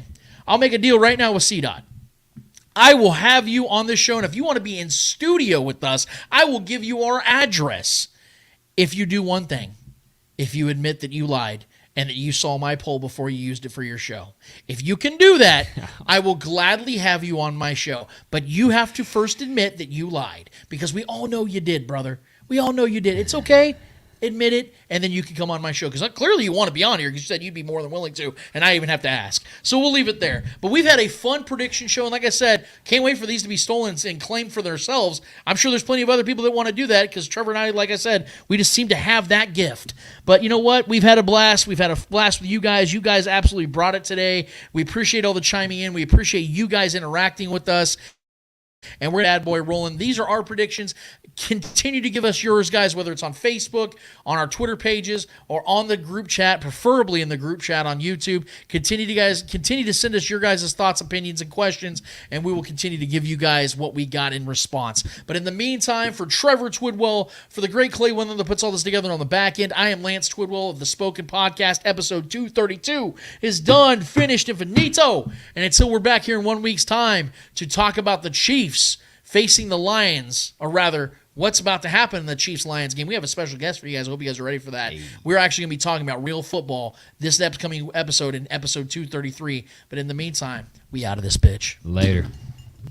I'll make a deal right now with CDOT. I will have you on this show, and if you want to be in studio with us, I will give you our address. If you do one thing, if you admit that you lied and that you saw my poll before you used it for your show. If you can do that, I will gladly have you on my show. But you have to first admit that you lied because we all know you did, brother. We all know you did. It's okay. Admit it, and then you can come on my show because clearly you want to be on here because you said you'd be more than willing to, and I even have to ask. So we'll leave it there. But we've had a fun prediction show, and like I said, can't wait for these to be stolen and claimed for themselves. I'm sure there's plenty of other people that want to do that because Trevor and I, like I said, we just seem to have that gift. But you know what? We've had a blast. We've had a blast with you guys. You guys absolutely brought it today. We appreciate all the chiming in. We appreciate you guys interacting with us. And we're Bad Boy rolling. These are our predictions. Continue to give us yours, guys, whether it's on Facebook, on our Twitter pages, or on the group chat, preferably in the group chat on YouTube. Continue to send us your guys' thoughts, opinions, and questions, and we will continue to give you guys what we got in response. But in the meantime, for Trevor Twidwell, for the great Clay Wendland that puts all this together on the back end, I am Lance Twidwell of the Spoken Podcast. Episode 232 is done, finished, and finito. And until we're back here in 1 week's time to talk about the Chiefs facing the Lions, or rather, what's about to happen in the Chiefs-Lions game. We have a special guest for you guys. I hope you guys are ready for that. We're actually going to be talking about real football this upcoming episode in episode 233. But in the meantime, we out of this bitch. Later.